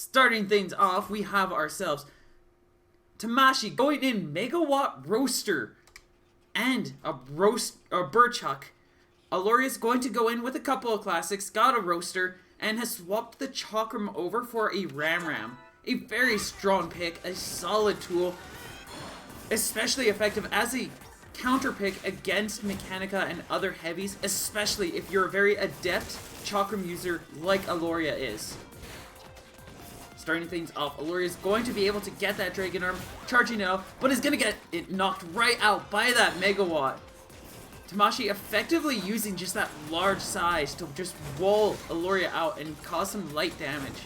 Starting things off, we have ourselves Tamashi going in Megawatt Roaster and a Burchuck. Aloria's going to go in with a couple of classics, got a Roaster, and has swapped the Chakram over for a Ram. A very strong pick, a solid tool, especially effective as a counter pick against Mechanica and other heavies, especially if you're a very adept Chakram user like Aloria is. Starting things off, Aloria is going to be able to get that Dragon Arm, charging out, but is going to get it knocked right out by that Megawatt. Tamashi effectively using just that large size to just wall Aloria out and cause some light damage.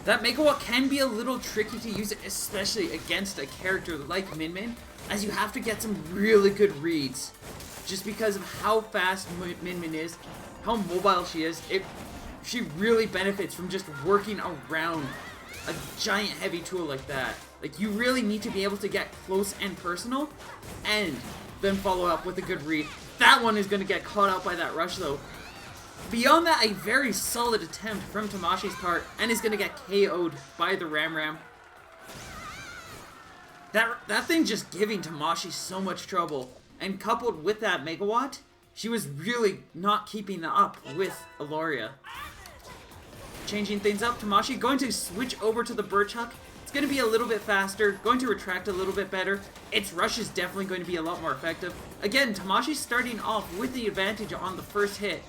That Megawatt can be a little tricky to use, especially against a character like Min, as you have to get some really good reads. Just because of how fast Min is, how mobile she is, she really benefits from just working around a giant heavy tool like that. Like, you really need to be able to get close and personal, and then follow up with a good read. That one is going to get caught out by that rush, though. Beyond that, a very solid attempt from Tamashi's part, and is going to get KO'd by the Ram. That thing just giving Tamashi so much trouble, and coupled with that Megawatt, she was really not keeping up with Aloria. Changing things up, Tamashi going to switch over to the Burchuck. It's going to be a little bit faster, going to retract a little bit better. Its rush is definitely going to be a lot more effective. Again, Tamashi's starting off with the advantage on the first hit.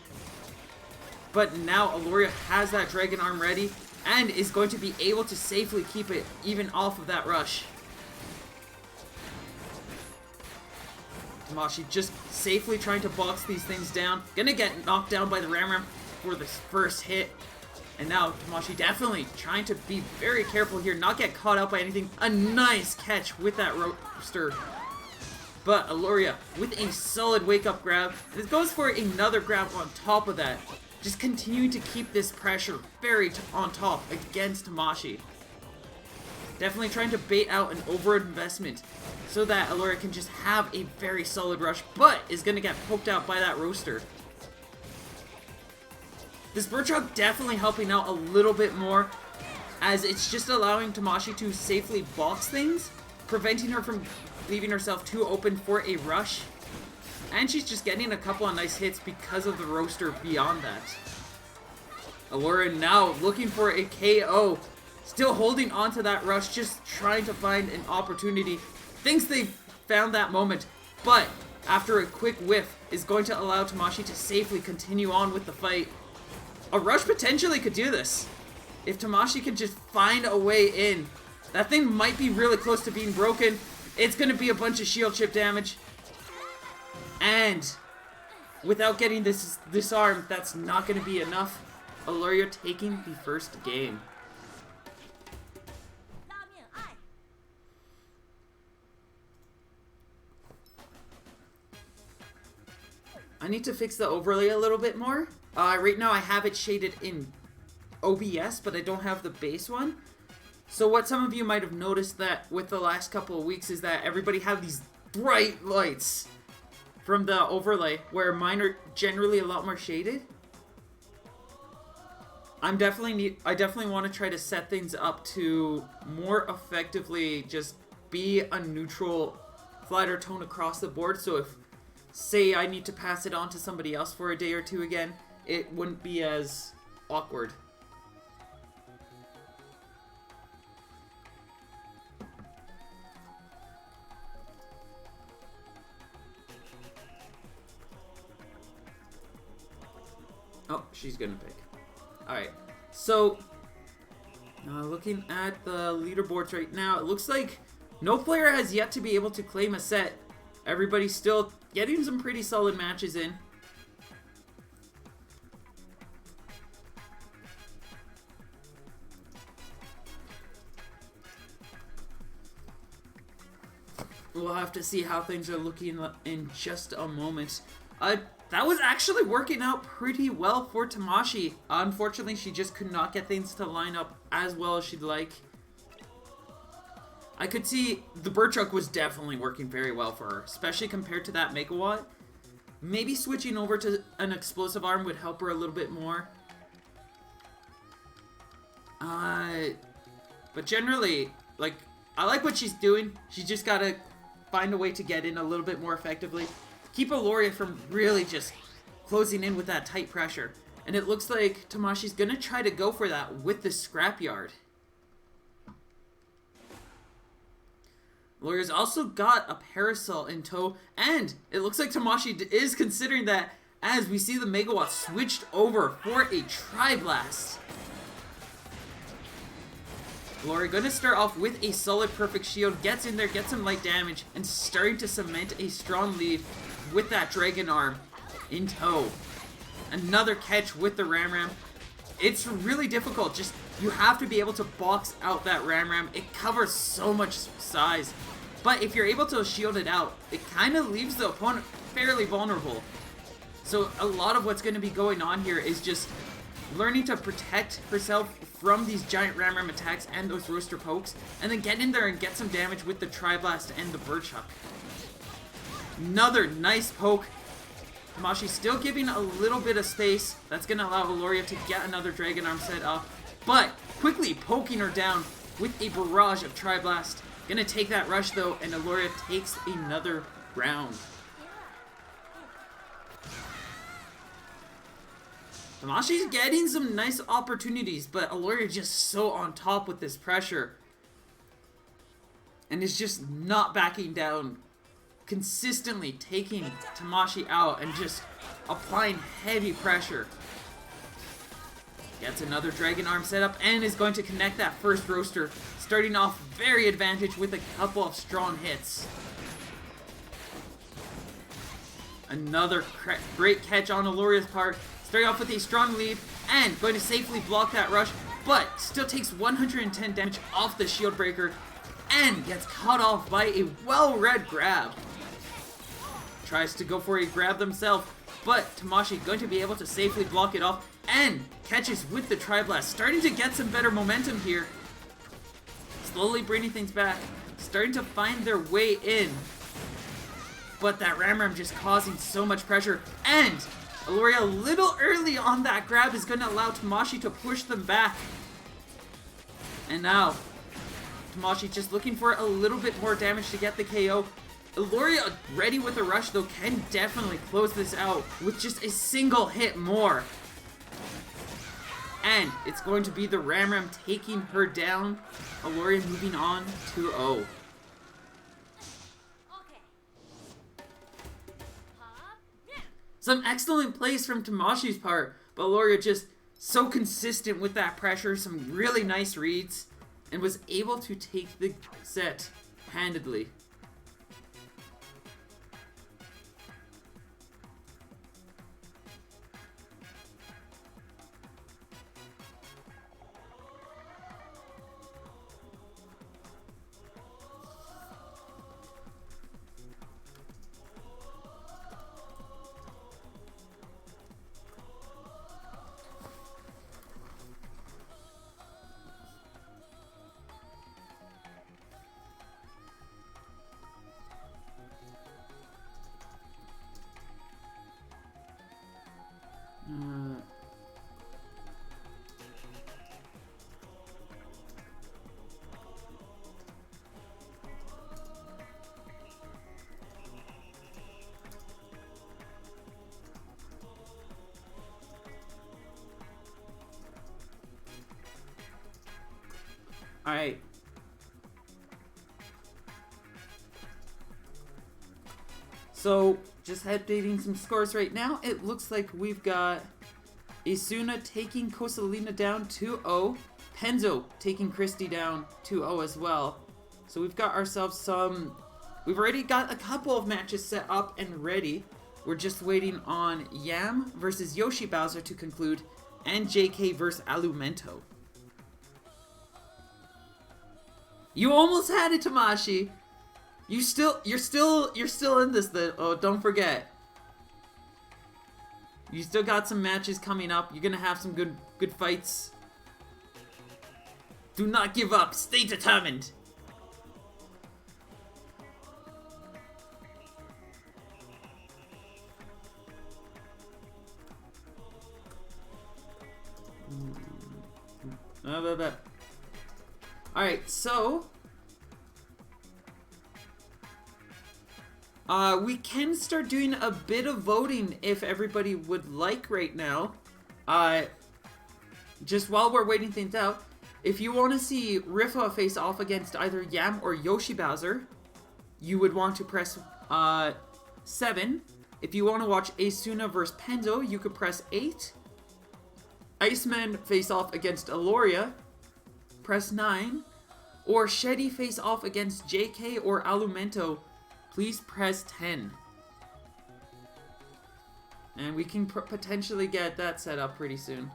But now Aloria has that Dragon Arm ready and is going to be able to safely keep it even off of that rush. Tamashi just safely trying to box these things down. Gonna get knocked down by the Ram for this first hit. And now Tamashi definitely trying to be very careful here, not get caught out by anything. A nice catch with that Roaster. But Aloria with a solid wake-up grab. This goes for another grab on top of that. Just continuing to keep this pressure very on top against Tamashi. Definitely trying to bait out an overinvestment so that Aloria can just have a very solid rush, but is going to get poked out by that Roaster. This Burchuck definitely helping out a little bit more, as it's just allowing Tamashi to safely box things, preventing her from leaving herself too open for a rush. And she's just getting a couple of nice hits because of the Roaster beyond that. Aloria now looking for a KO. Still holding on to that rush, just trying to find an opportunity. Thinks they found that moment, but after a quick whiff is going to allow Tamashi to safely continue on with the fight. A rush potentially could do this. If Tamashi could just find a way in. That thing might be really close to being broken. It's going to be a bunch of shield chip damage. And without getting this disarm, that's not going to be enough. Aloria taking the first game. I need to fix the overlay a little bit more. Right now I have it shaded in OBS, but I don't have the base one. So what some of you might have noticed that with the last couple of weeks is that everybody have these bright lights from the overlay, where mine are generally a lot more shaded. I definitely want to try to set things up to more effectively just be a neutral flatter tone across the board. So if, say, I need to pass it on to somebody else for a day or two again, it wouldn't be as awkward. Oh, she's gonna pick. Alright, so looking at the leaderboards right now, it looks like no player has yet to be able to claim a set. Everybody's still getting some pretty solid matches in. We'll have to see how things are looking in just a moment. That was actually working out pretty well for Tamashi. Unfortunately, she just could not get things to line up as well as she'd like. I could see the Burchuck was definitely working very well for her, especially compared to that Megawatt. Maybe switching over to an explosive arm would help her a little bit more. But generally, like, I like what she's doing. She's just gotta find a way to get in a little bit more effectively. Keep Aloria from really just closing in with that tight pressure. And it looks like Tamashi's gonna try to go for that with the Scrapyard. Aloria's also got a Parasol in tow, and it looks like Tamashi is considering that as we see the Megawatt switched over for a Tri-Blast. Aloria gonna start off with a solid perfect shield, gets in there, gets some light damage, and starting to cement a strong lead with that Dragon Arm in tow. Another catch with the Ram. It's really difficult, just you have to be able to box out that Ram. It covers so much size. But if you're able to shield it out, it kind of leaves the opponent fairly vulnerable. So a lot of what's going to be going on here is just learning to protect herself from these giant Ram attacks and those Roaster Pokes, and then get in there and get some damage with the Tri-Blast and the Birdchuck. Another nice poke. Tamashi still giving a little bit of space. That's going to allow Aloria to get another Dragon Arm set up, but quickly poking her down with a barrage of Tri-Blast. Gonna take that rush though, and Aloria takes another round. Tamashi's getting some nice opportunities, but Aloria just so on top with this pressure. And is just not backing down. Consistently taking Tamashi out and just applying heavy pressure. Gets another Dragon Arm setup and is going to connect that first Roaster. Starting off very advantage with a couple of strong hits. Another great catch on Aloria's part. Starting off with a strong lead and going to safely block that rush, but still takes 110 damage off the shield breaker and gets cut off by a well-read grab. Tries to go for a grab themselves, but Tamashi going to be able to safely block it off and catches with the Tri-Blast. Starting to get some better momentum here. Slowly bringing things back. Starting to find their way in. But that Ram just causing so much pressure. And Aloria a little early on that grab is going to allow Tamashi to push them back. And now, Tamashi just looking for a little bit more damage to get the KO. Aloria, ready with a rush though, can definitely close this out with just a single hit more. And it's going to be the Ram taking her down. Aloria moving on 2-0. Some excellent plays from Tamashi's part, but Aloria just so consistent with that pressure, some really nice reads, and was able to take the set handedly. Alright. So, just updating some scores right now. It looks like we've got Asuna taking Kosalina down 2-0. Penzo taking Christy down 2-0 as well. So we've got ourselves some... We've already got a couple of matches set up and ready. We're just waiting on Yam versus Yoshi Bowser to conclude, and JK versus Alumento. You almost had it, Tamashi. You're still in this then. Oh, don't forget. You still got some matches coming up. You're gonna have some good fights. Do not give up. Stay determined. Alright, so we can start doing a bit of voting if everybody would like right now. Just while we're waiting things out, if you want to see Rifa face off against either Yam or Yoshi Bowser, you would want to press 7. If you want to watch Asuna vs Penzo, you could press 8. Iceman face off against Aloria, press 9. Or Sheddy face off against JK or Alumento, please press 10. And we can potentially get that set up pretty soon.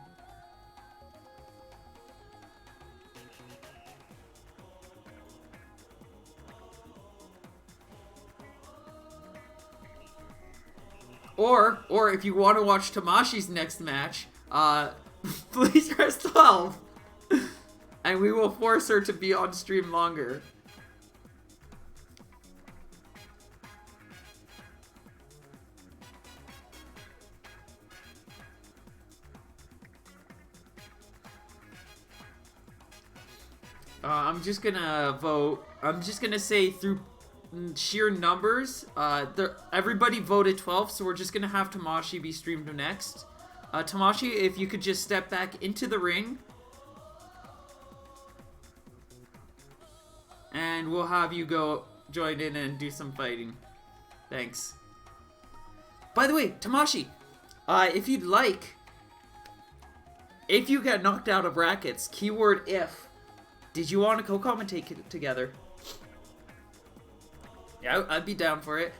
Or if you want to watch Tamashi's next match, please press 12. And we will force her to be on stream longer. I'm just gonna vote. I'm just gonna say through sheer numbers, everybody voted 12, so we're just gonna have Tamashi be streamed next. Tamashi, if you could just step back into the ring. And we'll have you go join in and do some fighting. Thanks. By the way, Tamashi, if you'd like, if you get knocked out of brackets, keyword if, did you want to co-commentate together? Yeah, I'd be down for it.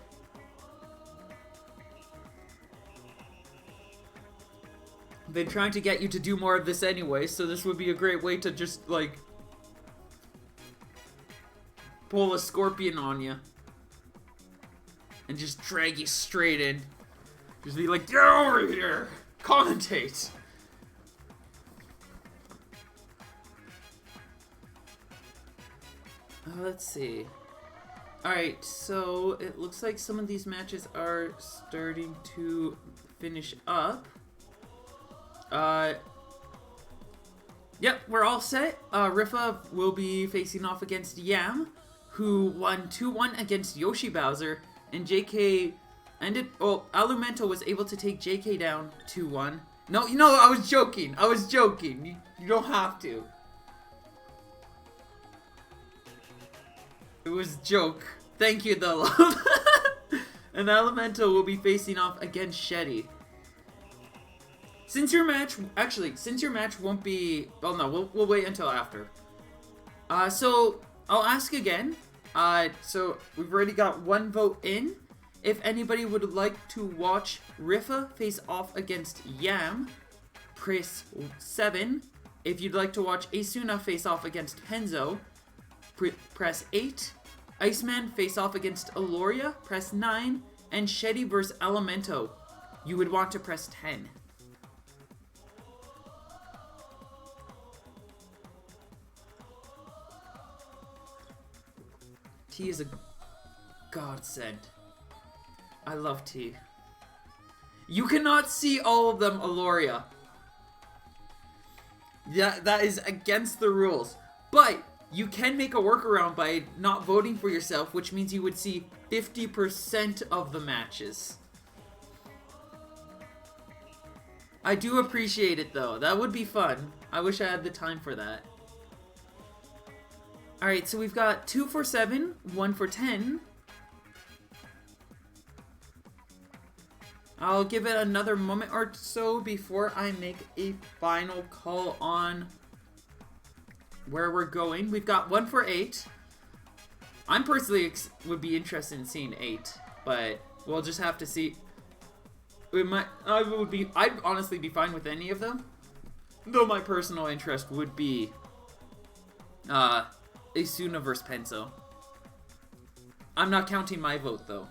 I've been trying to get you to do more of this anyway, so this would be a great way to just, like, pull a scorpion on you. And just drag you straight in. Just be like, get over here! Commentate! Let's see. Alright, so it looks like some of these matches are starting to finish up. Yep, we're all set. Rifa will be facing off against Yam, who won 2-1 against Yoshi Bowser, and JK ended... Oh, Alumento was able to take JK down 2-1. No, I was joking. I was joking. You don't have to. It was a joke. Thank you, though. And Alumento will be facing off against Sheddy. Since your match won't be... Oh, no, we'll wait until after. So, I'll ask again. So, we've already got one vote in. If anybody would like to watch Rifa face off against Yam, press 7. If you'd like to watch Asuna face off against Penzo, press 8. Iceman face off against Aloria, press 9. And Sheddy vs Alumento, you would want to press 10. Tea is a godsend. I love tea. You cannot see all of them, Aloria. Yeah, that is against the rules. But you can make a workaround by not voting for yourself, which means you would see 50% of the matches. I do appreciate it, though. That would be fun. I wish I had the time for that. Alright, so we've got 2 for 7, 1 for 10. I'll give it another moment or so before I make a final call on where we're going. We've got 1 for 8. I'm personally would be interested in seeing 8, but we'll just have to see. I'd honestly be fine with any of them, though my personal interest would be Asuna vs Penzo. I'm not counting my vote though.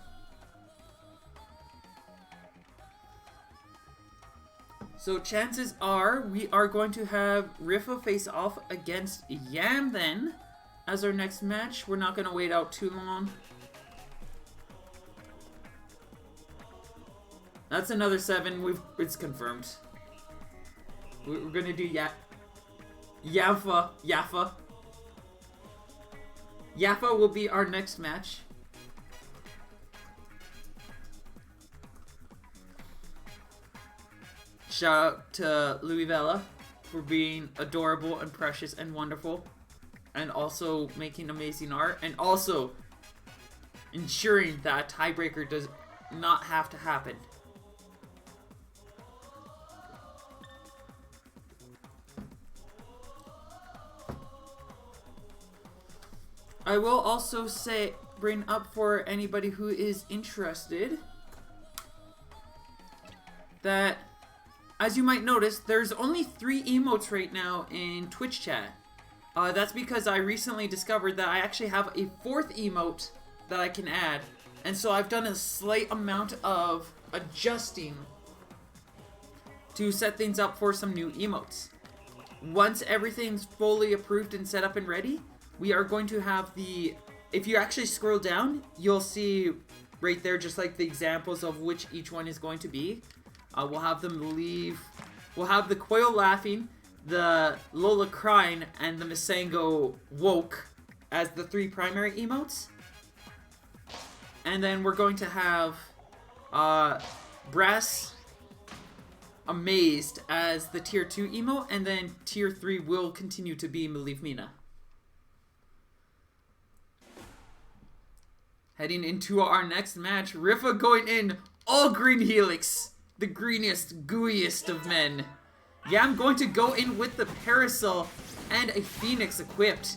So chances are we are going to have Rifa face off against Yam then as our next match. We're not going to wait out too long. That's another 7. It's confirmed. We're going to do Yaffa will be our next match. Shout out to Louis Vela for being adorable and precious and wonderful, and also making amazing art, and also ensuring that tiebreaker does not have to happen. I will also bring up for anybody who is interested that, as you might notice, there's only 3 emotes right now in Twitch chat. That's because I recently discovered that I actually have a 4th emote that I can add, and so I've done a slight amount of adjusting to set things up for some new emotes. Once everything's fully approved and set up and ready, we are going to have if you actually scroll down, you'll see right there just like the examples of which each one is going to be. We'll have we'll have the Quail laughing, the Lola crying, and the Masengo woke as the 3 primary emotes. And then we're going to have Brass Amazed as the tier 2 emote, and then tier 3 will continue to be Maliv Mina. Heading into our next match, Rifa going in all green Helix, the greenest, gooeyest of men. Yeah, I'm going to go in with the Parasol and a Phoenix equipped.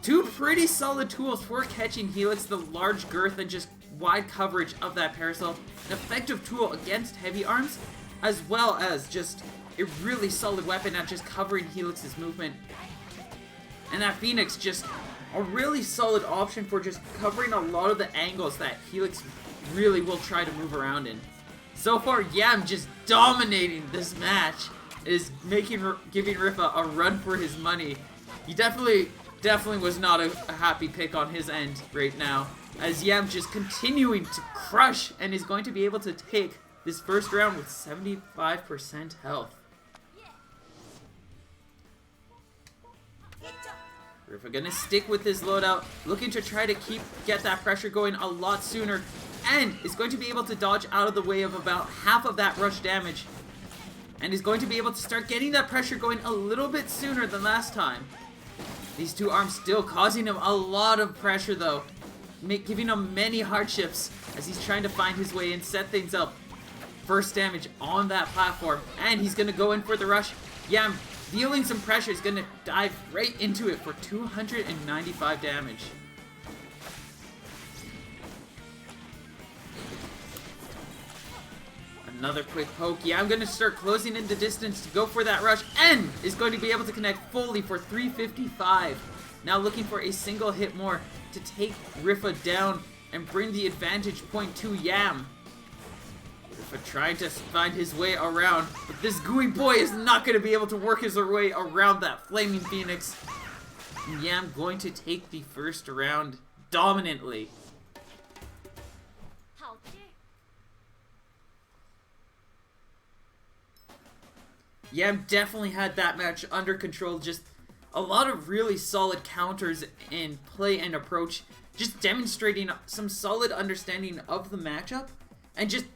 2 pretty solid tools for catching Helix, the large girth and just wide coverage of that Parasol. An effective tool against heavy arms, as well as just a really solid weapon at just covering Helix's movement. And that Phoenix just a really solid option for just covering a lot of the angles that Helix really will try to move around in. So far, Yam just dominating this match. Is giving Rifa a run for his money. He definitely was not a happy pick on his end right now, as Yam just continuing to crush and is going to be able to take this first round with 75% health. Rifa gonna stick with this loadout, looking to try to get that pressure going a lot sooner, and is going to be able to dodge out of the way of about half of that rush damage, and is going to be able to start getting that pressure going a little bit sooner than last time. These 2 arms still causing him a lot of pressure though, giving him many hardships as he's trying to find his way and set things up. First damage on that platform, and he's gonna go in for the rush. Yam dealing some pressure, is gonna dive right into it for 295 damage. Another quick poke. Yeah, I'm going to start closing in the distance to go for that rush, and is going to be able to connect fully for 355. Now looking for a single hit more to take Rifa down and bring the advantage point to Yam. Rifa trying to find his way around, but this gooey boy is not going to be able to work his way around that flaming Phoenix. And Yam going to take the first round dominantly. Yam definitely had that match under control. Just a lot of really solid counters in play and approach. Just demonstrating some solid understanding of the matchup. And just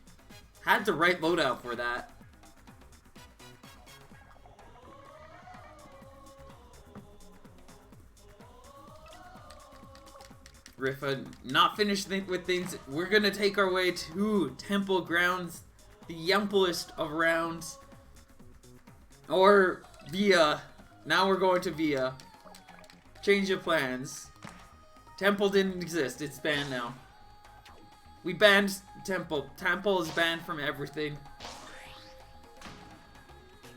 had the right loadout for that. Rifa not finished with things. We're going to take our way to Temple Grounds. The yumplest of rounds. Or Via. Now we're going to Via. Change of plans. Temple didn't exist. It's banned now. We banned Temple. Temple is banned from everything.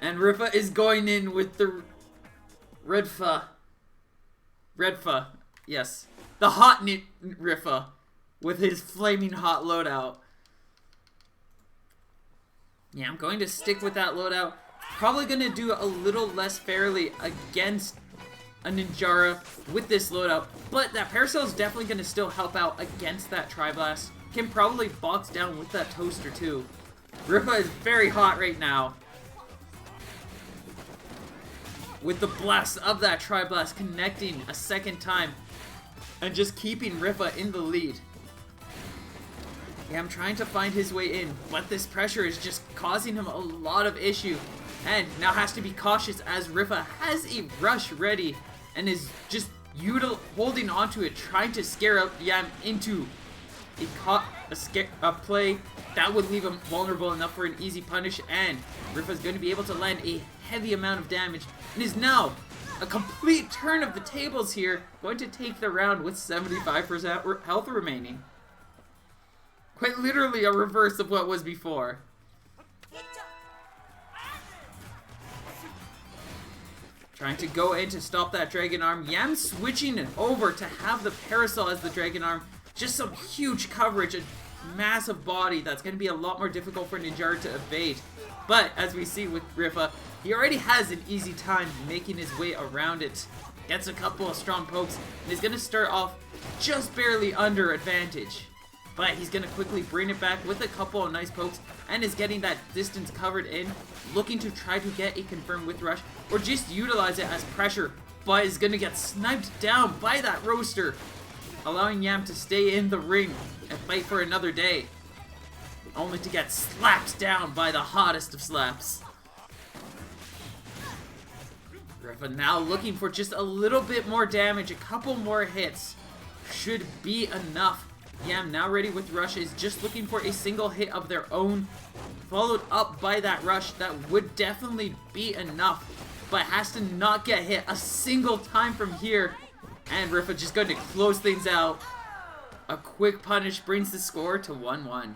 And Rifa is going in with the Redfa. Redfa. Yes. The hot Rifa. With his flaming hot loadout. Yeah, I'm going to stick with that loadout. Probably going to do a little less fairly against a Ninjara with this loadout, but that Parasol is definitely going to still help out against that Tri-Blast. Can probably box down with that Toaster too. Rifa is very hot right now. with the blast of that Tri-Blast connecting a second time and just keeping Rifa in the lead. Yam trying to find his way in, but this pressure is just causing him a lot of issue. And now has to be cautious as Rifa has a rush ready and is just holding onto it, trying to scare up Yam into a play that would leave him vulnerable enough for an easy punish, and Rifa's going to be able to land a heavy amount of damage and is now a complete turn of the tables here, going to take the round with 75% health remaining. Quite literally a reverse of what was before. Trying to go in to stop that Dragon Arm. Yam switching it over to have the Parasol as the Dragon Arm. Just some huge coverage, a massive body that's going to be a lot more difficult for Ninjara to evade. But as we see with Rifa, he already has an easy time making his way around it. Gets a couple of strong pokes and is going to start off just barely under advantage. But he's going to quickly bring it back with a couple of nice pokes and is getting that distance covered in, looking to try to get a confirmed with rush or just utilize it as pressure, but is going to get sniped down by that roaster, allowing Yam to stay in the ring and fight for another day, only to get slapped down by the hottest of slaps. Rifa now looking for just a little bit more damage, a couple more hits should be enough. Yam now ready with rush, is just looking for a single hit of their own, followed up by that rush that would definitely be enough, but has to not get hit a single time from here. And Rifa just going to close things out. A quick punish brings the score to 1-1.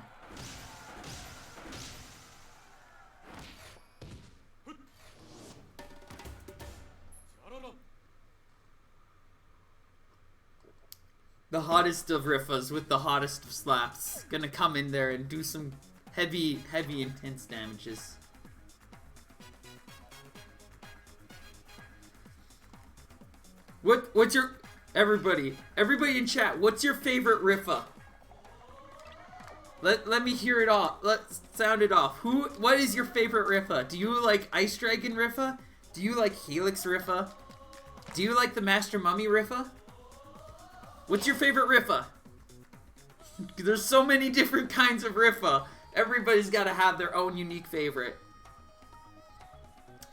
The hottest of Rifas with the hottest of slaps. Gonna come in there and do some heavy, intense damages. What's your... Everybody in chat, what's your favorite Rifa? Let me hear it off. Let's sound it off. What is your favorite Rifa? Do you like Ice Dragon Rifa? Do you like Helix Rifa? Do you like the Master Mummy Rifa? What's your favorite Rifa? There's so many different kinds of Rifa. Everybody's got to have their own unique favorite.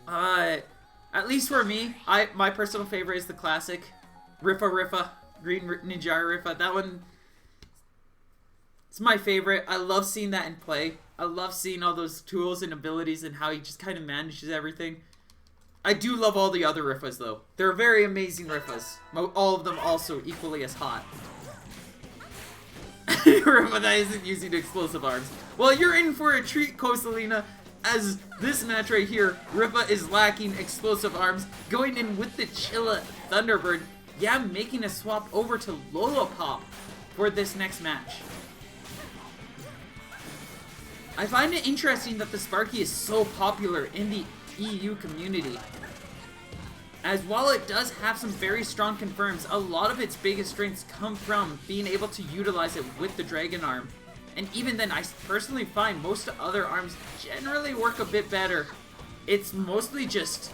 At least for me, my personal favorite is the classic Rifa, Green Ninjara Rifa. That one, it's my favorite. I love seeing that in play. I love seeing all those tools and abilities and how he just kind of manages everything. I do love all the other Rifas though. They're very amazing Rifas. All of them also equally as hot. Rifa that isn't using explosive arms. Well, you're in for a treat, Coastalina, as this match right here, Rifa is lacking explosive arms, going in with the Chilla Thunderbird. Yam making a swap over to Lolopop for this next match. I find it interesting that the Sparky is so popular in the EU community, as while it does have some very strong confirms, a lot of its biggest strengths come from being able to utilize it with the Dragon Arm. And even then, I personally find most other arms generally work a bit better. It's mostly just,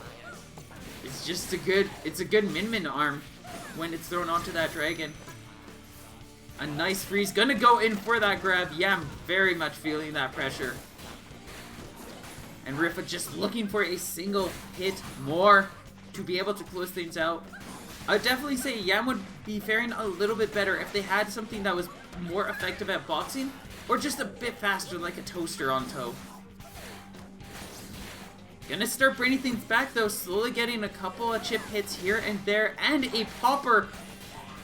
it's a good Min arm when it's thrown onto that dragon. A nice freeze, gonna go in for that grab. Yam very much feeling that pressure. And Rifa just looking for a single hit more to be able to close things out. I would definitely say Yam would be faring a little bit better if they had something that was more effective at boxing, or just a bit faster like a toaster on toe. Gonna start bringing things back though, slowly getting a couple of chip hits here and there, and a popper.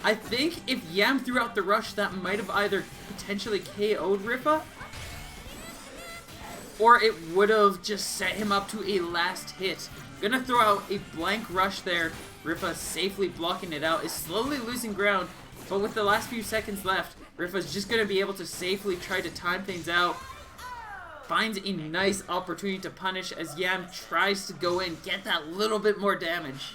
I think if Yam threw out the rush, that might have either potentially KO'd Rifa, or it would have just set him up to a last hit. Gonna throw out a blank rush there. Rifa safely blocking it out, is slowly losing ground, but with the last few seconds left, Rifa's just gonna be able to safely try to time things out. Finds a nice opportunity to punish as Yam tries to go in, get that little bit more damage.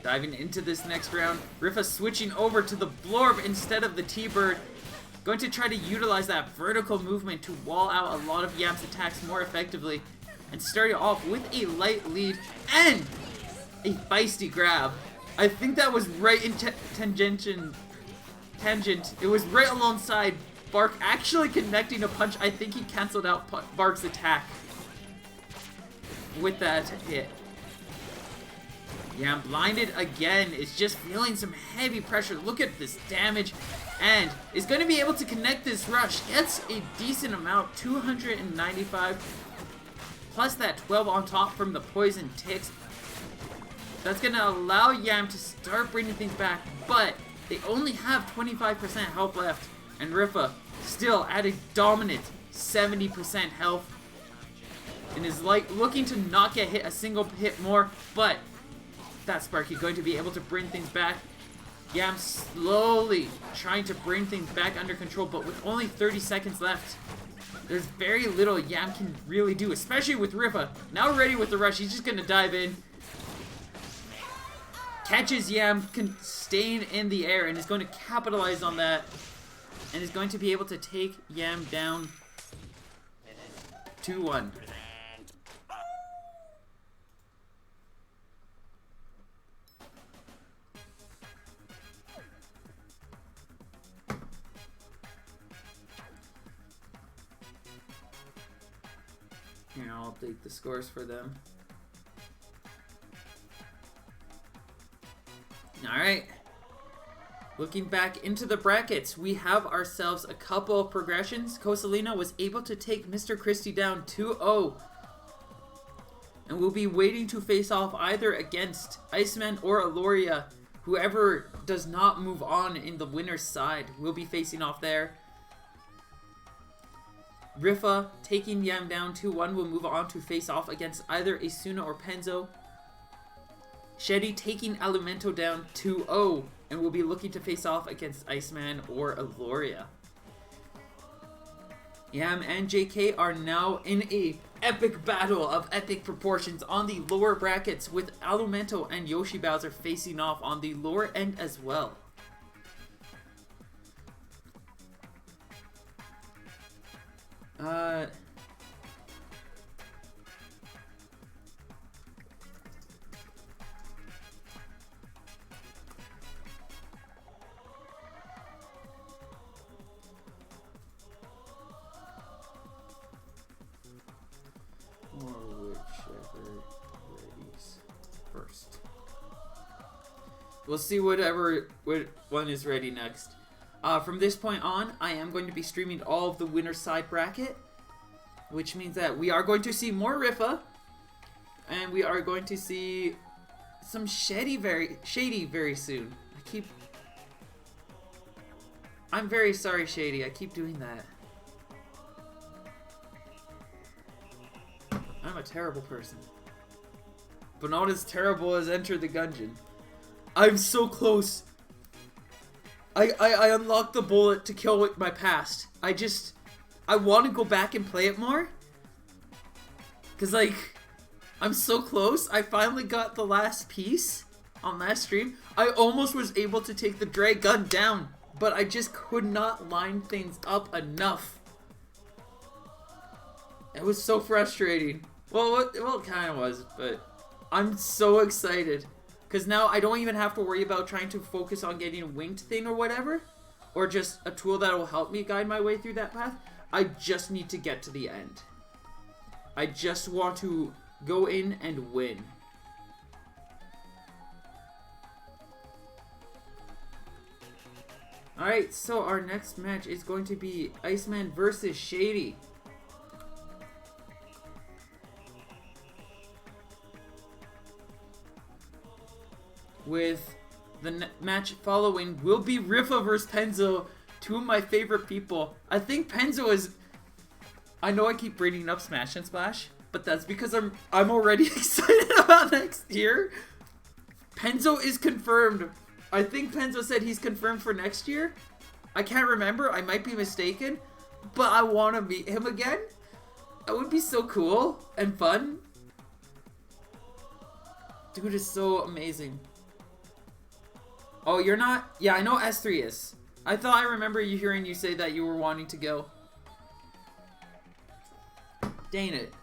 Diving into this next round, Rifa switching over to the Blorb instead of the T-Bird. Going to try to utilize that vertical movement to wall out a lot of Yam's attacks more effectively. And starting off with a light lead and a feisty grab. I think that was right in tangent. It was right alongside Bark actually connecting a punch. I think he canceled out Bark's attack with that hit. Yeah, blinded again. Is just feeling some heavy pressure. Look at this damage. And is going to be able to connect this rush. Gets a decent amount, 295. Plus that 12 on top from the poison ticks. That's going to allow Yam to start bringing things back. But they only have 25% health left. And Rifa still at a dominant 70% health. And is like looking to not get hit a single hit more. But that's Sparky going to be able to bring things back. Yam slowly trying to bring things back under control. But with only 30 seconds left, there's very little Yam can really do, especially with Rifa. Now ready with the rush, he's just gonna dive in. Catches Yam staying in the air and is going to capitalize on that. And is going to be able to take Yam down 2-1. Here, I'll update the scores for them. Alright. Looking back into the brackets, we have ourselves a couple of progressions. Cosalina was able to take Mr. Christie down 2-0. And we'll be waiting to face off either against Iceman or Aloria. Whoever does not move on in the winner's side will be facing off there. Rifa taking Yam down 2-1 will move on to face off against either Asuna or Penzo. Shetty taking Alimento down 2-0 and will be looking to face off against Iceman or Aloria. Yam and JK are now in a epic battle of epic proportions on the lower brackets, with Alimento and Yoshi Bowser facing off on the lower end as well. First. We'll see what one is ready next. From this point on, I am going to be streaming all of the winner's side bracket, which means that we are going to see more Rifa, and we are going to see some Shady very soon. I'm very sorry, Shady. I keep doing that. I'm a terrible person. But not as terrible as Enter the Gungeon. I'm so close. I unlocked the bullet to kill with my past. I want to go back and play it more. Cause like, I'm so close. I finally got the last piece on last stream. I almost was able to take the drag gun down, but I just could not line things up enough. It was so frustrating. Well, it kind of was, but I'm so excited. Because now I don't even have to worry about trying to focus on getting a winged thing or whatever. Or just a tool that will help me guide my way through that path. I just need to get to the end. I just want to go in and win. Alright, so our next match is going to be Iceman versus Shady. With the match following will be Rifa versus Penzo, two of my favorite people. I think Penzo is... I know I keep bringing up Smash and Splash, but that's because I'm already excited about next year. Penzo is confirmed. I think Penzo said he's confirmed for next year. I can't remember. I might be mistaken, but I want to meet him again. That would be so cool and fun. Dude is so amazing. Oh, you're not? Yeah, I know S3 is. I thought I remember you hearing you say that you were wanting to go. Dang it.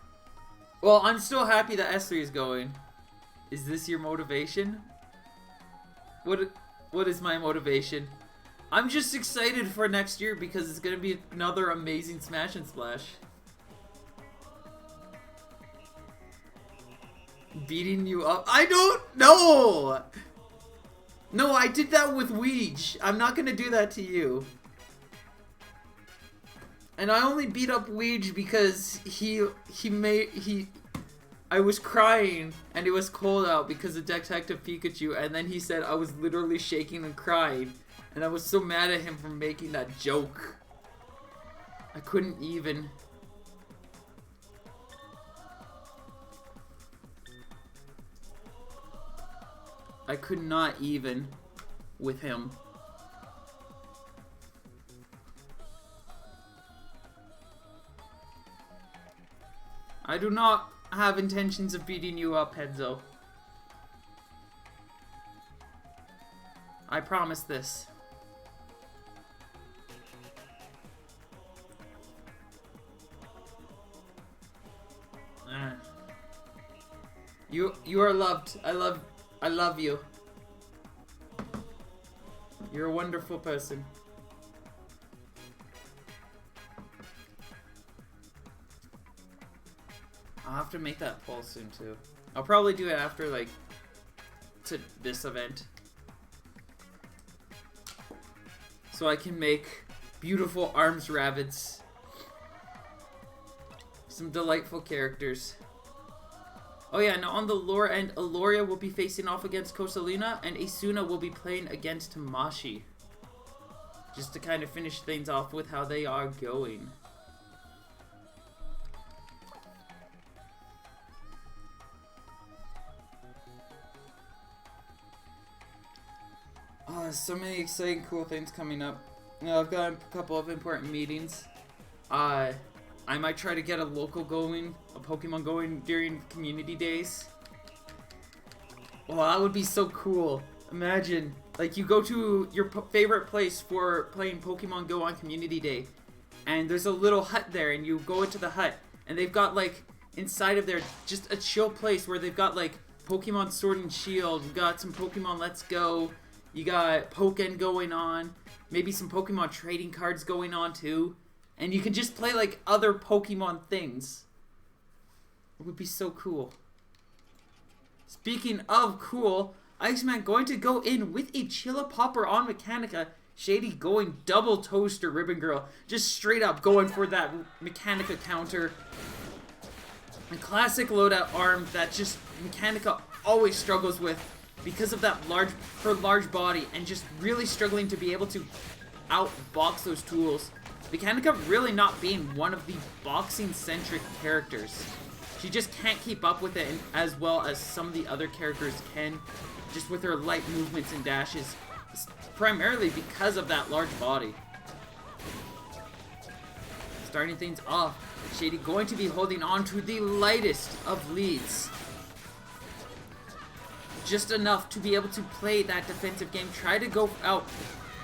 Well, I'm still happy that S3 is going. Is this your motivation? What is my motivation? I'm just excited for next year because it's gonna be another amazing Smash and Splash. Beating you up? I don't know! No, I did that with Weege. I'm not gonna do that to you. And I only beat up Weege because I was crying and it was cold out because of Detective Pikachu, and then he said I was literally shaking and crying, and I was so mad at him for making that joke. I couldn't even. I could not even with him. I do not have intentions of beating you up, Henzo. I promise this. You are loved. I love you. You're a wonderful person. I'll have to make that poll soon too. I'll probably do it after like to this event. So I can make beautiful arms rabbits. Some delightful characters. Oh yeah, now on the lore end, Aloria will be facing off against Kosalina, and Asuna will be playing against Tamashi. Just to kind of finish things off with how they are going. Oh, so many exciting, cool things coming up. Now, I've got a couple of important meetings. I might try to get a local going, a Pokemon going during community days. Well, that would be so cool. Imagine, like, you go to your favorite place for playing Pokemon Go on community day, and there's a little hut there, and you go into the hut, and they've got, like, inside of there, just a chill place where they've got, like, Pokemon Sword and Shield, you got some Pokemon Let's Go, you got Pokken going on, maybe some Pokemon trading cards going on, too. And you can just play, like, other Pokemon things. It would be so cool. Speaking of cool, Iceman going to go in with a Chilla Popper on Mechanica. Shady going double toaster Ribbon Girl. Just straight up going for that Mechanica counter. A classic loadout arm that just Mechanica always struggles with because of that her large body, and just really struggling to be able to outbox those tools. Mechanica really not being one of the boxing-centric characters. She just can't keep up with it as well as some of the other characters can, just with her light movements and dashes, primarily because of that large body. Starting things off, Shady going to be holding on to the lightest of leads. Just enough to be able to play that defensive game, try to go out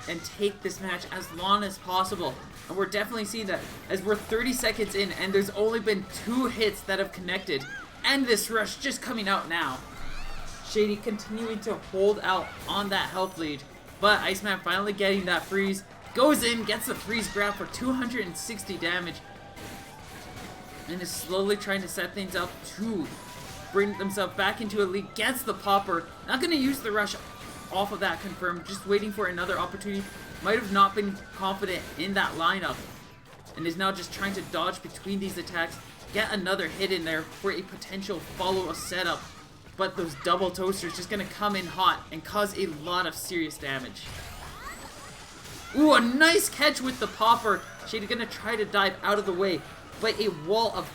and take this match as long as possible. And we're definitely seeing that as we're 30 seconds in and there's only been 2 hits that have connected. And this rush just coming out now. Shady continuing to hold out on that health lead. But Iceman finally getting that freeze. Goes in, gets the freeze grab for 260 damage. And is slowly trying to set things up to bring themselves back into a lead. Gets the popper. Not going to use the rush off of that confirmed. Just waiting for another opportunity. Might have not been confident in that lineup, and is now just trying to dodge between these attacks, get another hit in there for a potential follow-up setup, but those double toasters just gonna come in hot and cause a lot of serious damage. Ooh, a nice catch with the popper. Shady gonna try to dive out of the way, but a wall of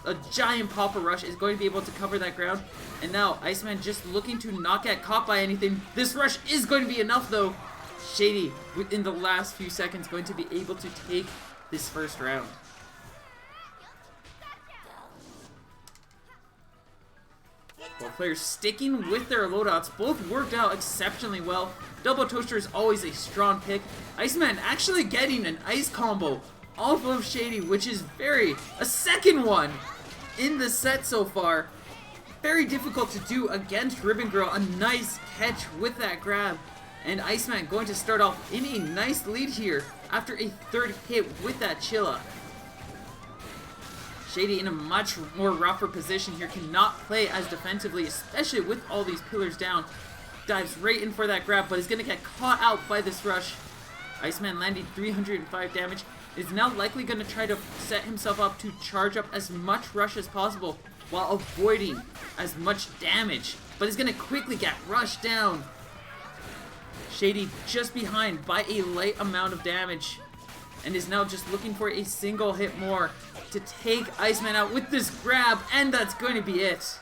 a giant popper rush is going to be able to cover that ground, and now Iceman just looking to not get caught by anything. This rush is going to be enough though. Shady, within the last few seconds, going to be able to take this first round. Both players sticking with their loadouts. Both worked out exceptionally well. Double Toaster is always a strong pick. Iceman actually getting an ice combo off of Shady, which is a second one in the set so far. Very difficult to do against Ribbon Girl. A nice catch with that grab. And Iceman going to start off in a nice lead here after a third hit with that Chilla. Shady in a much more rougher position here, cannot play as defensively, especially with all these pillars down. Dives right in for that grab, but is going to get caught out by this rush. Iceman landing 305 damage. Is now likely going to try to set himself up to charge up as much rush as possible while avoiding as much damage. But is going to quickly get rushed down. Shady just behind by a light amount of damage. And is now just looking for a single hit more to take Iceman out with this grab. And that's going to be it.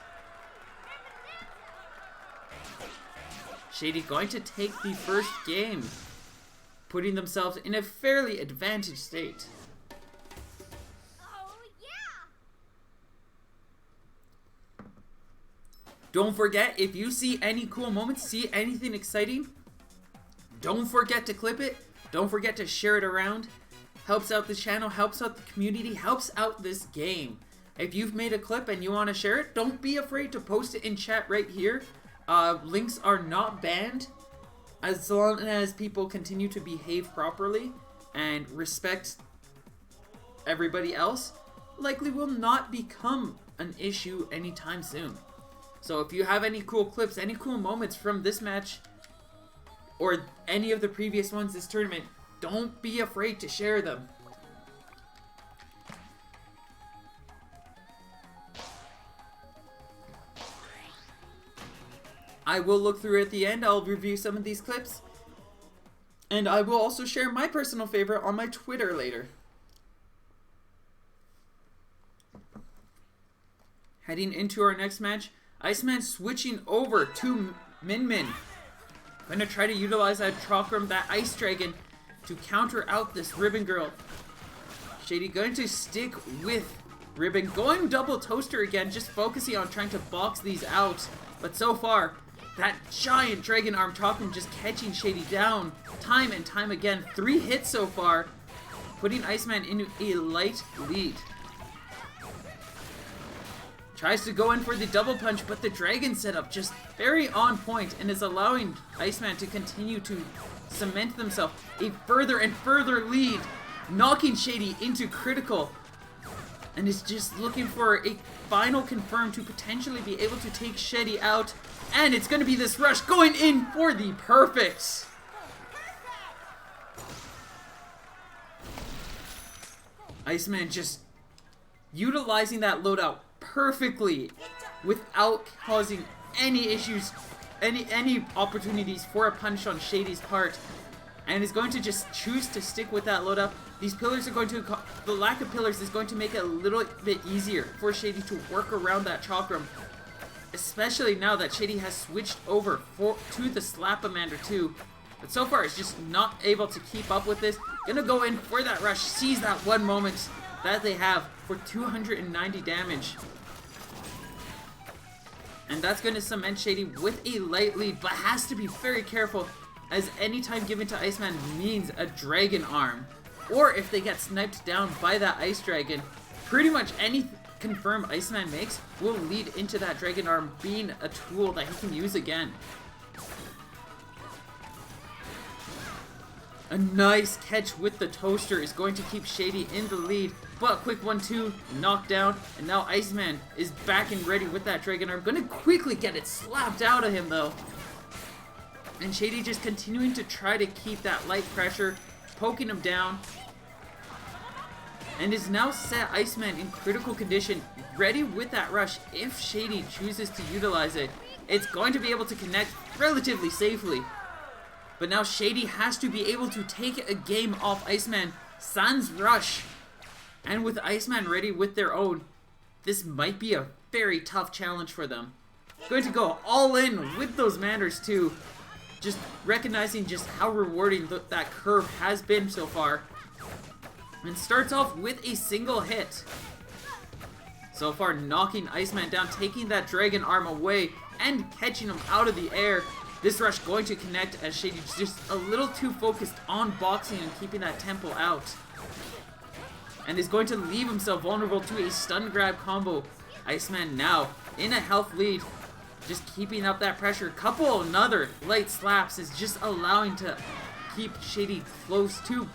Shady going to take the first game, putting themselves in a fairly advantaged state. Oh, yeah. Don't forget, if you see any cool moments, see anything exciting, don't forget to clip it. Don't forget to share it around. Helps out the channel, helps out the community, helps out this game. If you've made a clip and you want to share it, don't be afraid to post it in chat right here. Links are not banned as long as people continue to behave properly and respect everybody else. Likely will not become an issue anytime soon. So if you have any cool clips, any cool moments from this match or any of the previous ones this tournament, don't be afraid to share them. I will look through at the end. I'll review some of these clips. And I will also share my personal favorite on my Twitter later. Heading into our next match, Iceman switching over to Min Min. Going to try to utilize that Chakram, that Ice Dragon, to counter out this Ribbon Girl. Shady going to stick with Ribbon. Going double toaster again, just focusing on trying to box these out. But so far, that giant Dragon Arm Chakram just catching Shady down time and time again. 3 hits so far, putting Iceman into a light lead. Tries to go in for the double punch, but the Dragon setup just very on point and is allowing Iceman to continue to cement themselves a further and further lead, knocking Shady into critical. And is just looking for a final confirm to potentially be able to take Shady out. And it's going to be this rush going in for the perfect. Iceman just utilizing that loadout perfectly without causing any issues, any opportunities for a punch on Shady's part. And is going to just choose to stick with that loadout. These pillars are going to, the lack of pillars is going to make it a little bit easier for Shady to work around that Chakram. Especially now that Shady has switched over to the Slap-O-Mander too. But so far it's just not able to keep up with this. Gonna go in for that rush, seize that one moment that they have for 290 damage. And that's going to cement Shady with a light lead, but has to be very careful as any time given to Iceman means a Dragon Arm. Or if they get sniped down by that Ice Dragon, pretty much any confirm Iceman makes will lead into that Dragon Arm being a tool that he can use again. A nice catch with the toaster is going to keep Shady in the lead, but quick 1-2, knockdown, and now Iceman is back and ready with that Dragon Arm. Gonna quickly get it slapped out of him though. And Shady just continuing to try to keep that light pressure, poking him down. And is now set Iceman in critical condition, ready with that rush if Shady chooses to utilize it. It's going to be able to connect relatively safely. But now Shady has to be able to take a game off Iceman sans rush. And with Iceman ready with their own, this might be a very tough challenge for them. Going to go all in with those Manders too. Just recognizing just how rewarding that curve has been so far. And starts off with a single hit. So far knocking Iceman down, taking that Dragon Arm away and catching him out of the air. This rush going to connect as Shady's just a little too focused on boxing and keeping that tempo out. And is going to leave himself vulnerable to a stun grab combo. Iceman now in a health lead. Just keeping up that pressure. Couple another light slaps is just allowing to keep Shady close to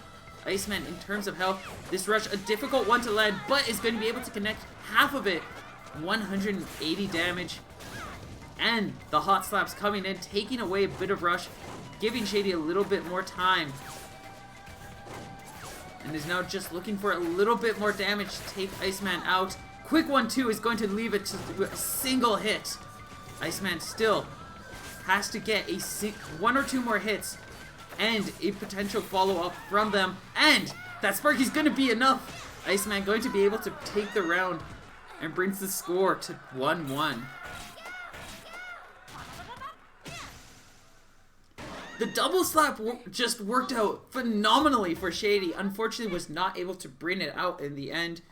Iceman in terms of health. This rush, a difficult one to land, but is going to be able to connect half of it. 180 damage. And the hot slaps coming in, taking away a bit of rush, giving Shady a little bit more time. And is now just looking for a little bit more damage to take Iceman out. Quick 1-2 is going to leave it to a single hit. Iceman still has to get a one or two more hits and a potential follow-up from them. And that Sparky's going to be enough. Iceman going to be able to take the round and brings the score to 1-1. The double slap just worked out phenomenally for Shady. Unfortunately, was not able to bring it out in the end.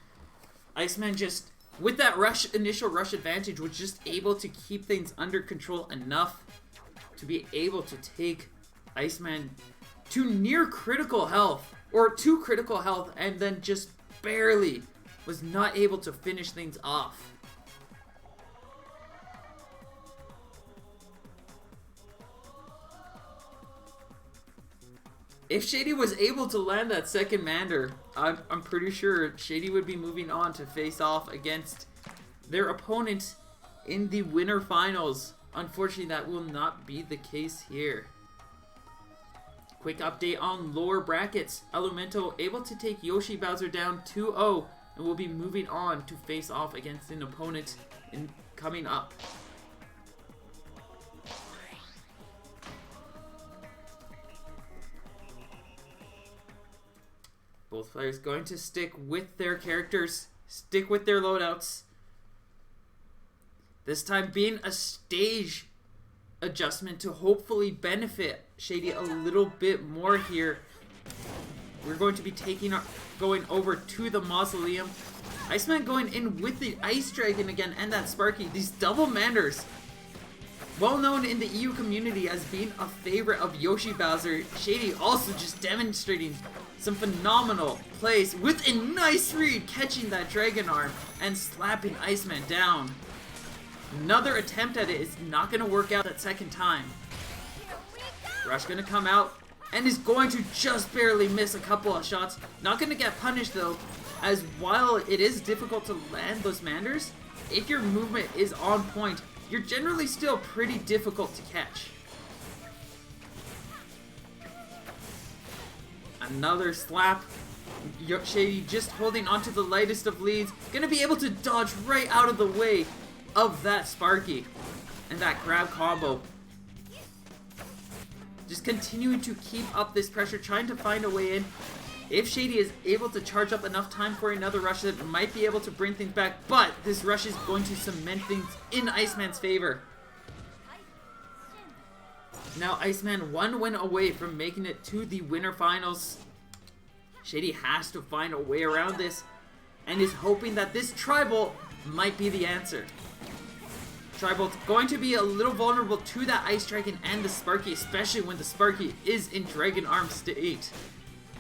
Iceman just, with that initial rush advantage, was just able to keep things under control enough to be able to take Iceman to near critical health, or to critical health, and then just barely was not able to finish things off. If Shady was able to land that second Mander, I'm pretty sure Shady would be moving on to face off against their opponent in the winter finals. Unfortunately, that will not be the case here. Quick update on lower brackets. Elemento able to take Yoshi Bowser down 2-0 and will be moving on to face off against an opponent coming up. Both players going to stick with their characters, stick with their loadouts. This time being a stage adjustment to hopefully benefit Shady a little bit more here. We're going to be going over to the Mausoleum. Iceman going in with the Ice Dragon again and that Sparky. These double Manders, well known in the EU community as being a favorite of Yoshi Bowser. Shady also just demonstrating some phenomenal plays with a nice read, catching that Dragon Arm and slapping Iceman down. Another attempt at it is not going to work out that second time. Rush going to come out and is going to just barely miss a couple of shots. Not going to get punished though, as while it is difficult to land those Manders, if your movement is on point, you're generally still pretty difficult to catch. Another slap. Shady just holding onto the lightest of leads. Gonna be able to dodge right out of the way of that Sparky. And that grab combo. Just continuing to keep up this pressure, trying to find a way in. If Shady is able to charge up enough time for another rush, that might be able to bring things back. But this rush is going to cement things in Iceman's favor. Now Iceman one win away from making it to the winter finals. Shady has to find a way around this and is hoping that this Tribal might be the answer. Tribal going to be a little vulnerable to that Ice Dragon and the Sparky, especially when the Sparky is in Dragon Arm state,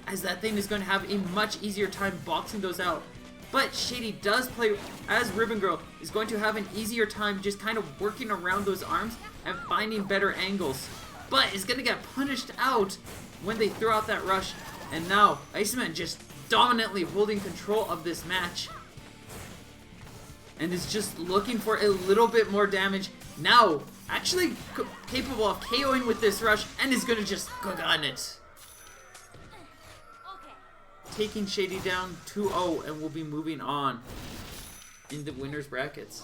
as that thing is going to have a much easier time boxing those out. But Shady does play as Ribbon Girl, is going to have an easier time just kind of working around those arms and finding better angles. But is going to get punished out when they throw out that rush. And now, Iceman just dominantly holding control of this match. And is just looking for a little bit more damage. Now, actually capable of KOing with this rush, and is going to just cook on it. Taking Shady down 2-0, and will be moving on in the winners brackets.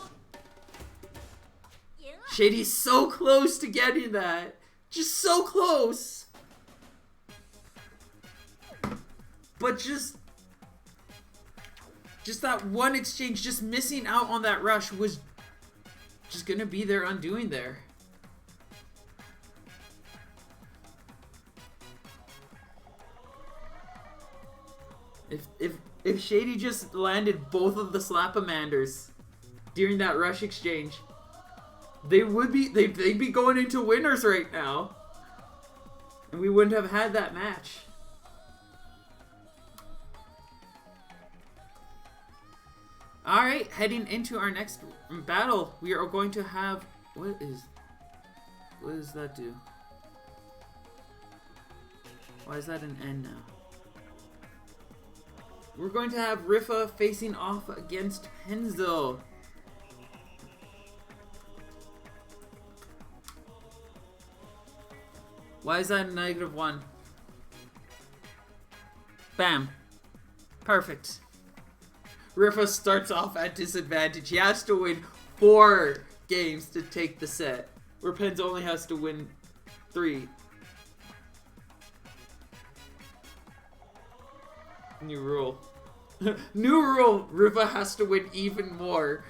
Shady's so close to getting that. Just so close. But just that one exchange, just missing out on that rush was just gonna be their undoing there. If Shady just landed both of the Slap-a-Manders during that rush exchange, they'd be going into winners right now. And we wouldn't have had that match. Alright, heading into our next battle, we are going to have... What does that do? Why is that an N now? We're going to have Rifa facing off against Penzo. Why is that a -1? Bam. Perfect. Rifa starts off at disadvantage. He has to win 4 games to take the set, where Penzo only has to win 3. New rule. New rule. Rifa has to win even more.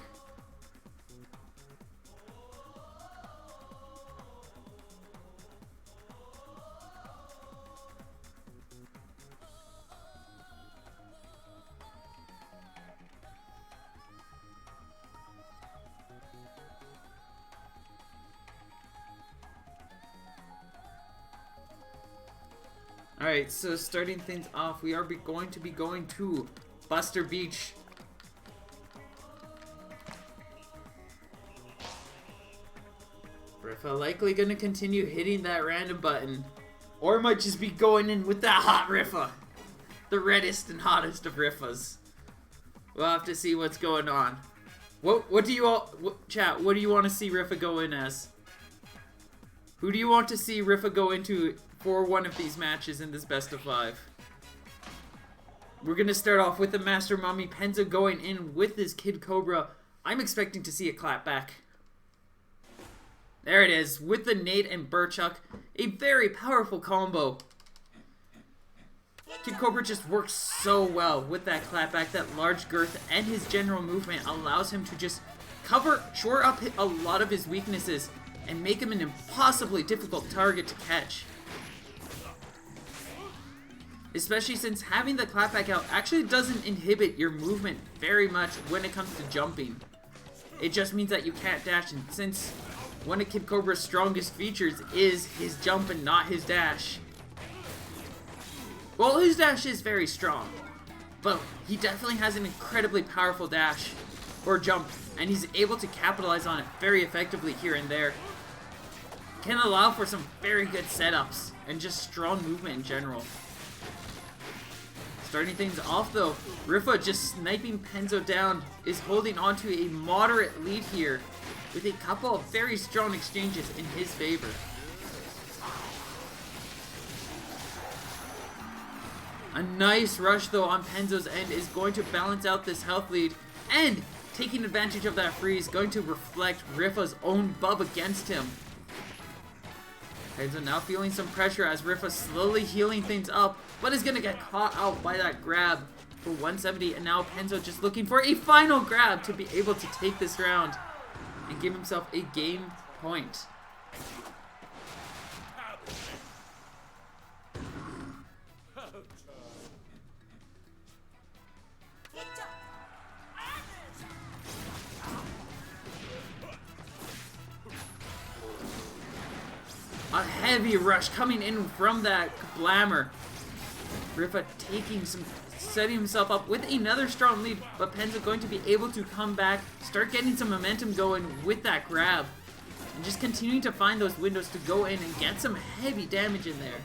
Alright, so starting things off, we are going to be going to Buster Beach. Rifa likely going to continue hitting that random button. Or might just be going in with that hot Rifa. The reddest and hottest of Rifas. We'll have to see what's going on. What do you all... chat, what do you want to see Rifa go in as? Who do you want to see Rifa go into for one of these matches in this best of 5? We're going to start off with the Master Mommy Penzo going in with his Kid Cobra. I'm expecting to see a clap back. There it is, with the Nate and Burchuck. A very powerful combo. Kid Cobra just works so well with that clapback. That large girth and his general movement allows him to just shore up a lot of his weaknesses and make him an impossibly difficult target to catch. Especially since having the clapback out actually doesn't inhibit your movement very much when it comes to jumping. It just means that you can't dash, and since one of Kid Cobra's strongest features is his jump and not his dash. Well, his dash is very strong, but he definitely has an incredibly powerful dash or jump, and he's able to capitalize on it very effectively here and there. Can allow for some very good setups and just strong movement in general. Starting things off though, Rifa just sniping Penzo down, is holding on to a moderate lead here with a couple of very strong exchanges in his favor. A nice rush though on Penzo's end is going to balance out this health lead, and taking advantage of that freeze, going to reflect Rifa's own bub against him. Penzo now feeling some pressure as Rifa slowly healing things up, but is going to get caught out by that grab for 170, and now Penzo just looking for a final grab to be able to take this round and give himself a game point. A heavy rush coming in from that Blammer. Rifa setting himself up with another strong lead, but Penzo going to be able to come back, start getting some momentum going with that grab, and just continuing to find those windows to go in and get some heavy damage in there.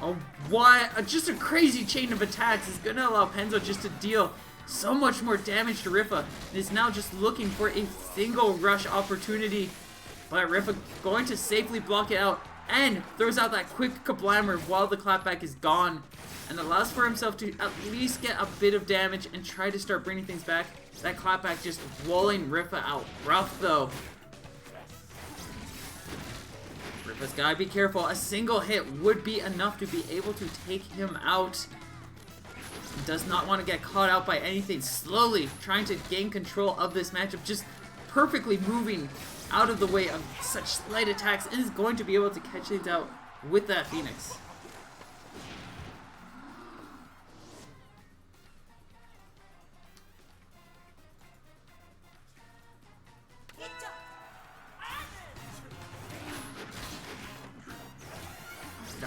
Oh, what? Just a crazy chain of attacks is going to allow Penzo just to deal so much more damage to Rifa, and is now just looking for a single rush opportunity, but Rifa going to safely block it out and throws out that quick kablammer while the clapback is gone, and allows for himself to at least get a bit of damage and try to start bringing things back. That clapback just walling Rifa out rough though. Rifa's gotta be careful. A single hit would be enough to be able to take him out. Does not want to get caught out by anything. Slowly trying to gain control of this matchup, just perfectly moving out of the way of such slight attacks, and is going to be able to catch things out with that Phoenix.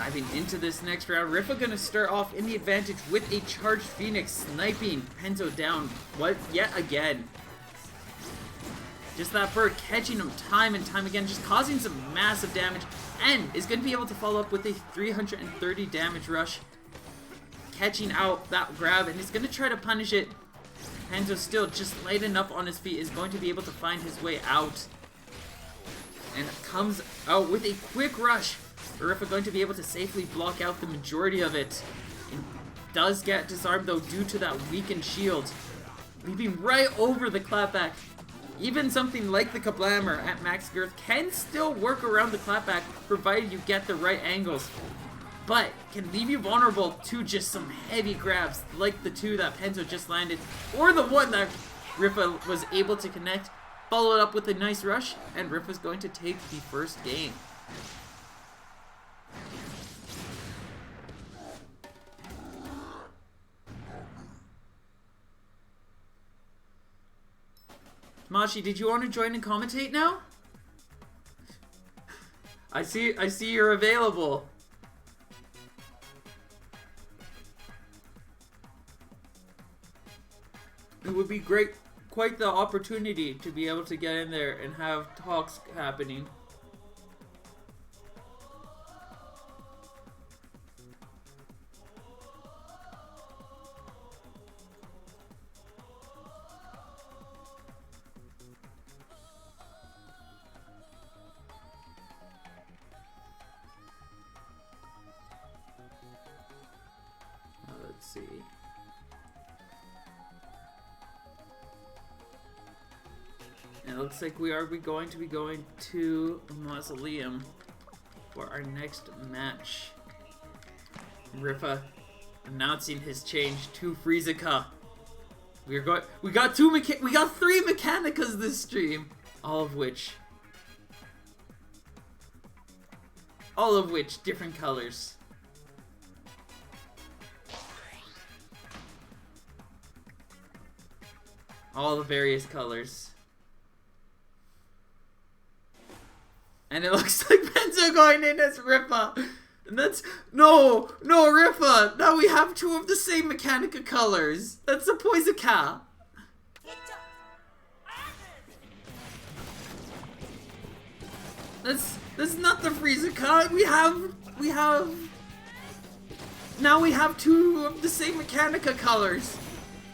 Diving into this next round, Rifa gonna start off in the advantage with a charged Phoenix, sniping Penzo down yet again. Just that bird catching him time and time again, just causing some massive damage, and is going to be able to follow up with a 330 damage rush, catching out that grab, and he's going to try to punish it. Penzo still just light enough on his feet, is going to be able to find his way out, and comes out with a quick rush. Rifa going to be able to safely block out the majority of it. And does get disarmed though due to that weakened shield, leaping right over the clapback. Even something like the Kablammer at max girth can still work around the clapback provided you get the right angles, but can leave you vulnerable to just some heavy grabs like the two that Penzo just landed, or the one that Rifa was able to connect, followed up with a nice rush, and Rifa's going to take the first game. Mashi, did you want to join and commentate now? I see you're available. It would be quite the opportunity to be able to get in there and have talks happening. Let's see. And it looks like we are going to be going to the Mausoleum for our next match. Rifa announcing his change to Friezika. We got three Mechanicas this stream, all of which different colors. All the various colors. And it looks like Penzo going in as Rifa. And that's... No, Rifa! Now we have two of the same Mechanica colors. That's the Poisika. That's not the Friezika. Now we have two of the same Mechanica colors.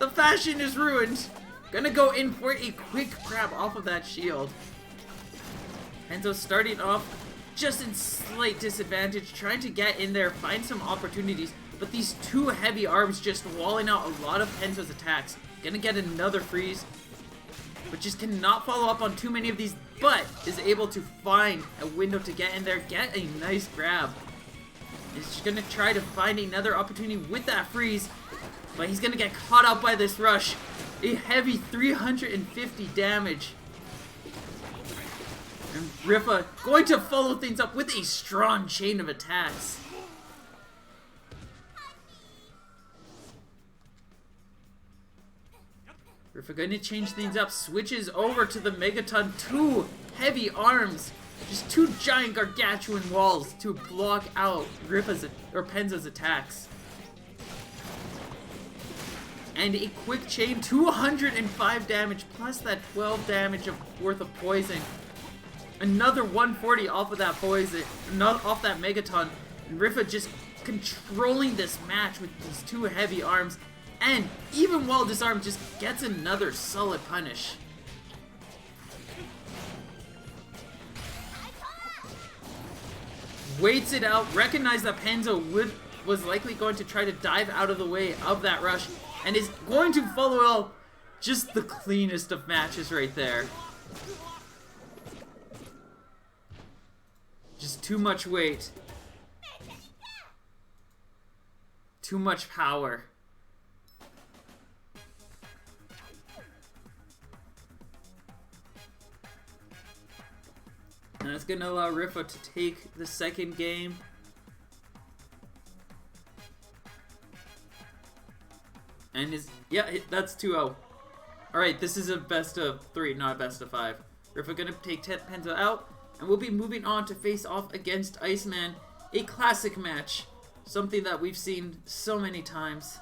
The fashion is ruined. Gonna go in for a quick grab off of that shield. Penzo starting off just in slight disadvantage, trying to get in there, find some opportunities, but these two heavy arms just walling out a lot of Penzo's attacks. Gonna get another freeze, but just cannot follow up on too many of these, but is able to find a window to get in there, get a nice grab. He's just gonna try to find another opportunity with that freeze, but he's gonna get caught out by this rush. A heavy 350 damage. And Rifa going to follow things up with a strong chain of attacks. Rifa going to change things up, switches over to the Megaton. Two heavy arms. Just two giant gargantuan walls to block out Penzo's attacks. And a quick chain, 205 damage, plus that 12 damage worth of poison. Another 140 off of that poison, off that Megaton. And Rifa just controlling this match with these two heavy arms. And even while disarmed, just gets another solid punish. Waits it out, recognized that Penzo was likely going to try to dive out of the way of that rush, and is going to follow up just the cleanest of matches right there. Just too much weight. Too much power. And that's going to allow Rifa to take the second game. And that's 2-0. Alright, this is a best of 3, not a best of 5. Rifa going to take Penzo out, and we'll be moving on to face off against Iceman A classic match. Something that we've seen so many times.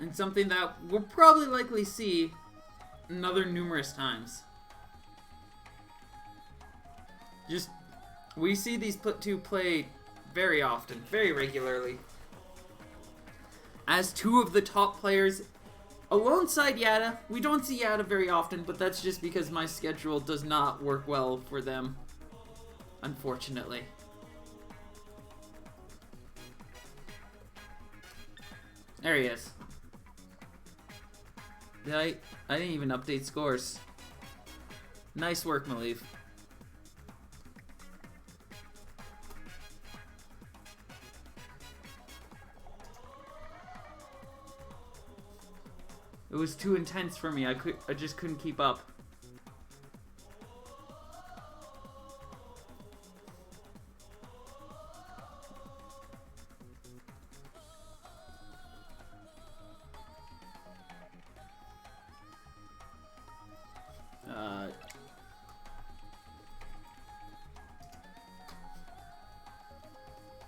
And something that we'll probably likely see another numerous times. Just, we see these two play very often, very regularly. As two of the top players alongside Yada. We don't see Yada very often, but that's just because my schedule does not work well for them, unfortunately. There he is. I didn't even update scores. Nice work, Maliv. It was too intense for me. I just couldn't keep up.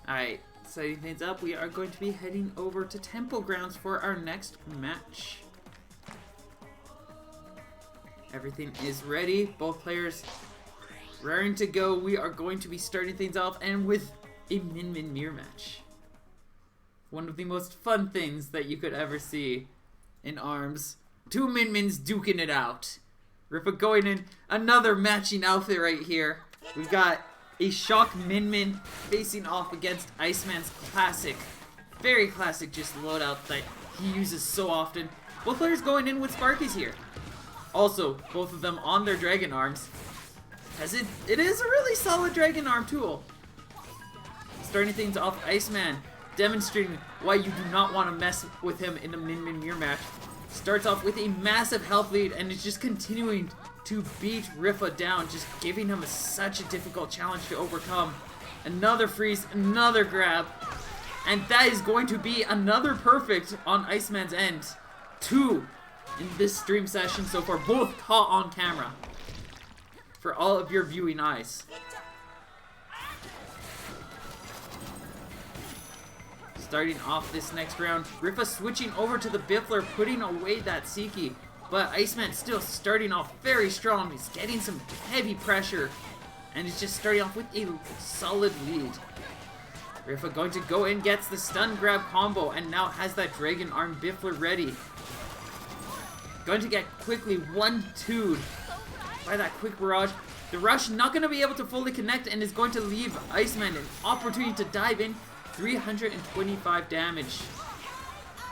Alright, setting things up, we are going to be heading over to Temple Grounds for our next match. Everything is ready, both players raring to go. We are going to be starting things off and with a Min Min mirror match. One of the most fun things that you could ever see in ARMS. Two Min Mins duking it out. Rifa going in another matching outfit right here. We've got a Shock Min Min facing off against Iceman's classic, very classic just loadout that he uses so often. Both players going in with Sparkies here. Also, both of them on their Dragon Arms, as it is a really solid Dragon Arm tool. Starting things off, Iceman demonstrating why you do not want to mess with him in a Min Min mirror match. Starts off with a massive health lead and is just continuing to beat Rifa down, just giving him such a difficult challenge to overcome. Another freeze, another grab, and that is going to be another perfect on Iceman's end. Two in this stream session so far, both caught on camera for all of your viewing eyes. Starting off this next round, Rifa switching over to the Biffler, putting away that Seiki. But Iceman still starting off very strong. He's getting some heavy pressure. And he's just starting off with a solid lead. Rifa going to go in, gets the stun grab combo, and now has that Dragon Arm Biffler ready. Going to get quickly 1-2'd by that quick barrage. The rush not going to be able to fully connect and is going to leave Iceman an opportunity to dive in. 325 damage.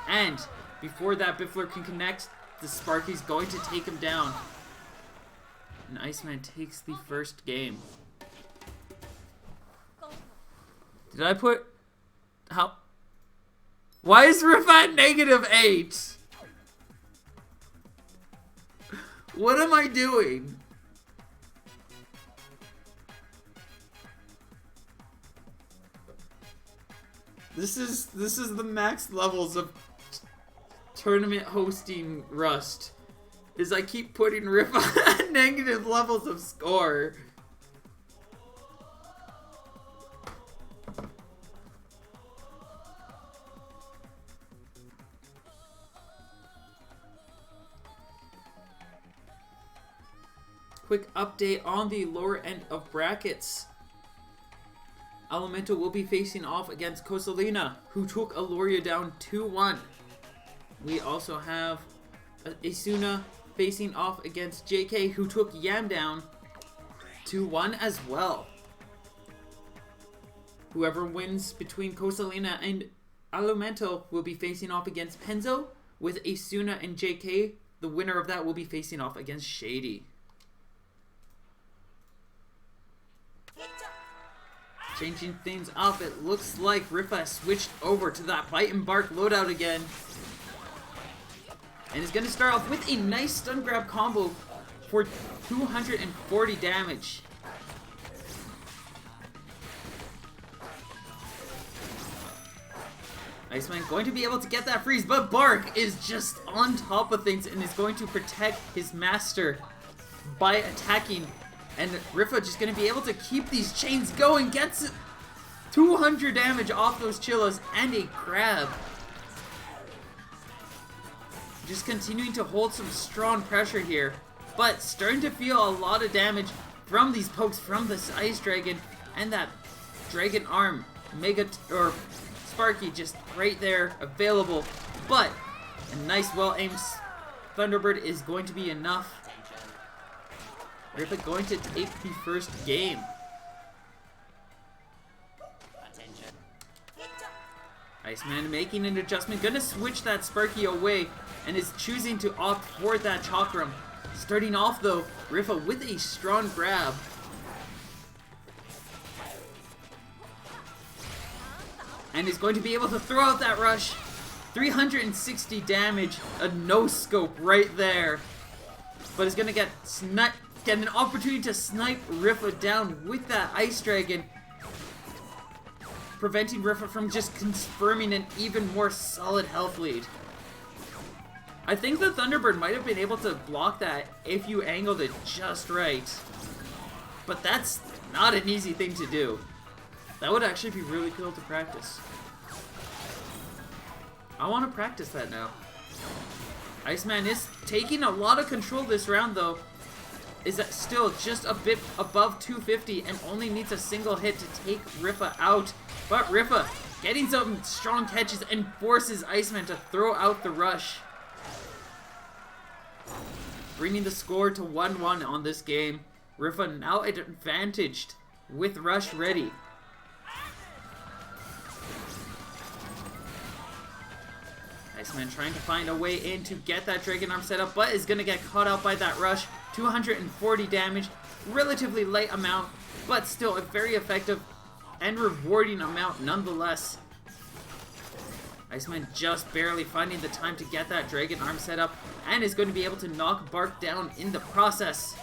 And before that Biffler can connect, the Sparky's going to take him down. And Iceman takes the first game. Did I put... How... Why is Rifa at -8? What am I doing? This is the max levels of tournament hosting rust. Is I keep putting Rifa at negative levels of score. Quick update on the lower end of brackets. Elemental will be facing off against Kosalina, who took Aloria down 2-1. We also have Asuna facing off against JK, who took Yam down 2-1 as well. Whoever wins between Kosalina and Elemental will be facing off against Penzo, with Asuna and JK. The winner of that will be facing off against Shady. Changing things up, it looks like Rifa switched over to that Bite and Bark loadout again. And is going to start off with a nice stun grab combo for 240 damage. Iceman going to be able to get that freeze, but Bark is just on top of things and is going to protect his master by attacking. And Rifa just going to be able to keep these chains going. Gets 200 damage off those Chillas and a grab. Just continuing to hold some strong pressure here. But starting to feel a lot of damage from these pokes from this Ice Dragon. And that Dragon Arm. or Sparky just right there available. But a nice well-aimed Thunderbird is going to be enough. Rifa going to take the first game. Iceman making an adjustment, gonna switch that Sparky away and is choosing to opt for that Chakram. Starting off though, Rifa with a strong grab. And is going to be able to throw out that rush. 360 damage, a no-scope right there. But is gonna get an opportunity to snipe Rifa down with that Ice Dragon, preventing Rifa from just confirming an even more solid health lead. I think the Thunderbird might have been able to block that if you angled it just right. But that's not an easy thing to do. That would actually be really cool to practice. I want to practice that now. Iceman is taking a lot of control this round though. Is that still just a bit above 250 and only needs a single hit to take Rifa out. But Rifa getting some strong catches and forces Iceman to throw out the rush. Bringing the score to 1-1 on this game. Rifa now advantaged with rush ready. Iceman trying to find a way in to get that Dragon Arm set up, but is going to get caught out by that rush. 240 damage, relatively light amount, but still a very effective and rewarding amount nonetheless. Iceman just barely finding the time to get that Dragon Arm set up and is going to be able to knock Bark down in the process.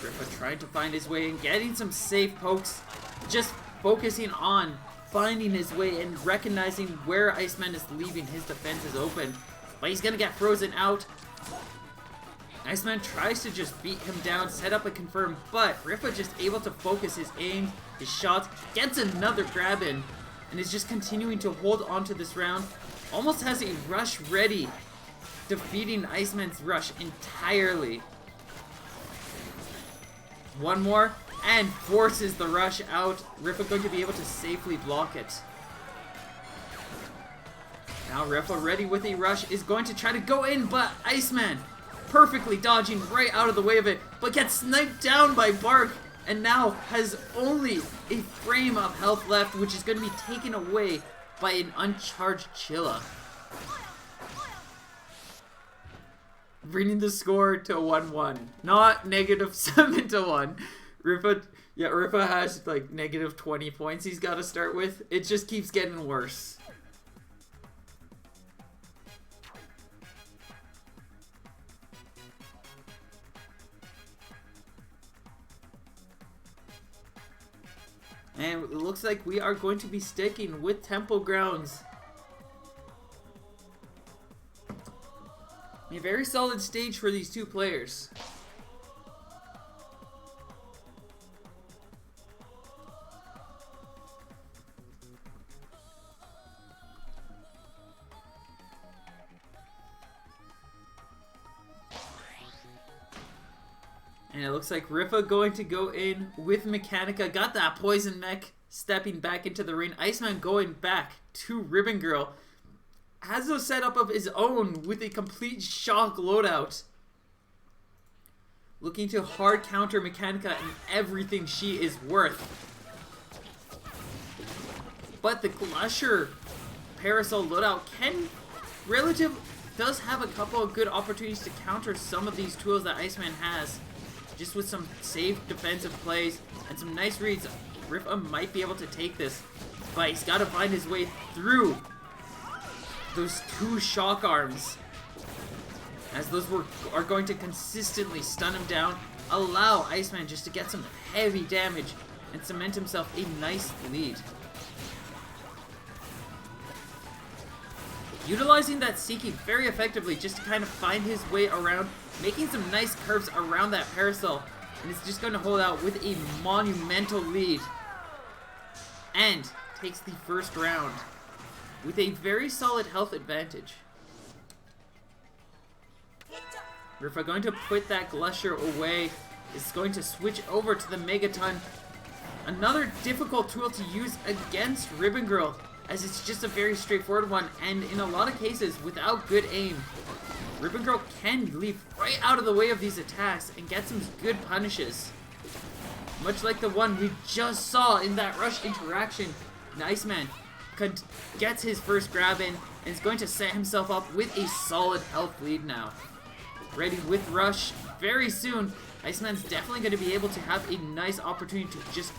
Rifa trying to find his way in, getting some safe pokes, just focusing on finding his way and recognizing where Iceman is leaving his defenses open. But he's gonna get frozen out. Iceman tries to just beat him down, set up a confirm, but Rifa just able to focus his aim, his shots, gets another grab in, and is just continuing to hold on to this round. Almost has a rush ready, defeating Iceman's rush entirely. One more, and forces the rush out. Rifa going to be able to safely block it. Now Rifa ready with a rush is going to try to go in, but Iceman perfectly dodging right out of the way of it, but gets sniped down by Bark and now has only a frame of health left, which is going to be taken away by an uncharged Chilla. Bringing the score to 1-1. Not -7 to 1. Rifa has like negative 20 points he's got to start with. It just keeps getting worse. And it looks like we are going to be sticking with Temple Grounds. A very solid stage for these two players. And it looks like Rifa going to go in with Mechanica. Got that poison mech stepping back into the ring. Iceman going back to Ribbon Girl. Has a setup of his own with a complete shock loadout. Looking to hard counter Mechanica and everything she is worth. But the Glusher Parasol loadout does have a couple of good opportunities to counter some of these tools that Iceman has. Just with some safe defensive plays and some nice reads, Rifa might be able to take this. But he's got to find his way through those two shock arms, as those are going to consistently stun him down, allow Iceman just to get some heavy damage and cement himself a nice lead. Utilizing that Seiki very effectively just to kind of find his way around, making some nice curves around that parasol, and it's just going to hold out with a monumental lead. And takes the first round with a very solid health advantage. Rifa going to put that Glusher away, is going to switch over to the Megaton. Another difficult tool to use against Ribbon Girl, as it's just a very straightforward one, and in a lot of cases, without good aim, Ribbon Girl can leap right out of the way of these attacks and get some good punishes. Much like the one we just saw in that rush interaction, Iceman gets his first grab in and is going to set himself up with a solid health lead now. Ready with rush very soon, Iceman's definitely going to be able to have a nice opportunity to just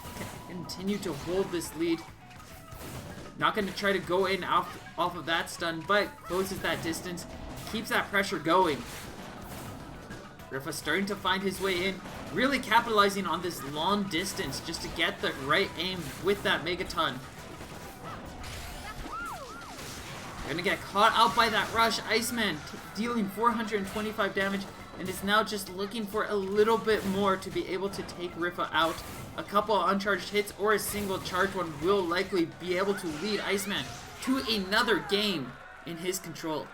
continue to hold this lead. Not going to try to go in off of that stun, but closes that distance, keeps that pressure going. Rifa starting to find his way in, really capitalizing on this long distance just to get the right aim with that Megaton. Gonna get caught out by that rush. Iceman dealing 425 damage and is now just looking for a little bit more to be able to take Rifa out. A couple of uncharged hits or a single charged one will likely be able to lead Iceman to another game in his control.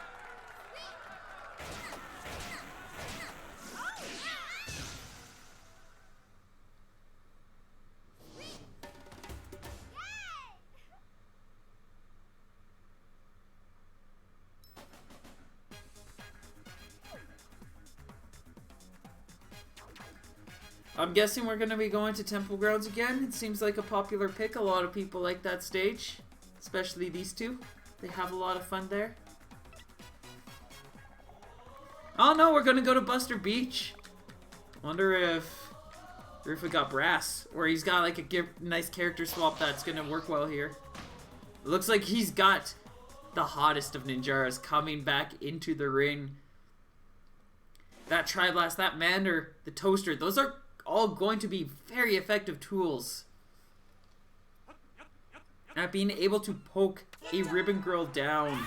I'm guessing we're going to be going to Temple Grounds again. It seems like a popular pick. A lot of people like that stage, especially these two. They have a lot of fun there. Oh no, we're going to go to Buster Beach. Wonder if Rifa got brass, or he's got like a nice character swap that's going to work well here. It looks like he's got the hottest of Ninjaras coming back into the ring. That Tri-Blast, that Mander, the Toaster, those are all going to be very effective tools at being able to poke a Ribbon Girl down.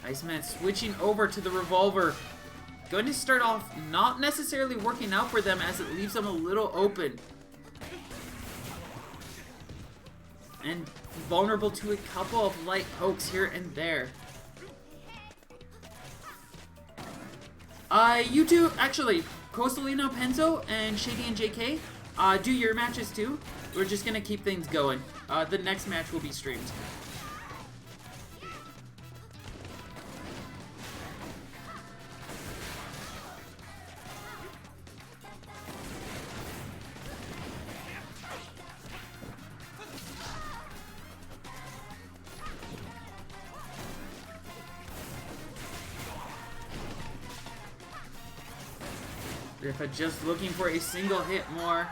Iceman switching over to the revolver. Going to start off not necessarily working out for them as it leaves them a little open. And vulnerable to a couple of light pokes here and there. You two, actually, Coastalino, Penzo, and Shady and JK, do your matches too. We're just gonna keep things going. The next match will be streamed. Rifa just looking for a single hit more.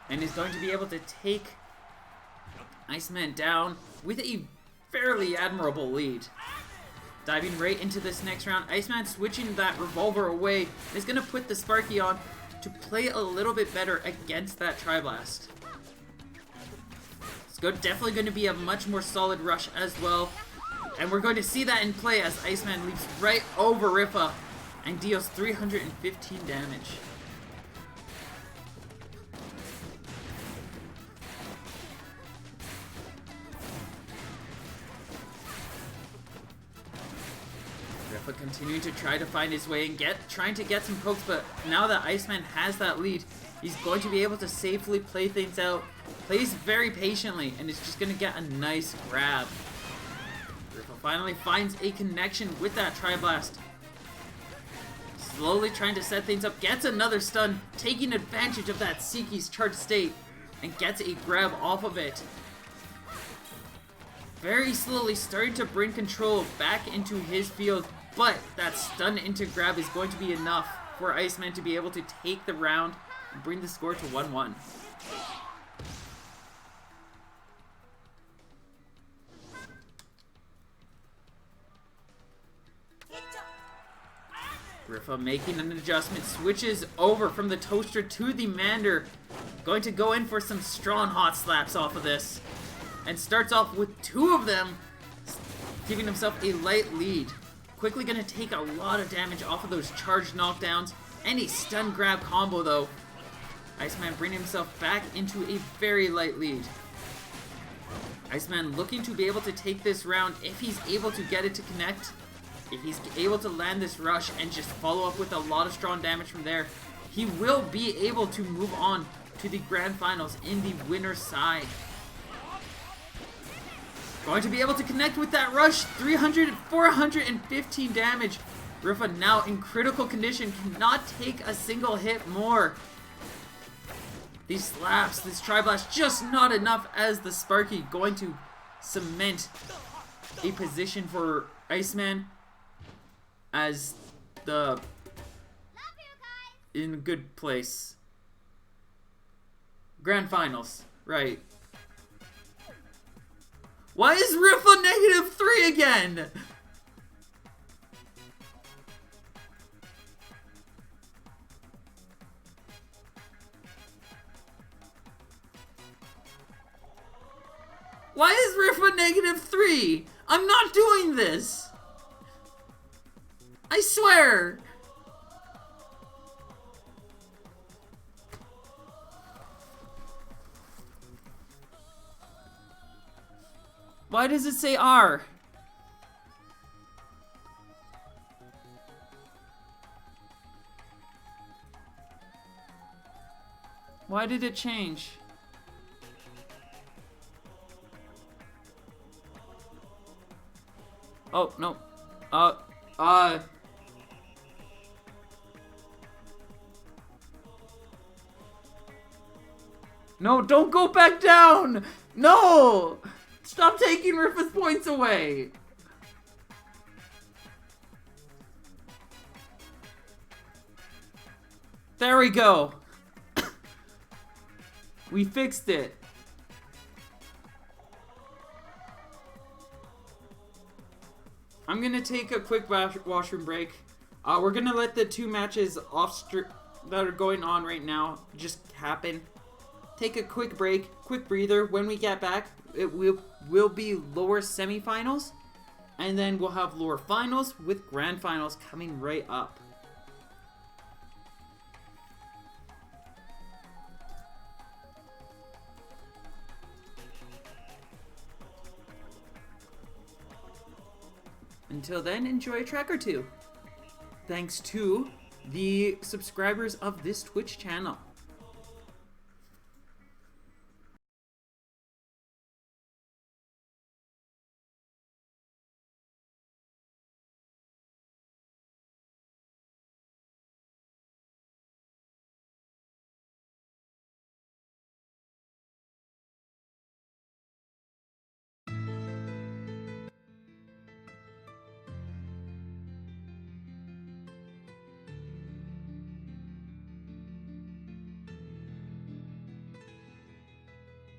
And is going to be able to take Iceman down with a fairly admirable lead. Diving right into this next round, Iceman switching that revolver away is going to put the Sparky on to play a little bit better against that Tri-Blast. It's definitely going to be a much more solid rush as well. And we're going to see that in play as Iceman leaps right over Rifa and deals 315 damage. Rifa continuing to try to find his way and trying to get some pokes, but now that Iceman has that lead, he's going to be able to safely play things out. Plays very patiently and is just going to get a nice grab. Rifa finally finds a connection with that Tri-Blast. Slowly trying to set things up, gets another stun, taking advantage of that Seiki's charged state, and gets a grab off of it. Very slowly starting to bring control back into his field, but that stun into grab is going to be enough for Iceman to be able to take the round and bring the score to 1-1. Rifa making an adjustment, switches over from the Toaster to the Mander. Going to go in for some strong hot slaps off of this. And starts off with 2 of them, giving himself a light lead. Quickly going to take a lot of damage off of those charged knockdowns. And a stun grab combo though. Iceman bringing himself back into a very light lead. Iceman looking to be able to take this round if he's able to get it to connect. If he's able to land this rush and just follow up with a lot of strong damage from there, he will be able to move on to the grand finals in the winner's side. Going to be able to connect with that rush. 415 damage. Rifa now in critical condition, cannot take a single hit more. These slaps, this Tri-Blast, just not enough as the Sparky going to cement a position for Iceman as the in a good place. Grand finals, right. Why is Rifa -3 again? Why is Rifa -3? I'm not doing this! I swear! Why does it say R? Why did it change? Oh, no. No, don't go back down! No! Stop taking Rifa's points away! There we go. We fixed it. I'm gonna take a quick washroom break. We're gonna let the 2 matches that are going on right now just happen. Take a quick break, quick breather. When we get back, it will be lower semifinals, and then we'll have lower finals with grand finals coming right up. Until then, enjoy a track or 2. Thanks to the subscribers of this Twitch channel.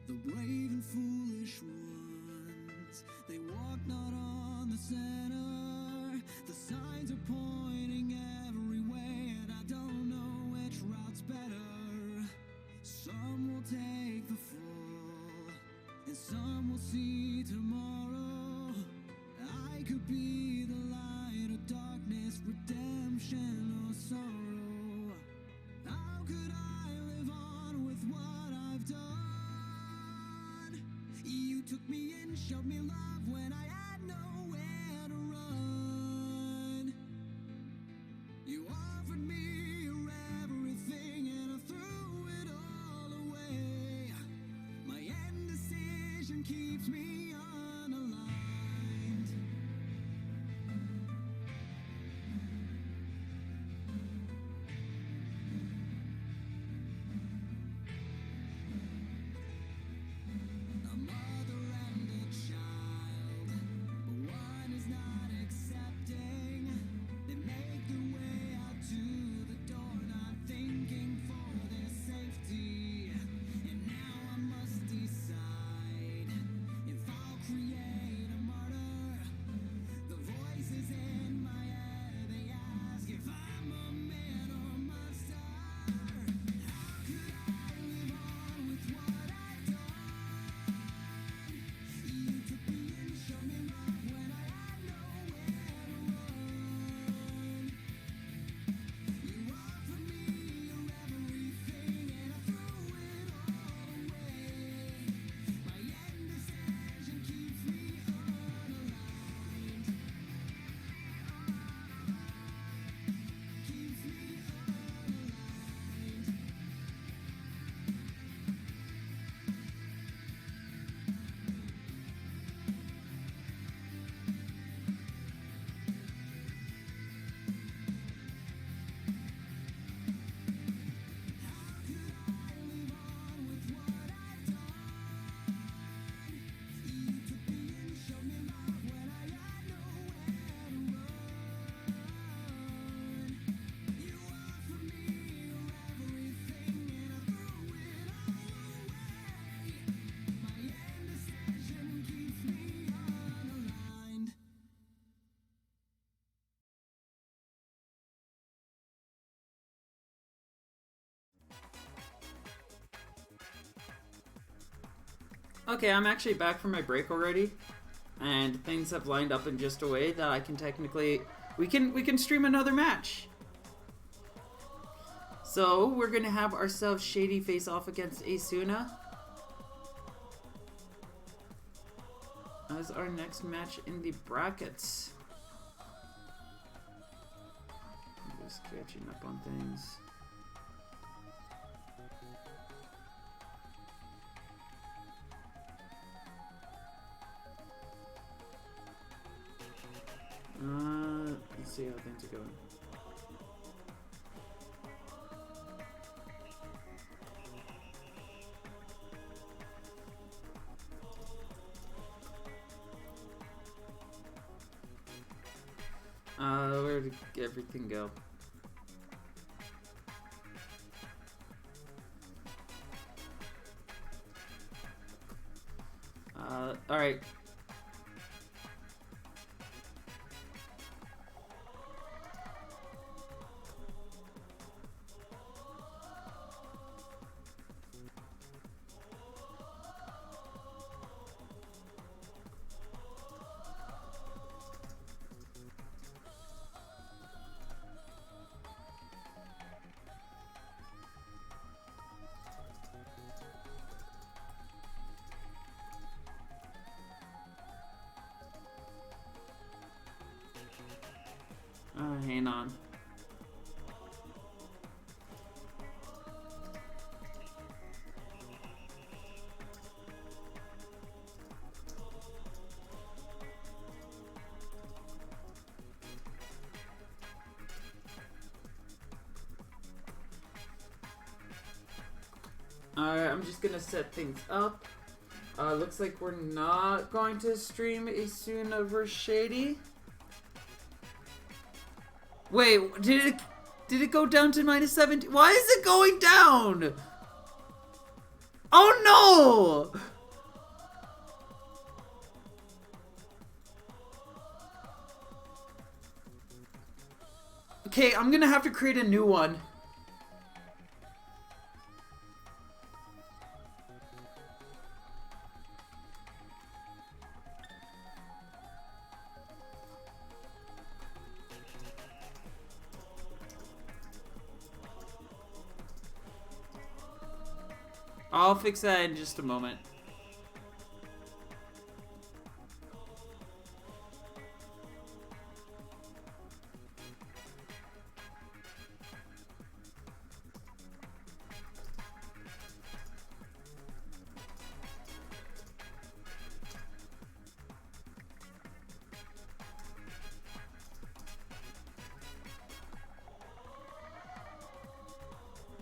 The brave and foolish ones, they walk not on the center. The signs are pointing every way, and I don't know which route's better. Some will take the fall, and some will see tomorrow. I could be the light or darkness, redemption or sorrow. How could I live on with what I've done? You took me in, showed me love when I had nowhere to run. You offered me your everything and I threw it all away. My indecision keeps me unaligned. A mother and a child, but one is not accepting. They make their way out to the door, not thinking for their safety. And now I must decide if I Okay, I'm actually back from my break already, and things have lined up in just a way that I can technically we can stream another match. So we're gonna have ourselves Shady face off against Asuna as our next match in the brackets. I'm just catching up on things. Let's see how things are going. Where did everything go? Alright. Hang on. Alright, I'm just gonna set things up. Looks like we're not going to stream Asuna vs Shady. Wait, did it go down to -17? Why is it going down? Oh no! Okay, I'm gonna have to create a new one. I'll fix that in just a moment.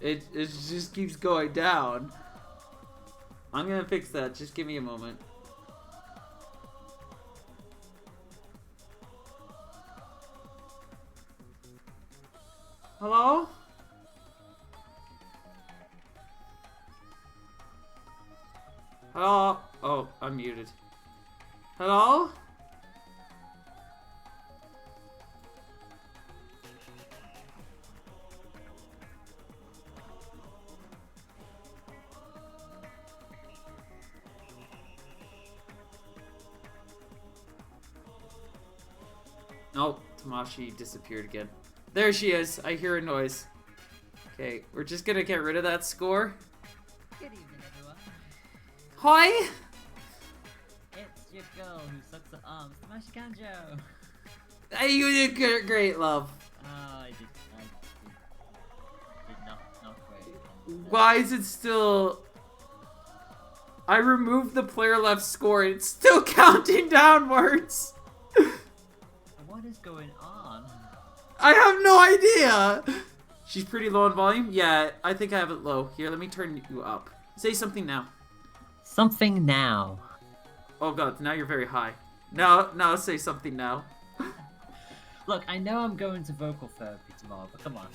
It just keeps going down. I'm gonna fix that. Just give me a moment. Hello? Hello? Oh, I'm muted. Hello? Oh, Tamashi disappeared again. There she is. I hear a noise. Okay, we're just gonna get rid of that score. Good evening, everyone. Hi! It's your girl who sucks at arms, Tamashi Kanjo. Hey, you did great, love. I did not great. Why is it still... I removed the player left score and it's still counting downwards. What is going on? I have no idea. She's pretty low in volume? Yeah, I think I have it low. Here, let me turn you up. Say something now. Something now. Oh god, now you're very high. Now say something now. Look, I know I'm going to vocal therapy tomorrow, but come on.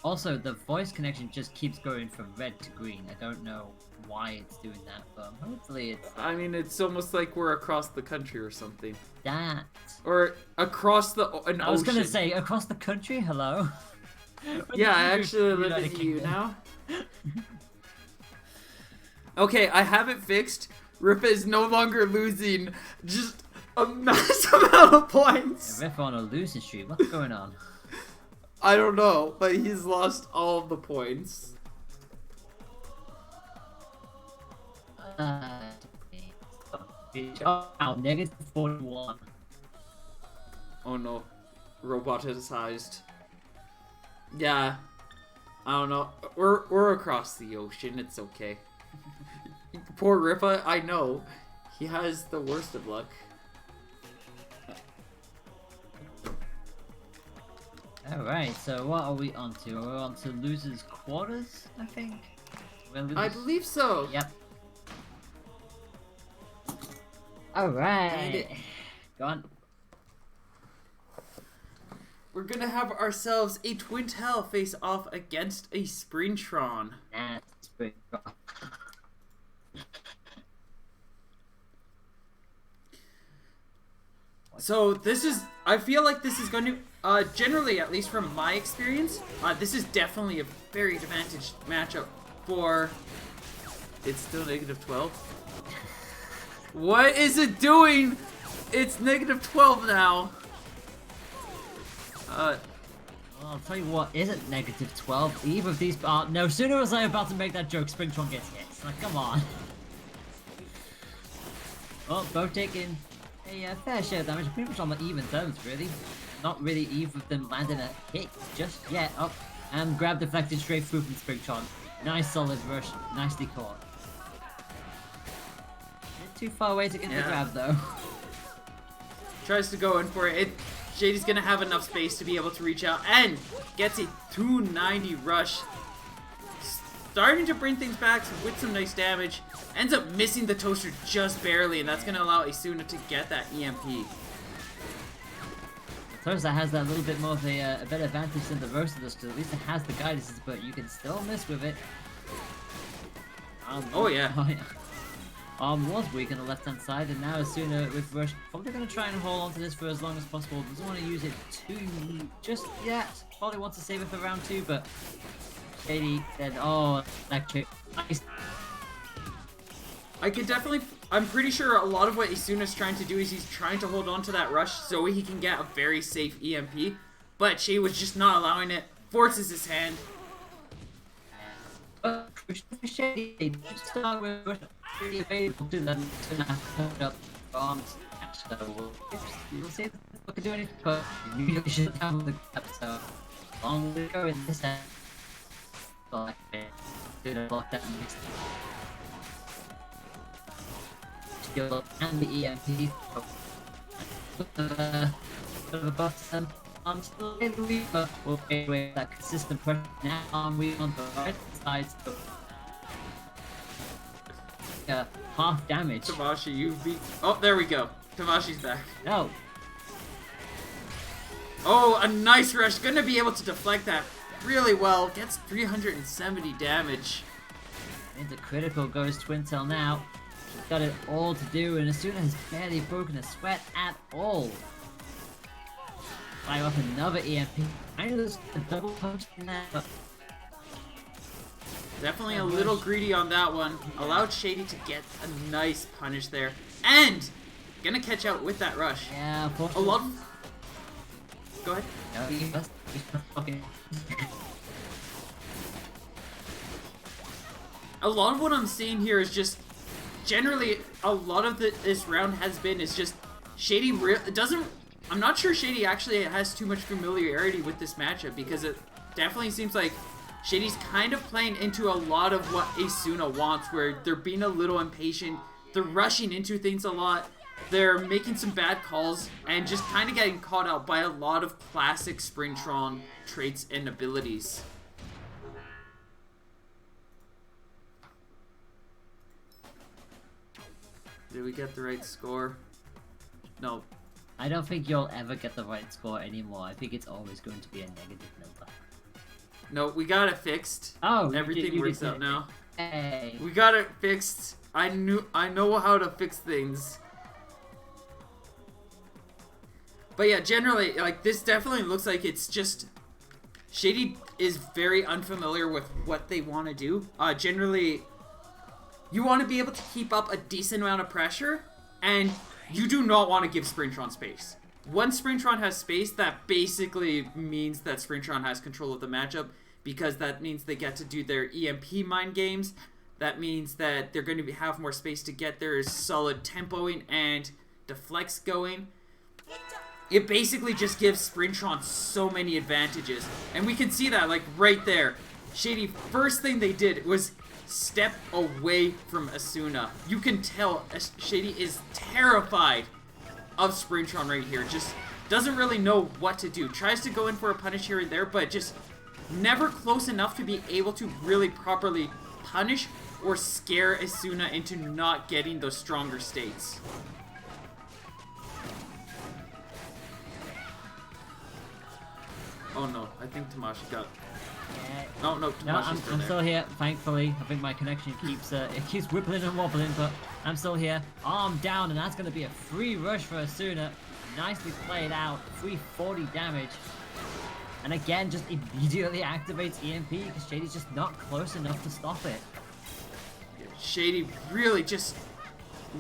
Also, the voice connection just keeps going from red to green. I don't know why it's doing that, but hopefully it's... I mean, it's almost like we're across the country or something. that. Or across an ocean. I was gonna say, across the country? Hello? Yeah, I actually live United with you Kingdom. now. Okay, I have it fixed. Rippa is no longer losing just a massive amount of points. Riff on a losing streak. What's going on? I don't know, but he's lost all of the points. Oh, negative 41. Oh no, roboticized. Yeah, I don't know. We're across the ocean. It's okay. Poor Rippa. I know he has the worst of luck. Alright, so what are we on to? We're on to losers quarters, I think. I believe so. Yep. And Alright. Go on. we're gonna have ourselves a Twin Tail face off against a Springtron. That's pretty rough. So this is, I feel like this is going to, generally, at least from my experience, this is definitely a very advantaged matchup for, it's still negative 12. What is it doing? It's negative 12 now. Well, I'll tell you what, is it negative 12? Either of these. No, sooner was I about to make that joke, Springtron gets hit. Like, come on. Well, both taking a fair share of damage, pretty much on the even terms, really. Not really either of them landing a hit just yet. Oh, and grab deflected straight through from Springtron. Nice solid rush, nicely caught. Not too far away to get the grab, though. Tries to go in for it. Shady's gonna have enough space to be able to reach out and gets a 290 rush. Starting to bring things back with some nice damage. Ends up missing the toaster just barely, and that's gonna allow Isuna to get that EMP. Toaster has that little bit more of a better advantage than the rest of us, because at least it has the guidances, but you can still miss with it. Oh yeah. Was weak on the left hand side, and now Isuna with Rush probably going to try and hold on to this for as long as possible. Doesn't want to use it too just yet. Probably wants to save it for round 2, but Shady said, oh, electric. Nice. I could definitely, I'm pretty sure a lot of what Isuna's trying to do is he's trying to hold on to that rush so he can get a very safe EMP, but Shady was just not allowing it, forces his hand. Shady, just start with Rush really available to them to put up bombs. So we'll see if we can do anything, but you usually should have the grab, so long we go in this end. Like, did block that next skill and the EMP. Bit of a buff to them. Still in the lead, but we'll fade away that consistent pressure. Now we on the right side, so half damage. Tamashi, you've beat, oh, there we go. Tamashi's back. No. Oh, a nice rush. Gonna be able to deflect that really well. Gets 370 damage. Into critical goes Twin Tail now. She's got it all to do, and Asuna has barely broken a sweat at all. Fire off another EMP. I know there's a double punch in that, but Definitely a little greedy on that one. Allowed Shady to get a nice punish there. And gonna catch out with that rush. yeah, A unfortunately. lot of... Go ahead. No, he's fucking. A lot of what I'm seeing here is just... Generally, a lot of this round has been is just... Shady doesn't... I'm not sure Shady actually has too much familiarity with this matchup because it definitely seems like Shady's kind of playing into a lot of what Asuna wants, where they're being a little impatient, they're rushing into things a lot, they're making some bad calls, and just kind of getting caught out by a lot of classic Springtron traits and abilities. Did we get the right score? No. I don't think you'll ever get the right score anymore. I think it's always going to be a negative number. No, we got it fixed. Oh, Everything you works did out it. now. Hey. We got it fixed. I know how to fix things. But yeah, generally, like, this definitely looks like it's just Shady is very unfamiliar with what they want to do. Generally, you want to be able to keep up a decent amount of pressure, and you do not want to give Springtron space. Once Springtron has space, that basically means that Springtron has control of the matchup, because that means they get to do their EMP mind games. That means that they're going to have more space to get their solid tempoing and deflects going. It basically just gives Springtron so many advantages. And we can see that, like, right there. Shady, first thing they did was step away from Asuna. You can tell Shady is terrified of Springtron right here. Just doesn't really know what to do. Tries to go in for a punish here and there, but just never close enough to be able to really properly punish or scare Asuna into not getting those stronger states. Oh no, I think Tamashi got... No, Tamashi's No, I'm there. still here, thankfully. I think my connection keeps it keeps rippling and wobbling, but I'm still here. Arm down, and that's going to be a free rush for Asuna. Nicely played out, 340 damage. And again, just immediately activates EMP because Shady's just not close enough to stop it. Shady really just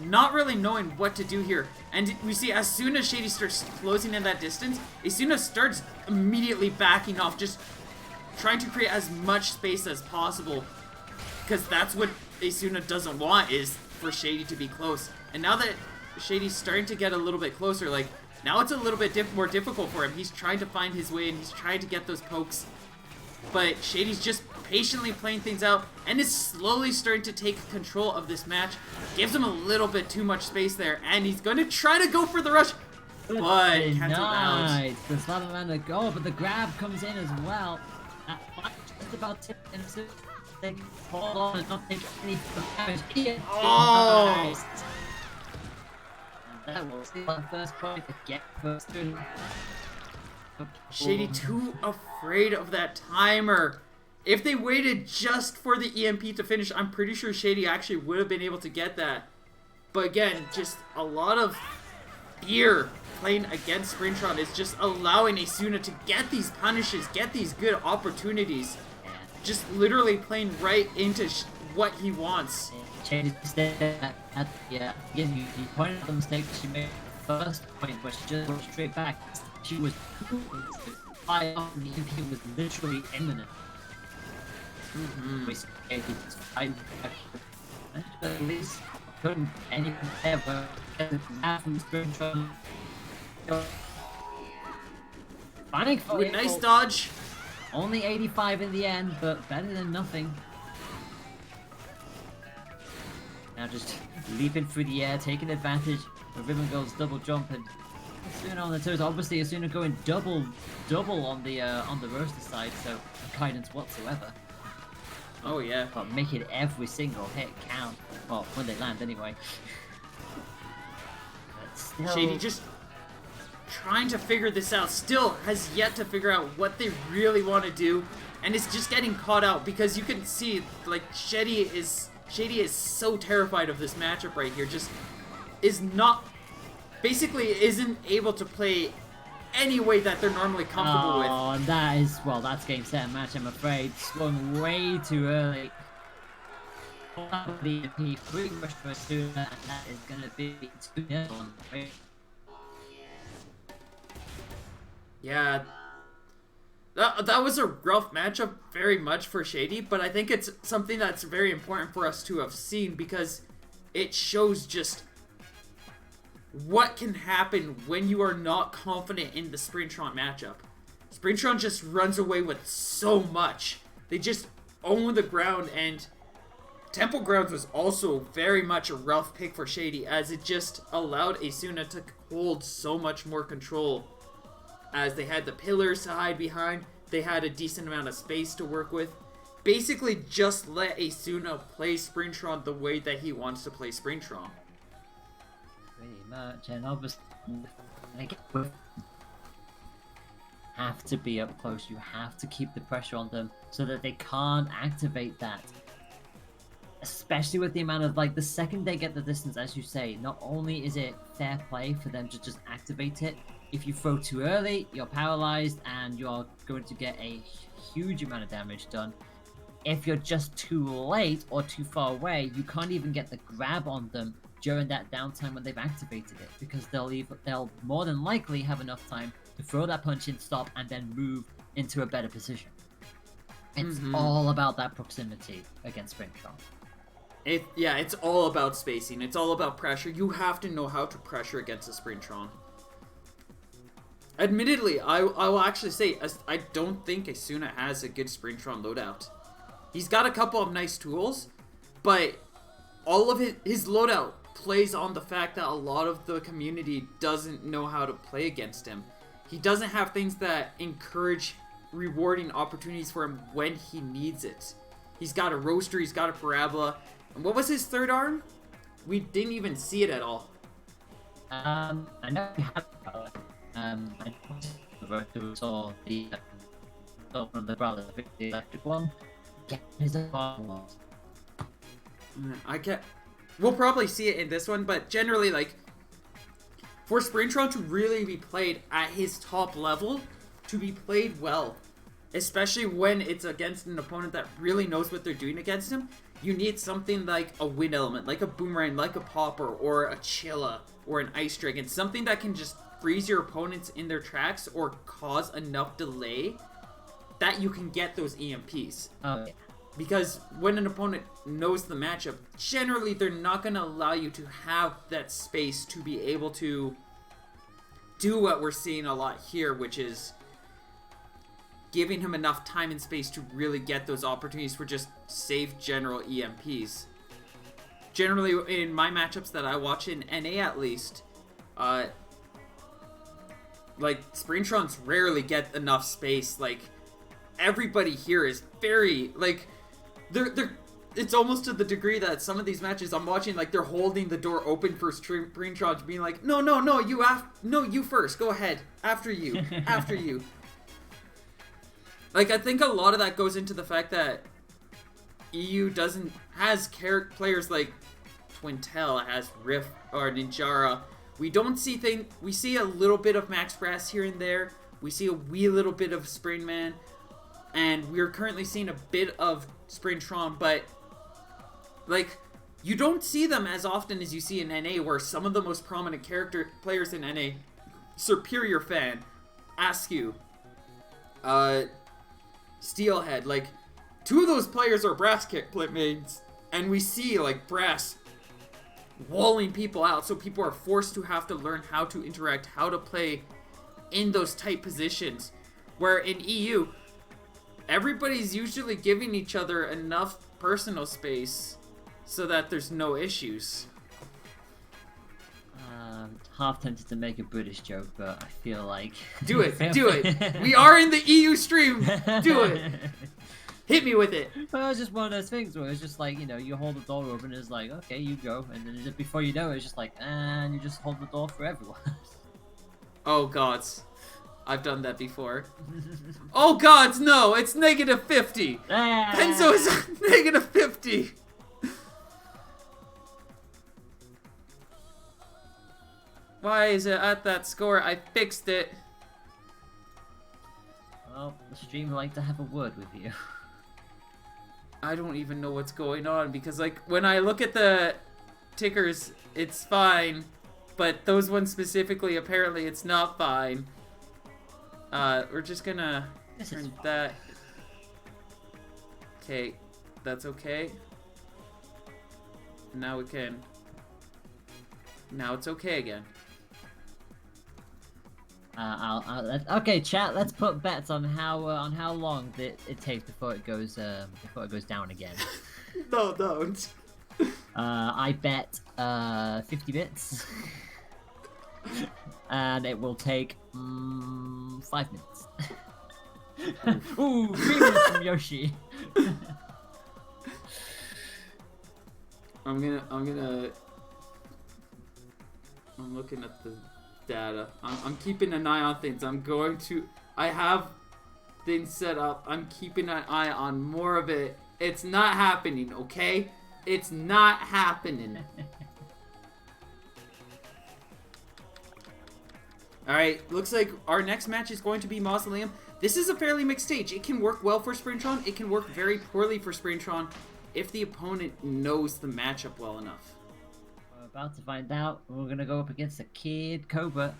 not really knowing what to do here. And we see as soon as Shady starts closing in that distance, Asuna starts immediately backing off, just trying to create as much space as possible. Because that's what Asuna doesn't want, is for Shady to be close. And now that Shady's starting to get a little bit closer, like, now it's a little bit more difficult for him. He's trying to find his way and he's trying to get those pokes. But Shady's just patiently playing things out and is slowly starting to take control of this match. Gives him a little bit too much space there, and he's going to try to go for the rush. But canceled out. Nice. The Salamander go, but the grab comes in as well. Just about tipped into they hold on and not take any damage. Oh! Nice. And that will steal the first point again for Student. Shady too afraid of that timer. If they waited just for the EMP to finish, I'm pretty sure Shady actually would have been able to get that. But again, just a lot of fear playing against Springtron is just allowing Asuna to get these punishes, get these good opportunities. Just literally playing right into what he wants. Shady stayed at the again, you pointed out the mistake she made the first point where she just went straight back. She was high up and the EMP was literally imminent. At least couldn't anyone ever get a grab from Springtron. Finding for it. Nice dodge. Only 85 in the end, but better than nothing. Now just leaping through the air, taking advantage of Ribbon Girl's double jump, and Asuna on the toes. Obviously, Asuna going double on the roaster side, so no guidance whatsoever. Oh yeah. But making every single hit count. Well, when they land anyway. But still... Shady just trying to figure this out. Still has yet to figure out what they really want to do, and it's just getting caught out because you can see like Shady is so terrified of this matchup right here. Just is not basically isn't able to play any way that they're normally comfortable with. Oh, and that is, well, that's game, set, and match, I'm afraid. Swung way too early. The free rush for Asuna, and that is going to be 2-0 on the way. Yeah. That was a rough matchup very much for Shady, but I think it's something that's very important for us to have seen because it shows just what can happen when you are not confident in the Springtron matchup. Springtron just runs away with so much. They just own the ground, and Temple Grounds was also very much a rough pick for Shady as it just allowed Asuna to hold so much more control as they had the pillars to hide behind, they had a decent amount of space to work with. Basically just let Asuna play Springtron the way that he wants to play Springtron. Pretty much, and obviously have to be up close. You have to keep the pressure on them so that they can't activate that. Especially with the amount of, like, the second they get the distance, as you say, not only is it fair play for them to just activate it, if you throw too early, you're paralyzed and you're going to get a huge amount of damage done. If you're just too late or too far away, you can't even get the grab on them during that downtime when they've activated it, because they'll more than likely have enough time to throw that punch in, stop, and then move into a better position. It's all about that proximity against Springtron. It's all about spacing. It's all about pressure. You have to know how to pressure against a Springtron. Admittedly, I will actually say, I don't think Asuna has a good Springtron loadout. He's got a couple of nice tools, but all of his loadout plays on the fact that a lot of the community doesn't know how to play against him. He doesn't have things that encourage rewarding opportunities for him when he needs it. He's got a roaster, he's got a parabola. And what was his third arm? We didn't even see it at all. I know we have I saw the one of the brothers, the electric one. Yeah, his arm was. We'll probably see it in this one, but generally, like, for Springtron to really be played at his top level, to be played well, especially when it's against an opponent that really knows what they're doing against him, you need something like a wind element, like a boomerang, like a popper, or a chilla, or an ice dragon, something that can just freeze your opponents in their tracks or cause enough delay that you can get those EMPs. Oh, yeah. Because when an opponent knows the matchup, generally they're not going to allow you to have that space to be able to do what we're seeing a lot here, which is giving him enough time and space to really get those opportunities for just safe general EMPs. Generally, in my matchups that I watch in NA at least, like, Springtrons rarely get enough space. Like, everybody here is very, like, it's almost to the degree that some of these matches I'm watching, like, they're holding the door open for Springtron, being like, no, you first, go ahead, after you, after you. Like, I think a lot of that goes into the fact that EU has players like Twintel, has Riff or Ninjara. We see a little bit of Max Brass here and there. We see a wee little bit of Springman, and we're currently seeing a bit of Springtron, but, like, you don't see them as often as you see in NA, where some of the most prominent players in NA, Superior Fan, Askew, Steelhead, like, two of those players are Brass kick mains, and we see, like, Brass walling people out, so people are forced to have to learn how to interact, how to play in those tight positions, where in EU, everybody's usually giving each other enough personal space so that there's no issues. Half tempted to make a British joke, but I feel like... Do it! We are in the EU stream! Do it! Hit me with it! Well, it's just one of those things where it's just like, you know, you hold the door open and it's like, okay, you go, and then just before you know it, it's just like, and you just hold the door for everyone. Oh gods. I've done that before. Oh gods, no! It's negative 50! Penzo is negative 50! Why is it at that score? I fixed it. Well, the stream would like to have a word with you. I don't even know what's going on, because, like, when I look at the tickers, it's fine, but those ones specifically, apparently it's not fine. We're just gonna turn that. Okay, that's okay. Now we can. Now it's okay again. Okay, chat. Let's put bets on how long it takes before it goes down again. No, don't. I bet 50 bits, and it will take 5 minutes. Ooh, 3 minutes from Yoshi. I'm looking at the data. I'm keeping an eye on things. I have things set up. I'm keeping an eye on more of it. It's not happening, okay? It's not happening. Alright, looks like our next match is going to be Mausoleum. This is a fairly mixed stage. It can work well for Sprintron. It can work very poorly for Sprintron if the opponent knows the matchup well enough. We're about to find out. We're going to go up against a Kid Cobra.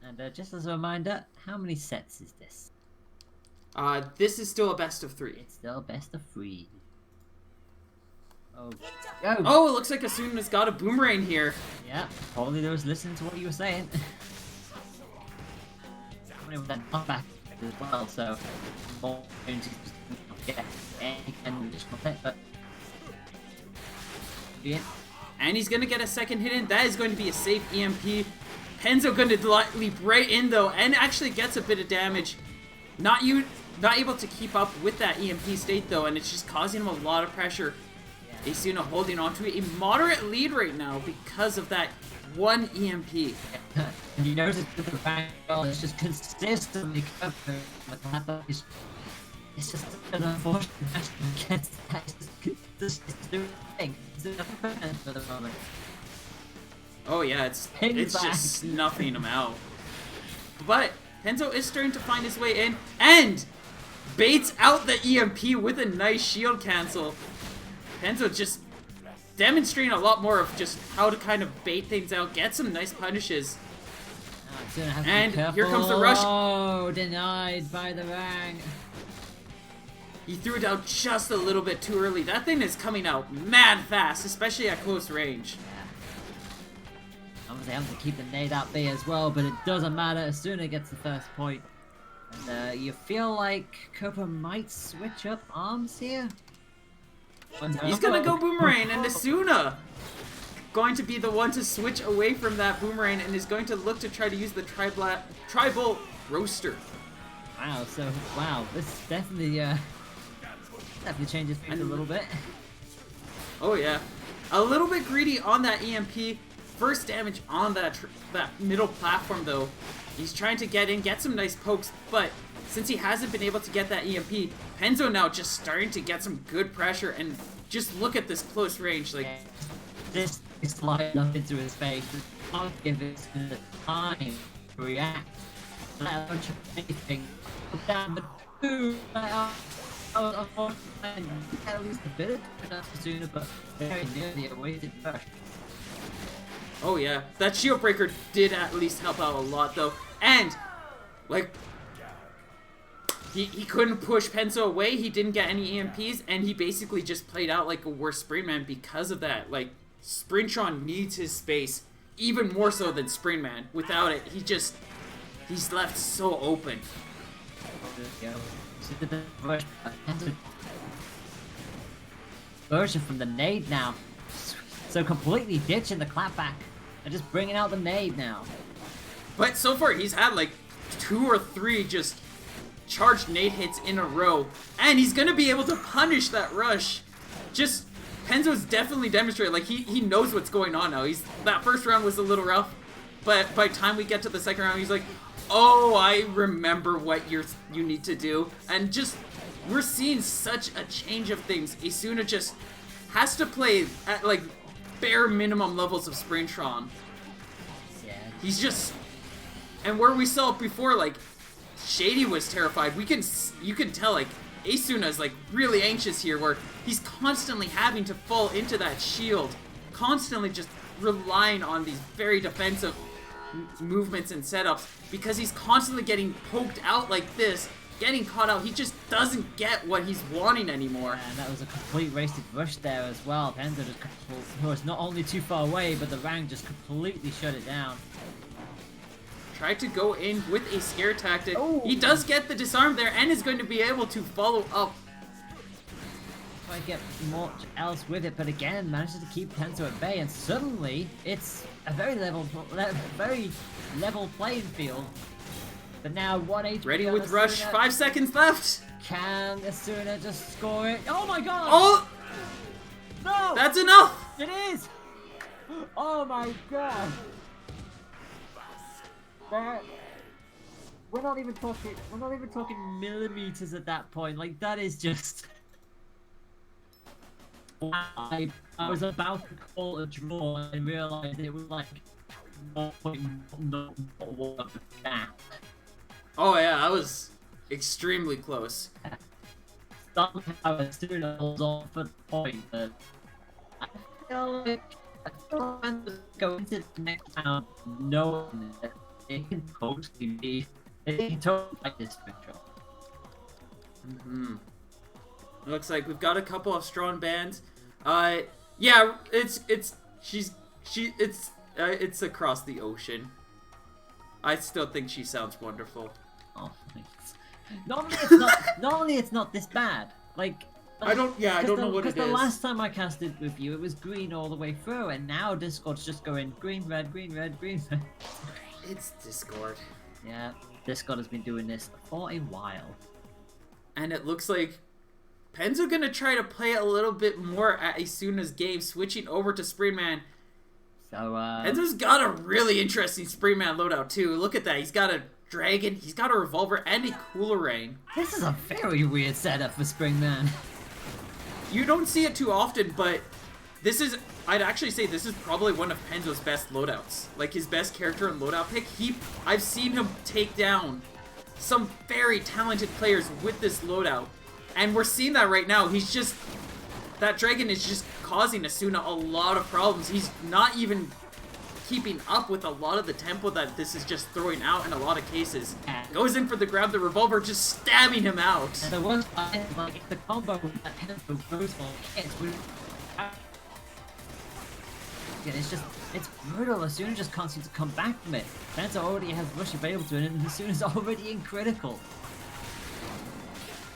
And just as a reminder, how many sets is this? This is still a best of 3. It's still best of 3. Oh, Oh, it looks like Asuna's got a boomerang here. yeah, probably there was listening to what you were saying. With that knockback as well, so more opportunities to get any kind of additional hit, but yeah. And he's gonna get a second hit in. That is going to be a safe EMP. Penzo gonna leap right in though, and actually gets a bit of damage. Not able to keep up with that EMP state though, and it's just causing him a lot of pressure. Asuna holding on to a moderate lead right now because of that one EMP. And you notice that the back goal is just consistently covered with that. It's just an unfortunate match against that. It's doing thing. It's doing nothing for the moment. Oh yeah, it's back. just snuffing him out. But Penzo is starting to find his way in and baits out the EMP with a nice shield cancel. Penzo just demonstrating a lot more of just how to kind of bait things out, get some nice punishes. And here comes the rush. Oh, denied by the Rang. He threw it out just a little bit too early. That thing is coming out mad fast, especially at close range. Obviously having to keep the nade out there as well, but it doesn't matter. Asuna gets the first point. And you feel like Cobra might switch up arms here? He's gonna go boomerang, and Asuna going to be the one to switch away from that boomerang and is going to look to try to use the tribal roaster. Wow, wow, this definitely changes things a little bit. Oh yeah, a little bit greedy on that EMP. First damage on that middle platform though. He's trying to get in, get some nice pokes, but since he hasn't been able to get that EMP, Penzo now just starting to get some good pressure, and just look at this close range, like... This is sliding up into his face. It's not giving him the time to react. Let alone anything. Down the two, at least a bit of enough sooner, but very nearly a wasted rush. Oh yeah, that shield breaker did at least help out a lot though, and like he couldn't push Penzo away. He didn't get any EMPs, and he basically just played out like a worse Springman because of that. Like Sprintron needs his space even more so than Springman. Without it, he's left so open. Version from the nade now, so completely ditching the clapback and just bringing out the nade now. But so far, he's had like 2 or 3 just charged nade hits in a row, and he's gonna be able to punish that rush. Just Penzo's definitely demonstrated like he knows what's going on now. That first round was a little rough, but by the time we get to the second round, he's like, oh, I remember what you need to do, and just we're seeing such a change of things. Asuna just has to play at like bare minimum levels of Sprintron. Yeah. He's just, and where we saw it before, like Shady was terrified. You can tell like Asuna's like really anxious here, where he's constantly having to fall into that shield, constantly just relying on these very defensive movements and setups, because he's constantly getting poked out like this, getting caught out. He just doesn't get what he's wanting anymore. And that was a complete wasted rush there as well. Penzo just was not only too far away, but the Rang just completely shut it down. Tried to go in with a scare tactic. Oh. He does get the disarm there and is going to be able to follow up. Try to get much else with it, but again manages to keep Penzo at bay, and suddenly it's a very level playing field. But now 1 HP. Ready with rush. 5 seconds left. Can Asuna just score it? Oh my god! Oh! No! That's enough! It is! Oh my god! We're not even talking millimeters at that point. Like, that is just... Wow. I was about to call a draw and realized it was like 0.01 back. Oh yeah, I was extremely close. Somehow as soon as I was on for the point that I feel like when we go into the next round knowing that it can totally be it can totally like this spectrum. Looks like we've got a couple of strong bands. Yeah, it's across the ocean. I still think she sounds wonderful. Oh, thanks. Normally it's not this bad. Like I don't know what it is. Because the last time I casted with you, it was green all the way through, and now Discord's just going green, red, green, red, green, red. It's Discord. Yeah, Discord has been doing this for a while. And it looks like Penzo gonna try to play a little bit more at Isuna's game, switching over to Springman. So, Penzo's got a really interesting Springman loadout too. Look at that. He's got a dragon, he's got a revolver, and a Coolerang. This is a very weird setup for Springman. You don't see it too often, but I'd actually say this is probably one of Penzo's best loadouts. Like his best character and loadout pick. I've seen him take down some very talented players with this loadout. And we're seeing that right now. That dragon is just causing Asuna a lot of problems. He's not even keeping up with a lot of the tempo that this is just throwing out in a lot of cases. Goes in for the grab, the revolver just stabbing him out. And the worst part is, like, the combo with that Penzo goes for hits with... It's brutal. Asuna just can't seem to come back from it. Penzo already has rush available to him, and Asuna's already in critical.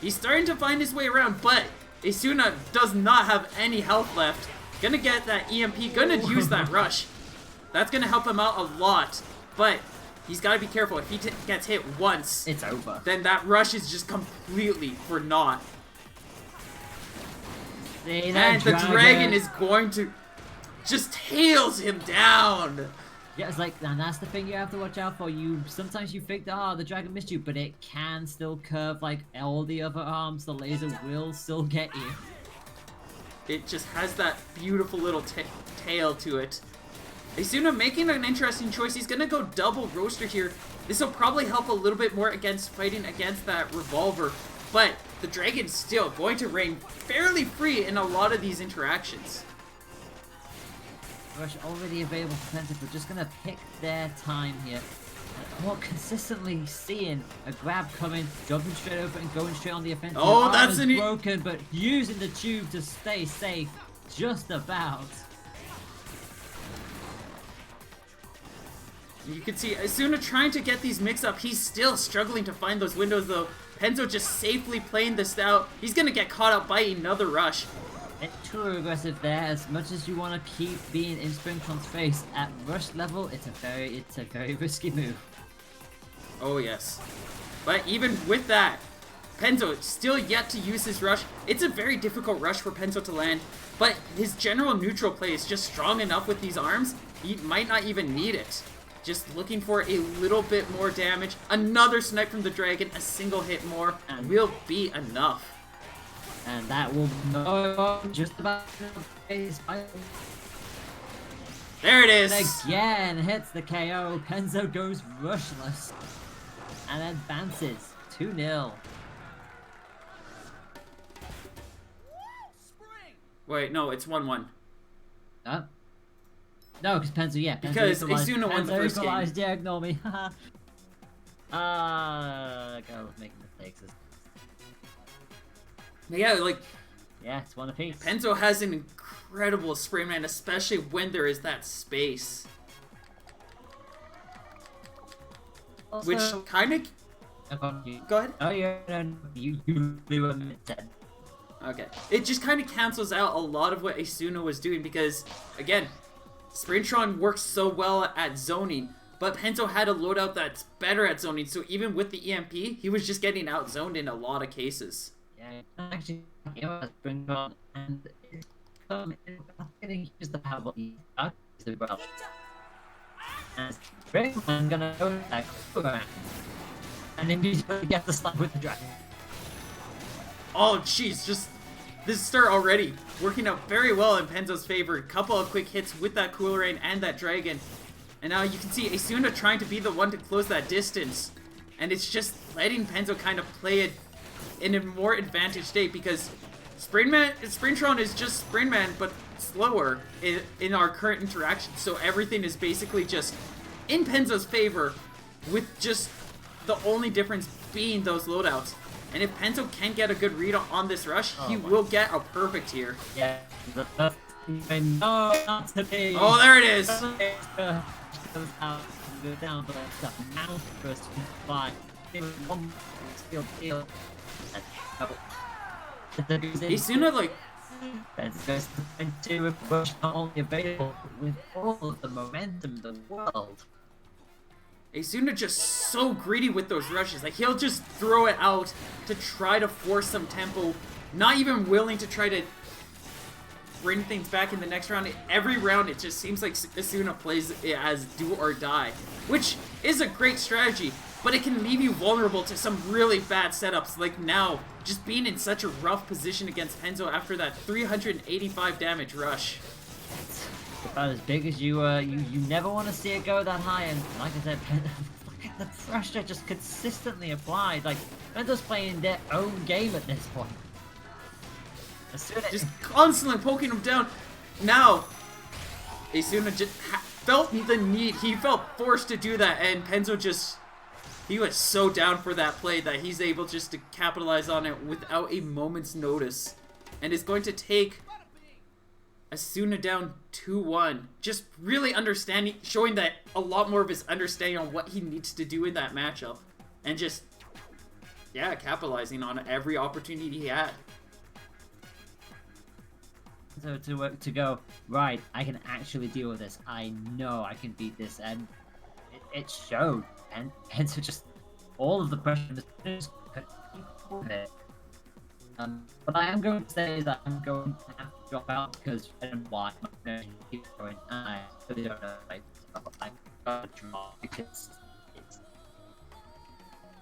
He's starting to find his way around, but Asuna does not have any health left. Gonna get that EMP, gonna use that rush. That's gonna help him out a lot, but he's gotta be careful. If he gets hit once, it's over. Then that rush is just completely for naught. And the dragon is going to just tails him down. Yeah, it's like, and that's the thing you have to watch out for. Sometimes you think that, the dragon missed you, but it can still curve like all the other arms. The laser will still get you. It just has that beautiful little tail to it. Asuna making an interesting choice. He's gonna go double roaster here. This will probably help a little bit more against fighting against that revolver, but the dragon's still going to reign fairly free in a lot of these interactions. Rush already available for Penzo, but just gonna pick their time here. Well, consistently seeing a grab coming, jumping straight over and going straight on the offensive. Oh, that's broken, but using the tube to stay safe, just about. You can see Asuna trying to get these mix up. He's still struggling to find those windows though. Penzo just safely playing this out. He's gonna get caught out by another rush. It's too aggressive there. As much as you want to keep being in Springtron's face at rush level, it's a very risky move. Oh yes, but even with that, Penzo still yet to use his rush. It's a very difficult rush for Penzo to land, but his general neutral play is just strong enough with these arms. He might not even need it. Just looking for a little bit more damage. Another snipe from the dragon, a single hit more, and will be enough. And that will know just about face. There it is! And again, hits the KO. Penzo goes rushless and advances 2-0. Wait, no, it's 1-1. Huh? No, because Penzo, yeah. Because Asuna won the first game. Yeah, ignore me. Go making mistakes. Yeah, like... Yeah, it's one apiece. Penzo has an incredible Sprayman, especially when there is that space. Also, which kind of... Go ahead. Oh, yeah, no, you were dead. Okay. It just kind of cancels out a lot of what Asuna was doing because, again, Springtron works so well at zoning, but Penzo had a loadout that's better at zoning, so even with the EMP, he was just getting out-zoned in a lot of cases. Yeah, actually, you know, Springtron, and it's getting used to how he is as well. And Springtron gonna go back and immediately get the slap with the dragon. Oh, jeez, just this start already working out very well in Penzo's favor. A couple of quick hits with that Coolerang and that dragon. And now you can see Asuna trying to be the one to close that distance. And it's just letting Penzo kind of play it in a more advantaged state because Springtron is just Springman, but slower in our current interaction. So everything is basically just in Penzo's favor, with just the only difference being those loadouts. And if Penzo can get a good read on this rush, he will get a perfect here. Yeah. No, not today. Oh, there it is. Goes out, go down, but the mouse first to fly. One steal. Asuna, like, Goes into a push not only available with all of the momentum in the world. Asuna just so greedy with those rushes. Like, he'll just throw it out to try to force some tempo, not even willing to try to bring things back in the next round. Every round, it just seems like Asuna plays it as do or die, which is a great strategy, but it can leave you vulnerable to some really bad setups, like now, just being in such a rough position against Penzo after that 385 damage rush. About as big as you never want to see it go that high, and like I said, the pressure just consistently applied. Like, Penzo's playing their own game at this point. Just constantly poking him down. Now, Asuna just felt the need. He felt forced to do that, and Penzo just... He was so down for that play that he's able just to capitalize on it without a moment's notice. And is going to take Asuna down 2-1. Just really understanding, showing that a lot more of his understanding on what he needs to do in that matchup. And just, yeah, capitalizing on every opportunity he had. So to go, right, I can actually deal with this. I know I can beat this, and it showed. And Penzo just, all of the pressure just couldn't keep with it. What I am going to say is that I'm going to have to drop out because I don't know why my energy keeps going. I really don't know. I'm going to drop because it's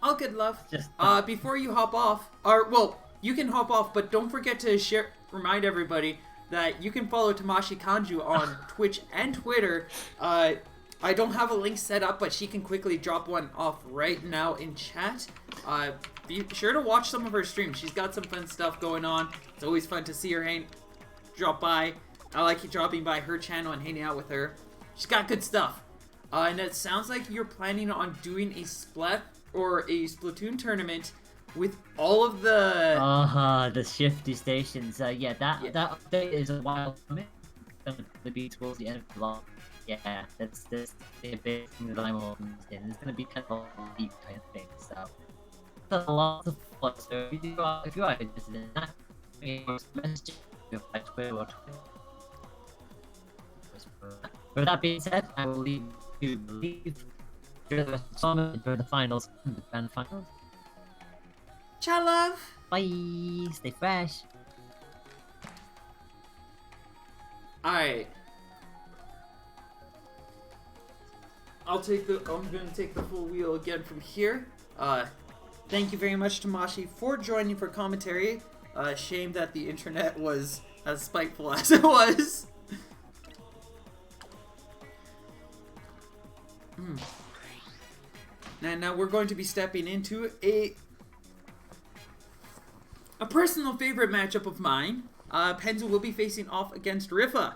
All good, love. just Before you hop off, or well, you can hop off, but don't forget to remind everybody that you can follow Tamashi Kanju on Twitch and Twitter. I don't have a link set up, but she can quickly drop one off right now in chat. Be sure to watch some of her streams. She's got some fun stuff going on. It's always fun to see her drop by. I like dropping by her channel and hanging out with her. She's got good stuff. And it sounds like you're planning on doing a Splatoon tournament with all of the shifty stations. Yeah, that update is a while coming. It's going to be towards the end of the long. Yeah, that's the big thing that I'm interested in. It's going to be kind of a deep kind of thing. So there's a lot of fun. So if you are interested in that, message me by Twitter or Twitter. With that being said, I will leave you to believe during the rest of the summer, during the finals, and the grand finals. Ciao, love. Bye. Stay fresh. Alright. I'm gonna take the full wheel again from here. Thank you very much, Tamashi, for joining for commentary. Shame that the internet was as spiteful as it was. And now we're going to be stepping into a personal favorite matchup of mine. Penzo will be facing off against Rifa.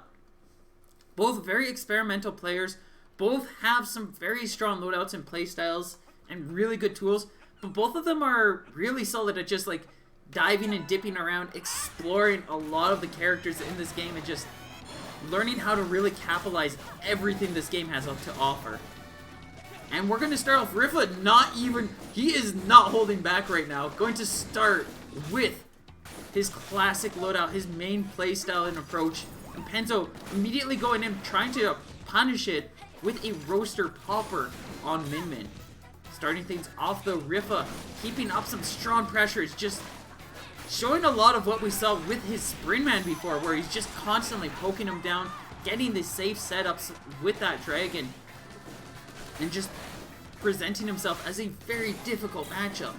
Both very experimental players. Both have some very strong loadouts and playstyles and really good tools, but both of them are really solid at just like diving and dipping around, exploring a lot of the characters in this game and just learning how to really capitalize everything this game has to offer. And we're going to start off Rifa, he is not holding back right now. Going to start with his classic loadout, his main playstyle and approach. And Penzo immediately going in, trying to punish it with a roaster popper on Min Min. Starting things off the Rifa, keeping up some strong pressure. It's just showing a lot of what we saw with his Springman before, where he's just constantly poking him down, getting the safe setups with that dragon, and just presenting himself as a very difficult matchup.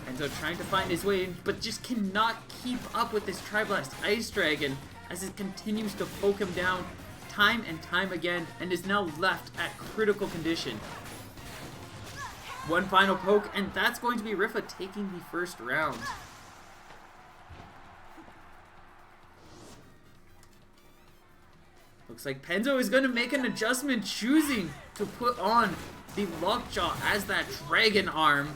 And so trying to find his way in, but just cannot keep up with this Triblast Ice Dragon as it continues to poke him down, time and time again and is now left at critical condition. One final poke, and that's going to be Rifa taking the first round. Looks like Penzo is going to make an adjustment, choosing to put on the Lockjaw as that Dragon Arm.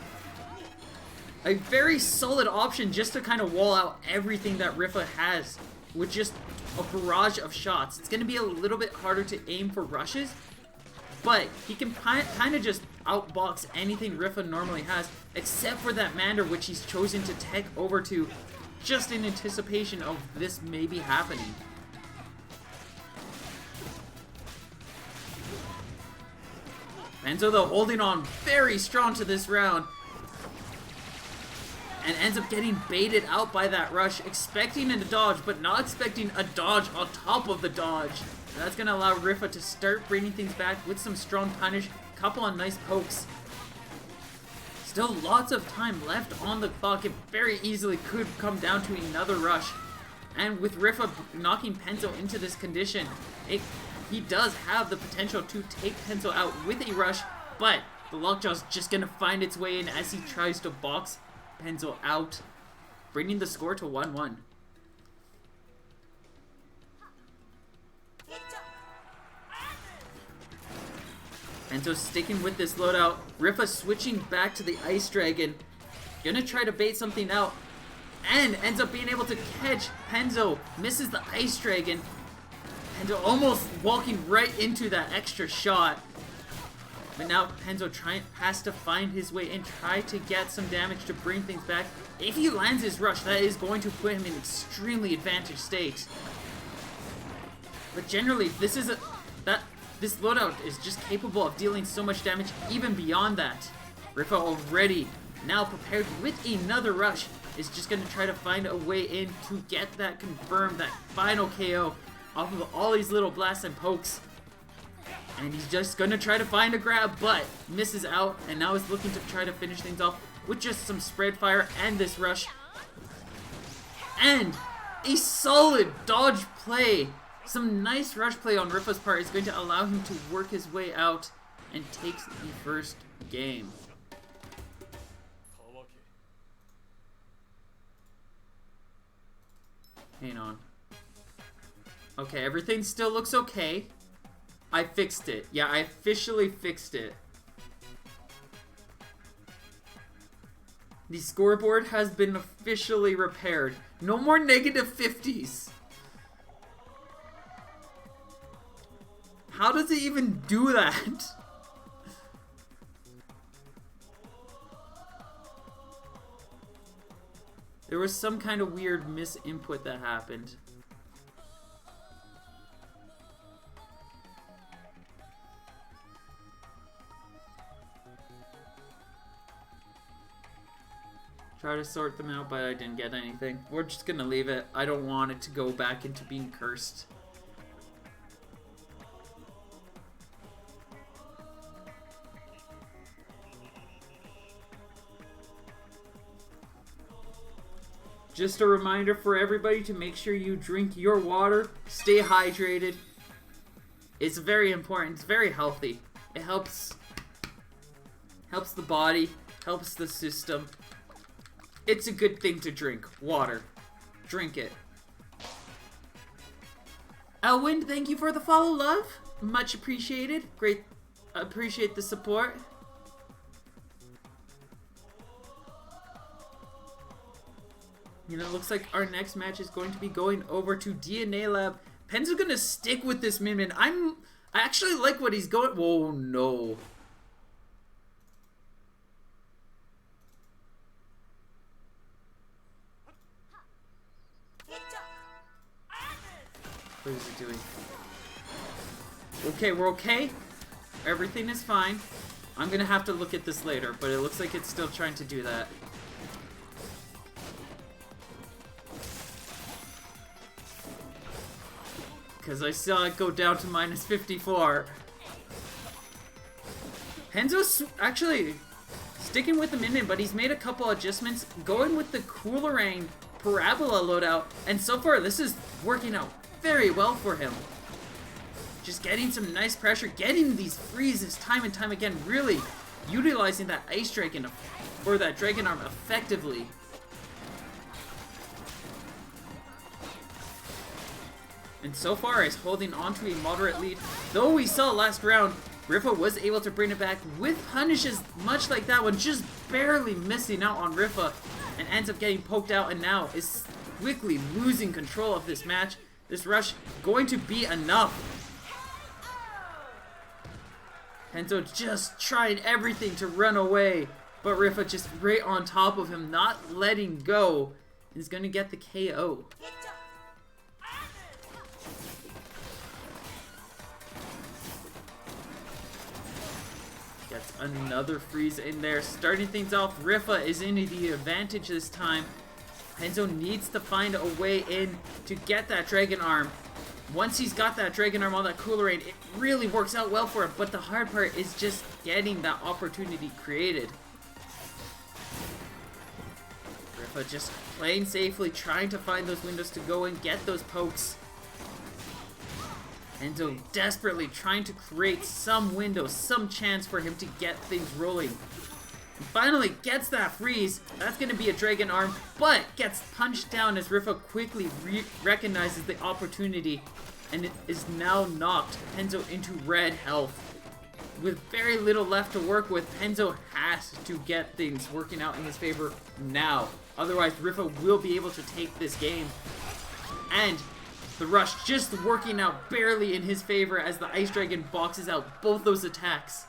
A very solid option just to kind of wall out everything that Rifa has with just a barrage of shots. It's going to be a little bit harder to aim for rushes, but he can kind of just outbox anything Rifa normally has, except for that Mander, which he's chosen to tech over to just in anticipation of this maybe happening. Penzo, though, holding on very strong to this round, and ends up getting baited out by that rush, expecting a dodge, but not expecting a dodge on top of the dodge. And that's going to allow Rifa to start bringing things back with some strong punish, couple of nice pokes. Still lots of time left on the clock. It very easily could come down to another rush. And with Rifa knocking Penzo into this condition, he does have the potential to take Penzo out with a rush, but the Lockjaw's just going to find its way in as he tries to box Penzo out, bringing the score to 1-1. Penzo sticking with this loadout. Rifa switching back to the Ice Dragon. Gonna try to bait something out, and ends up being able to catch Penzo. Misses the Ice Dragon. Penzo almost walking right into that extra shot. But now Penzo has to find his way and try to get some damage to bring things back. If he lands his rush, that is going to put him in extremely advantaged state. But generally, this loadout is just capable of dealing so much damage even beyond that. Rifa already now prepared with another rush is just going to try to find a way in to get that confirmed, that final KO off of all these little blasts and pokes. And he's just going to try to find a grab, but misses out, and now is looking to try to finish things off with just some spread fire and this rush. And a solid dodge play. Some nice rush play on Rifa's part is going to allow him to work his way out and takes the first game. Hang on. Okay, everything still looks okay. I fixed it. Yeah, I officially fixed it. The scoreboard has been officially repaired. No more negative 50s. How does it even do that? There was some kind of weird misinput that happened. Try to sort them out, but I didn't get anything. We're just gonna leave it. I don't want it to go back into being cursed. Just a reminder for everybody to make sure you drink your water, stay hydrated. It's very important, it's very healthy. It helps the body, helps the system. It's a good thing to drink. Water. Drink it. Elwyn, thank you for the follow, love. Much appreciated. Great. Appreciate the support. You know, it looks like our next match is going to be going over to DNA Lab. Pen's gonna stick with this Min Min. I actually like what he's going. Whoa, no. What is it doing? Okay, we're okay. Everything is fine. I'm gonna have to look at this later, but it looks like it's still trying to do that. Because I saw it go down to minus 54. Penzo's actually sticking with the Min Min, but he's made a couple adjustments, going with the Coolerang Parabola loadout, and so far this is working out very well for him. just getting some nice pressure, getting these freezes time and time again, really utilizing that Ice Dragon or that Dragon Arm effectively. And so far is holding on to a moderate lead. Though we saw last round, Rifa was able to bring it back with punishes much like that one, just barely missing out on Rifa, and ends up getting poked out, and now is quickly losing control of this match. This rush going to be enough. Penzo just trying everything to run away, but Rifa just right on top of him, not letting go, and is going to get the KO. Gets another freeze in there. Starting things off, Rifa is in the advantage this time. Penzo needs to find a way in to get that Dragon Arm. Once he's got that Dragon Arm on that Coolerade, it really works out well for him, but the hard part is just getting that opportunity created. Rifa just playing safely, trying to find those windows to go and get those pokes. Penzo desperately trying to create some window, some chance for him to get things rolling. And finally gets that freeze. That's going to be a Dragon Arm, but gets punched down as Rifa quickly recognizes the opportunity and it is now knocked Penzo into red health. With very little left to work with, Penzo has to get things working out in his favor now. Otherwise, Rifa will be able to take this game. And the rush just working out barely in his favor as the Ice Dragon boxes out both those attacks.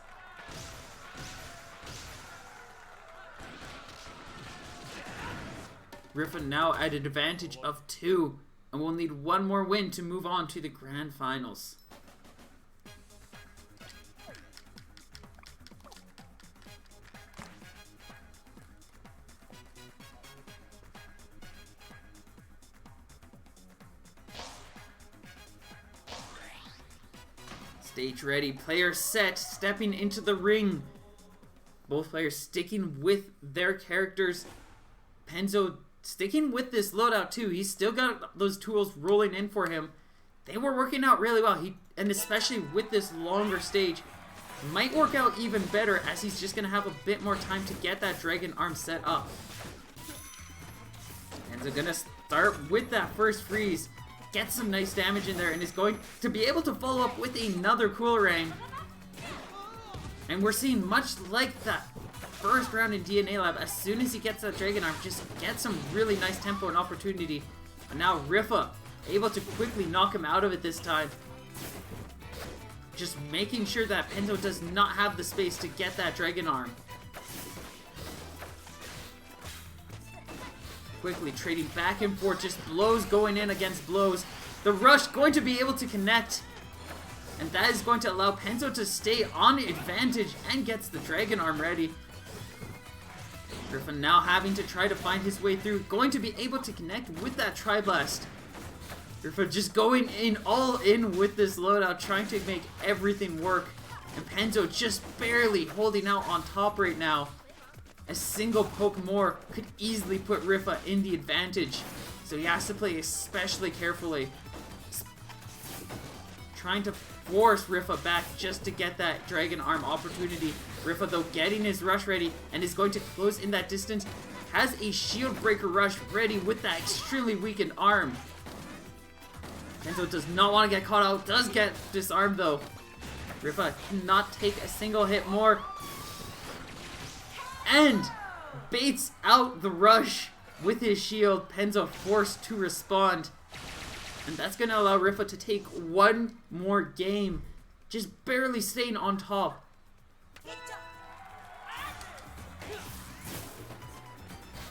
Rifa now at an advantage of 2, and will need one more win to move on to the Grand Finals. Stage ready, player set, stepping into the ring. Both players sticking with their characters. Penzo sticking with this loadout too. He's still got those tools rolling in for him. They were working out really well. And especially with this longer stage, might work out even better as he's just going to have a bit more time to get that Dragon Arm set up. Penzo going to start with that first freeze. Get some nice damage in there and is going to be able to follow up with another Coolerang. And we're seeing much like that first round in DNA Lab, as soon as he gets that Dragon Arm, just get some really nice tempo and opportunity. And now Rifa able to quickly knock him out of it this time. Just making sure that Penzo does not have the space to get that Dragon Arm. Quickly trading back and forth, just blows going in against blows. The rush going to be able to connect, and that is going to allow Penzo to stay on advantage and gets the Dragon Arm ready. Griffin now having to try to find his way through, going to be able to connect with that Tri-Blast. Griffin just going in all in with this loadout, trying to make everything work, and Penzo just barely holding out on top right now. A single poke more could easily put Rifa in the advantage, so he has to play especially carefully. Trying to force Rifa back just to get that Dragon Arm opportunity. Rifa though getting his rush ready and is going to close in that distance. Has a Shield Breaker rush ready with that extremely weakened arm. Penzo does not want to get caught out, does get disarmed though. Rifa cannot take a single hit more. And baits out the rush with his shield. Penzo forced to respond. And that's going to allow Rifa to take one more game. Just barely staying on top.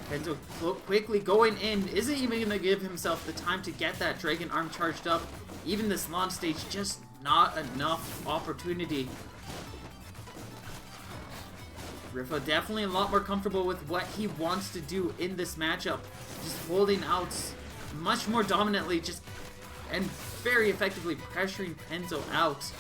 Penzo quickly going in. Isn't even going to give himself the time to get that Dragon Arm charged up. Even this launch stage, just not enough opportunity. Rifa definitely a lot more comfortable with what he wants to do in this matchup. Just holding out much more dominantly, just and very effectively pressuring Penzo out.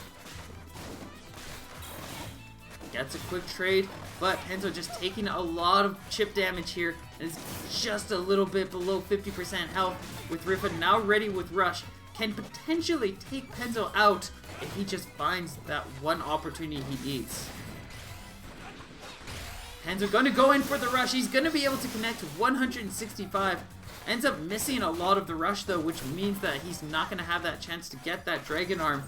Gets a quick trade, but Penzo just taking a lot of chip damage here and is just a little bit below 50% health, with Rifa now ready with Rush. can potentially take Penzo out if he just finds that one opportunity he needs. Penzo gonna go in for the rush. He's gonna be able to connect 165. Ends up missing a lot of the rush though, which means that he's not gonna have that chance to get that Dragon Arm.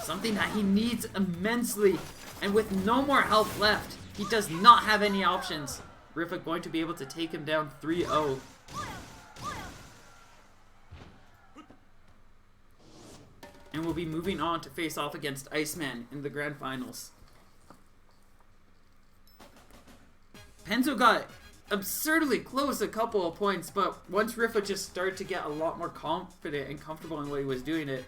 Something that he needs immensely. And with no more health left, he does not have any options. Rifa going to be able to take him down 3-0. And we'll be moving on to face off against Iceman in the grand finals. Penzo got absurdly close a couple of points, but once Rifa just started to get a lot more confident and comfortable in what he was doing it,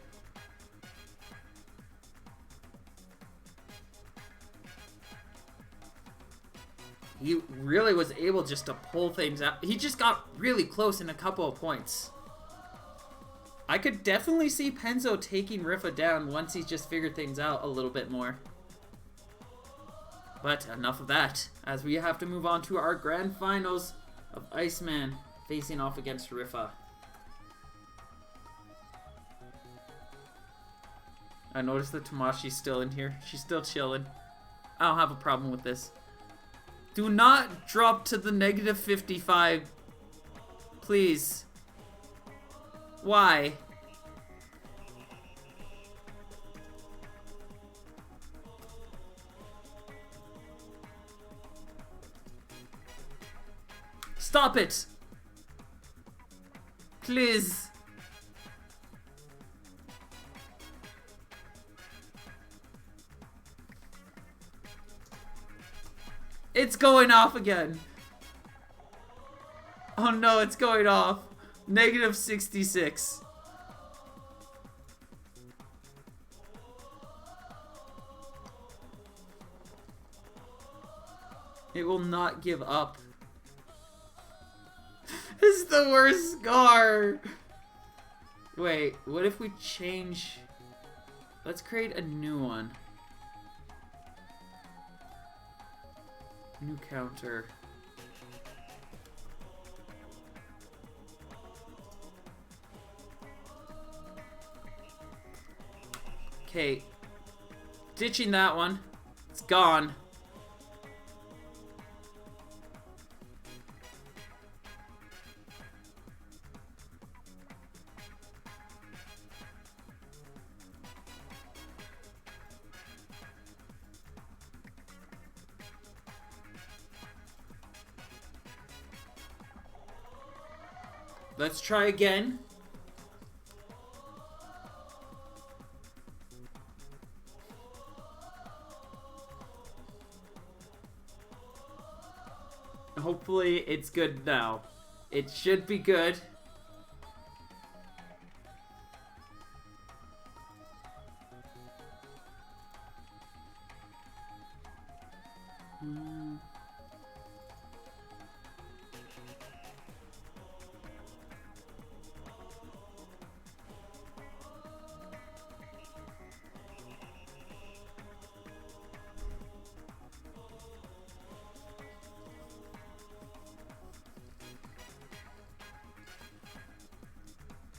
he really was able just to pull things out. He just got really close in a couple of points. I could definitely see Penzo taking Rifa down once he's just figured things out a little bit more. But enough of that, as we have to move on to our grand finals of Iceman facing off against Rifa. I noticed that Tamashi's still in here. She's still chilling. I don't have a problem with this. Do not drop to the -55. Please. Why? Stop it! Please. It's going off again. Oh no, it's going off. -66. It will not give up. This is the worst scar. Wait, what if we change? Let's create a new one. New counter. Okay. Ditching that one. It's gone. Let's try again. Hopefully it's good now. It should be good.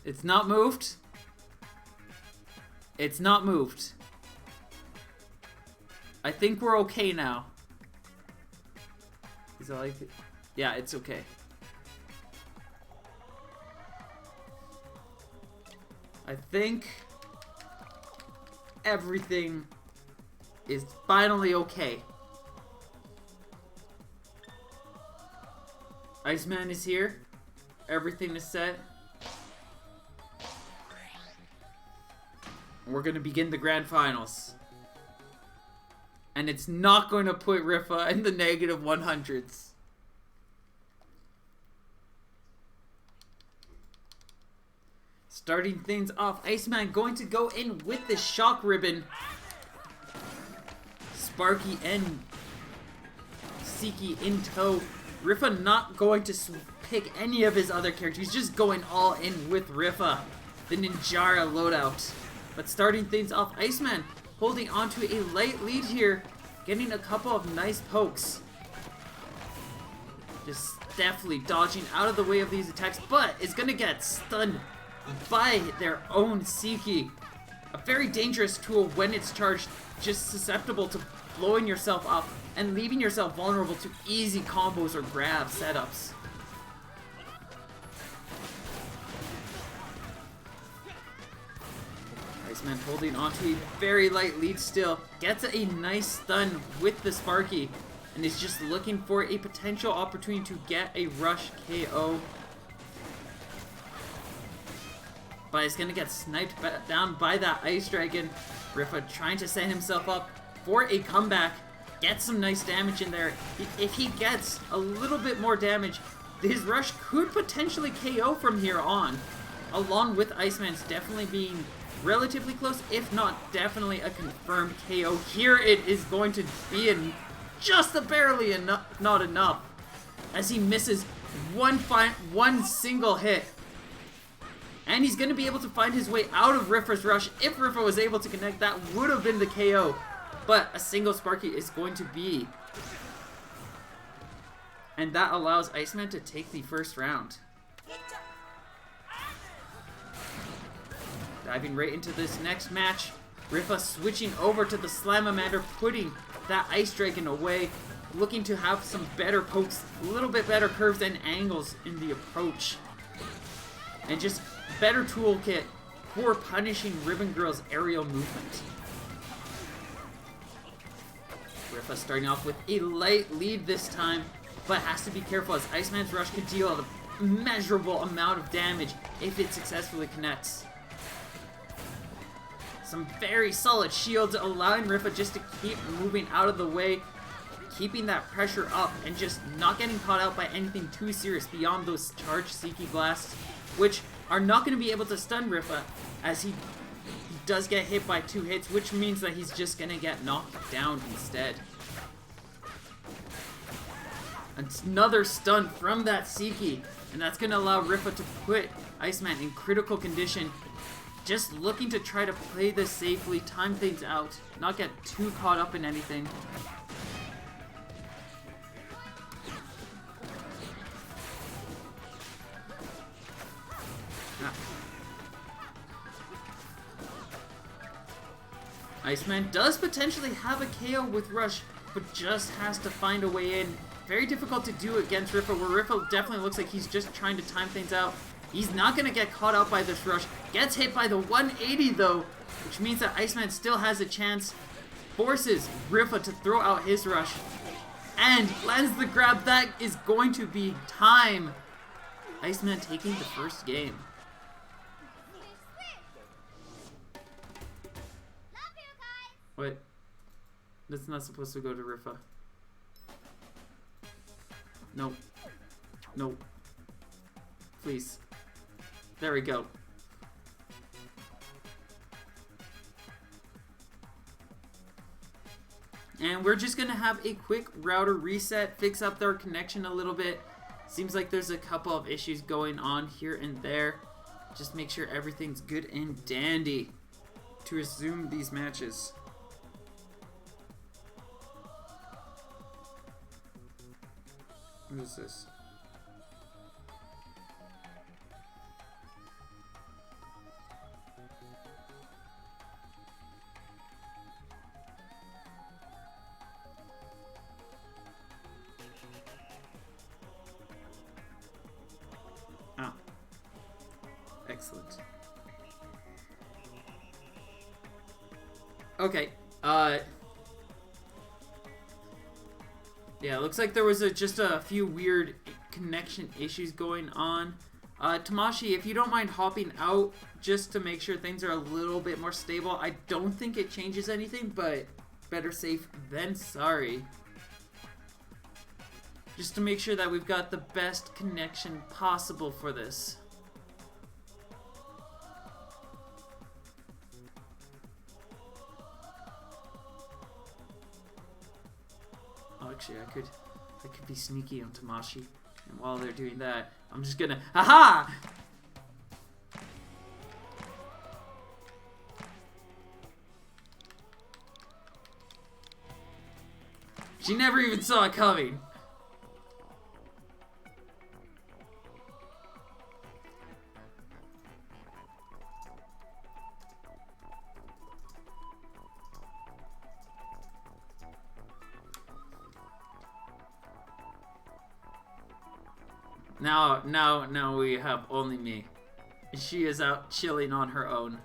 It's not moved. It's not moved. I think we're okay now. Is that like it? Yeah, it's okay. I think everything is finally okay. Iceman is here. Everything is set. We're going to begin the grand finals. And it's not going to put Rifa in the -100s. Starting things off, Iceman going to go in with the shock ribbon. Sparky and Siki in tow. Rifa not going to pick any of his other characters. He's just going all in with Rifa. The Ninjara loadout. But starting things off, Iceman holding onto a light lead here. Getting a couple of nice pokes. Just definitely dodging out of the way of these attacks. But is going to get stunned by their own Siki. A very dangerous tool when it's charged, just susceptible to blowing yourself up and leaving yourself vulnerable to easy combos or grab setups. Iceman holding onto a very light lead still, gets a nice stun with the Sparky, and is just looking for a potential opportunity to get a rush KO. But he's gonna get sniped down by that Ice Dragon. Rifa trying to set himself up for a comeback. Gets some nice damage in there. If he gets a little bit more damage, his rush could potentially KO from here on. Along with Iceman's definitely being relatively close, if not definitely a confirmed KO. Here it is going to be just barely not enough, as he misses one single hit. And he's going to be able to find his way out of Rifa's rush. If Rifa was able to connect, that would have been the KO. But a single Sparky is going to be. And that allows Iceman to take the first round. Diving right into this next match. Rifa switching over to the Slamamander, putting that Ice Dragon away. Looking to have some better pokes, a little bit better curves and angles in the approach. And just better toolkit for punishing Ribbon Girl's aerial movement. Rifa starting off with a light lead this time, but has to be careful as Iceman's rush can deal an immeasurable amount of damage if it successfully connects. Some very solid shields allowing Rifa just to keep moving out of the way, keeping that pressure up and just not getting caught out by anything too serious beyond those charged Siki blasts, which are not going to be able to stun Rifa, as he does get hit by 2 hits, which means that he's just going to get knocked down instead. Another stun from that Siki, and that's going to allow Rifa to put Iceman in critical condition, just looking to try to play this safely, time things out, not get too caught up in anything. Iceman does potentially have a KO with Rush, but just has to find a way in. Very difficult to do against Rifa, where Rifa definitely looks like he's just trying to time things out. He's not going to get caught out by this Rush. Gets hit by the 180 though, which means that Iceman still has a chance. Forces Rifa to throw out his Rush. And lands the grab. That is going to be time. Iceman taking the first game. Wait, that's not supposed to go to Rifa. No. No. Please. There we go. And we're just gonna have a quick router reset, fix up their connection a little bit. Seems like there's a couple of issues going on here and there. Just make sure everything's good and dandy to resume these matches. What is this? Ah. Excellent. Okay. Yeah, it looks like there was just a few weird connection issues going on. Tamashi, if you don't mind hopping out just to make sure things are a little bit more stable. I don't think it changes anything, but better safe than sorry. Just to make sure that we've got the best connection possible for this. Actually, I could be sneaky on Tamashi, and while they're doing that, I'm just gonna haha. She never even saw it coming. Now we have only me. She is out chilling on her own.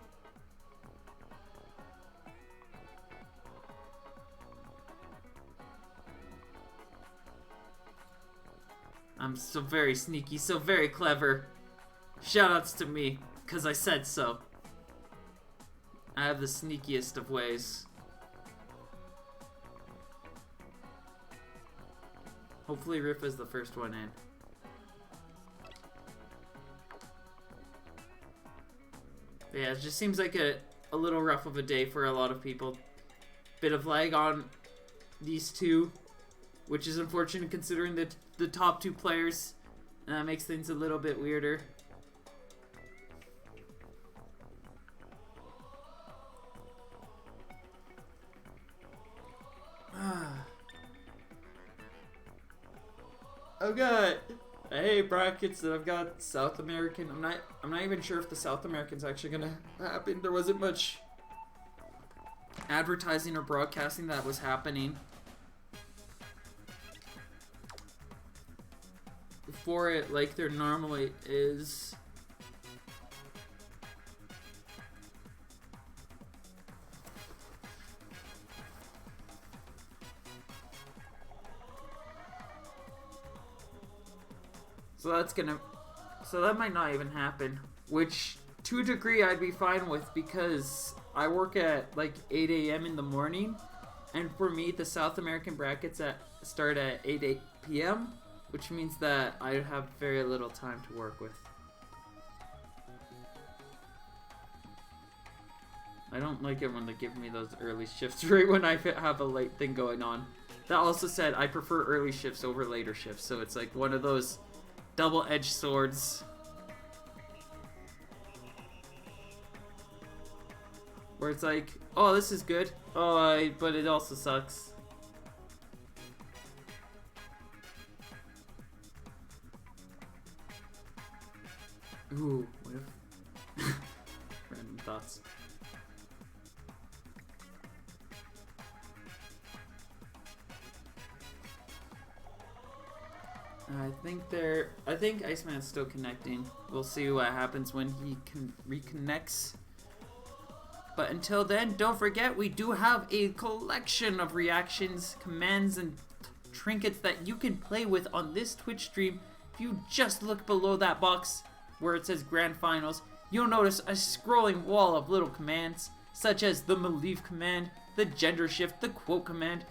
I'm so very sneaky, so very clever. Shoutouts to me, because I said so. I have the sneakiest of ways. Hopefully Riff is the first one in. But yeah, it just seems like a little rough of a day for a lot of people. Bit of lag on these two, which is unfortunate considering the top two players. And that makes things a little bit weirder. I've got brackets that I've got South American. I'm not even sure if the South American's actually gonna happen. There wasn't much advertising or broadcasting that was happening for it like there normally is. So that might not even happen, which to a degree I'd be fine with because I work at like 8 a.m. in the morning, and for me the South American brackets start at 8 p.m., which means that I have very little time to work with. I don't like it when they give me those early shifts right when I have a late thing going on. That also said, I prefer early shifts over later shifts, so it's like one of those double-edged swords. Where it's like, oh, this is good. Oh, but it also sucks. Ooh, what if... Random thoughts. I think Iceman's still connecting. We'll see what happens when he reconnects. But until then, don't forget we do have a collection of reactions, commands, and trinkets that you can play with on this Twitch stream. If you just look below that box where it says Grand Finals, you'll notice a scrolling wall of little commands, such as the Malieve command, the Gender Shift, the Quote command,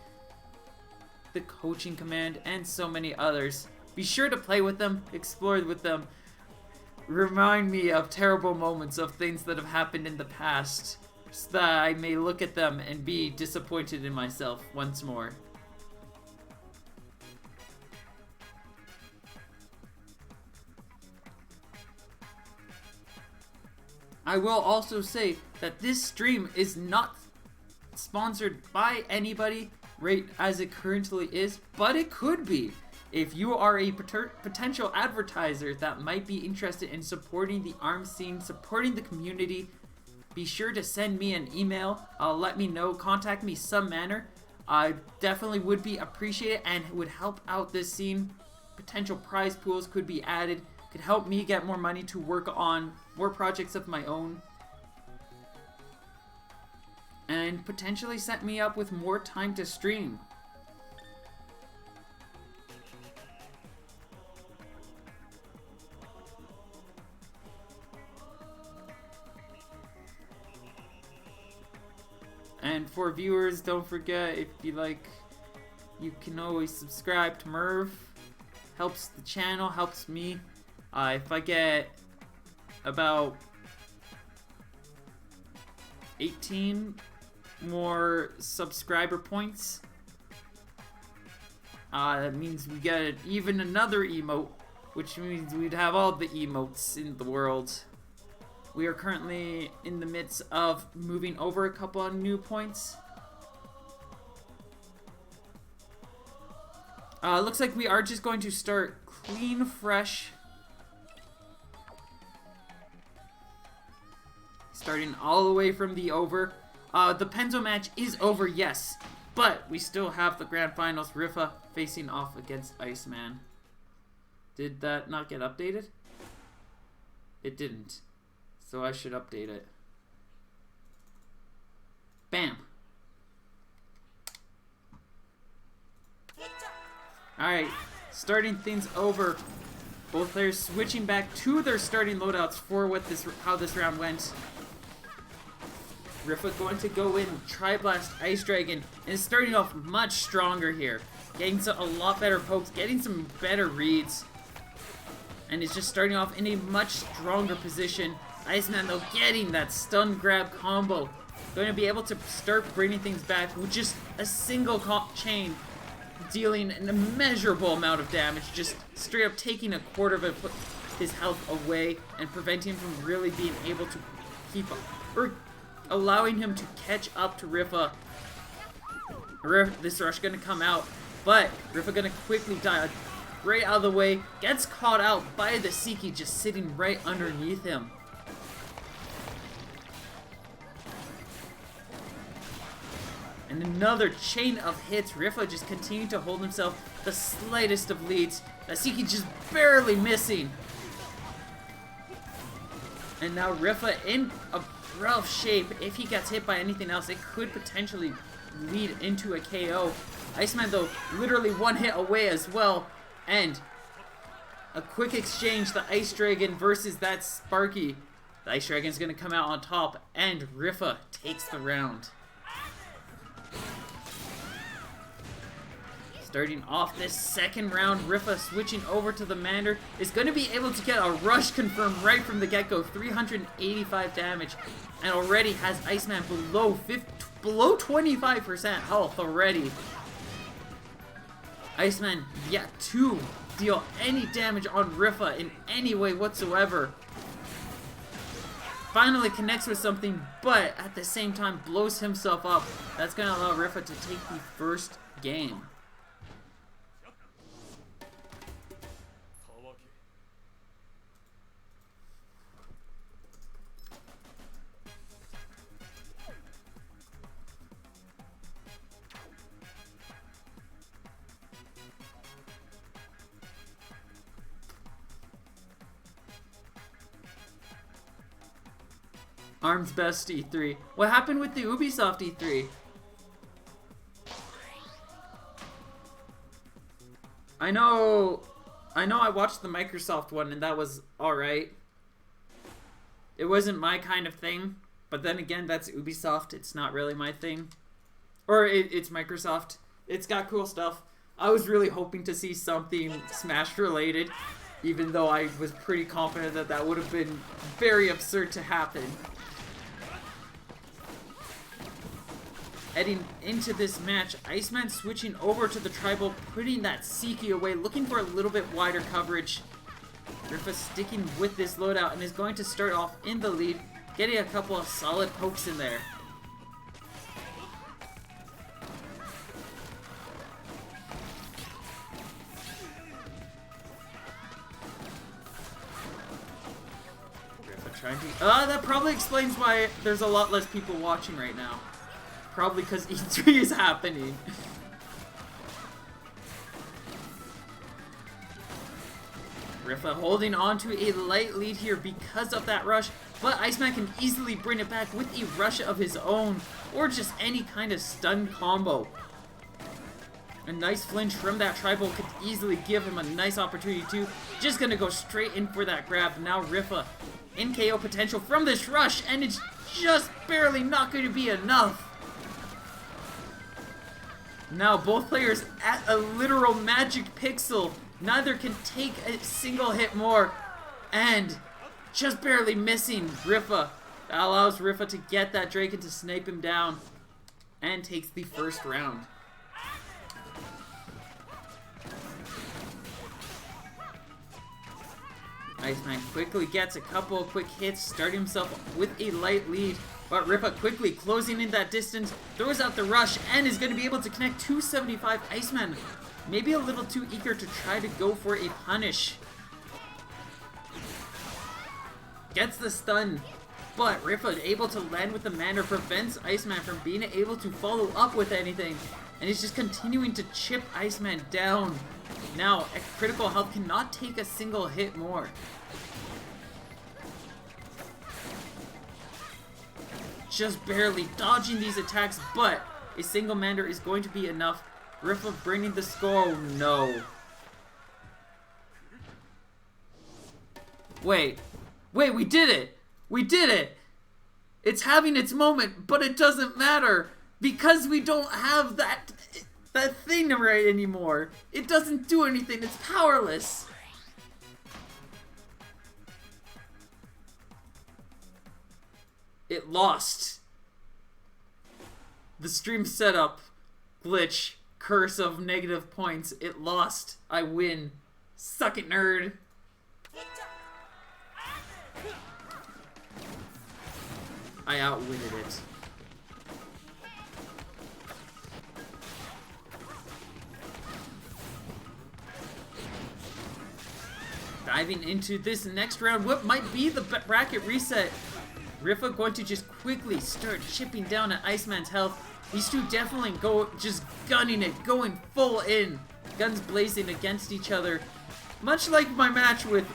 the Coaching command, and so many others. Be sure to play with them, explore with them, remind me of terrible moments of things that have happened in the past, so that I may look at them and be disappointed in myself once more. I will also say that this stream is not sponsored by anybody right as it currently is, but it could be. If you are a potential advertiser that might be interested in supporting the ARMS scene, supporting the community, be sure to send me an email. Let me know, contact me some manner. I definitely would be appreciated and would help out this scene. Potential prize pools could be added, could help me get more money to work on more projects of my own, and potentially set me up with more time to stream. And for viewers, don't forget, if you like, you can always subscribe to Merv. Helps the channel, helps me. If I get about 18 more subscriber points, that means we get even another emote, which means we'd have all the emotes in the world. We are currently in the midst of moving over a couple of new points. Looks like we are just going to start clean, fresh. Starting all the way from the over. The Penzo match is over, yes. But we still have the Grand Finals. Rifa facing off against Iceman. Did that not get updated? It didn't. So I should update it. Bam. Alright, starting things over. Both players switching back to their starting loadouts for how this round went. Rifa going to go in, Tri-Blast, Ice Dragon, and is starting off much stronger here. Getting a lot better pokes, getting some better reads. And is just starting off in a much stronger position. Iceman, though, getting that stun grab combo. Going to be able to start bringing things back with just a single chain, dealing an immeasurable amount of damage, just straight up taking a quarter of his health away and preventing him from really being able to keep up, or allowing him to catch up to Rifa. This rush going to come out, but Rifa going to quickly die right out of the way, gets caught out by the Siki just sitting right underneath him. And another chain of hits. Rifa just continuing to hold himself the slightest of leads. Nasiki just barely missing. And now Rifa in a rough shape. If he gets hit by anything else, it could potentially lead into a KO. Iceman, though, literally one hit away as well. And a quick exchange, the Ice Dragon versus that Sparky. The Ice Dragon is going to come out on top, and Rifa takes the round. Starting off this second round, Rifa switching over to the Mander is going to be able to get a rush confirmed right from the get-go. 385 damage, and already has Iceman below 25% health already. Iceman yet to deal any damage on Rifa in any way whatsoever. Finally connects with something, but at the same time blows himself up. That's going to allow Rifa to take the first game. Arm's best E3. What happened with the Ubisoft E3? I know I watched the Microsoft one and that was alright. It wasn't my kind of thing, but then again, that's Ubisoft. It's not really my thing. Or it's Microsoft. It's got cool stuff. I was really hoping to see something Smash related, even though I was pretty confident that that would have been very absurd to happen. Heading into this match, Iceman switching over to the tribal, putting that Siki away, looking for a little bit wider coverage. Rifa sticking with this loadout and is going to start off in the lead, getting a couple of solid pokes in there. Rifa trying to... that probably explains why there's a lot less people watching right now. Probably because E3 is happening. Rifa holding on to a light lead here because of that rush, but Iceman can easily bring it back with a rush of his own, or just any kind of stun combo. A nice flinch from that tribal could easily give him a nice opportunity too. Just gonna go straight in for that grab. Now Rifa in KO potential from this rush, and it's just barely not going to be enough. Now both players at a literal magic pixel. Neither can take a single hit more. And just barely missing Rifa. That allows Rifa to get that Draken to snipe him down. And takes the first round. Iceman quickly gets a couple of quick hits, starting himself with a light lead. But Rifa quickly closing in that distance, throws out the rush, and is going to be able to connect 275. Iceman maybe a little too eager to try to go for a punish. Gets the stun. but Rifa able to land with the Manner prevents Iceman from being able to follow up with anything, and he's just continuing to chip Iceman down. Now, at critical health cannot take a single hit more. Just barely dodging these attacks, but a single Mander is going to be enough. Rifa bringing the score. Oh no. Wait, we did it! We did it! It's having its moment, but it doesn't matter because we don't have that thing right anymore. It doesn't do anything, it's powerless. It lost. The stream setup, glitch, curse of negative points. It lost. I win. Suck it, nerd. I outwitted it. Diving into this next round, what might be the bracket reset? Rifa going to just quickly start chipping down at Iceman's health. These two definitely go just gunning it, going full in. Guns blazing against each other. Much like my match with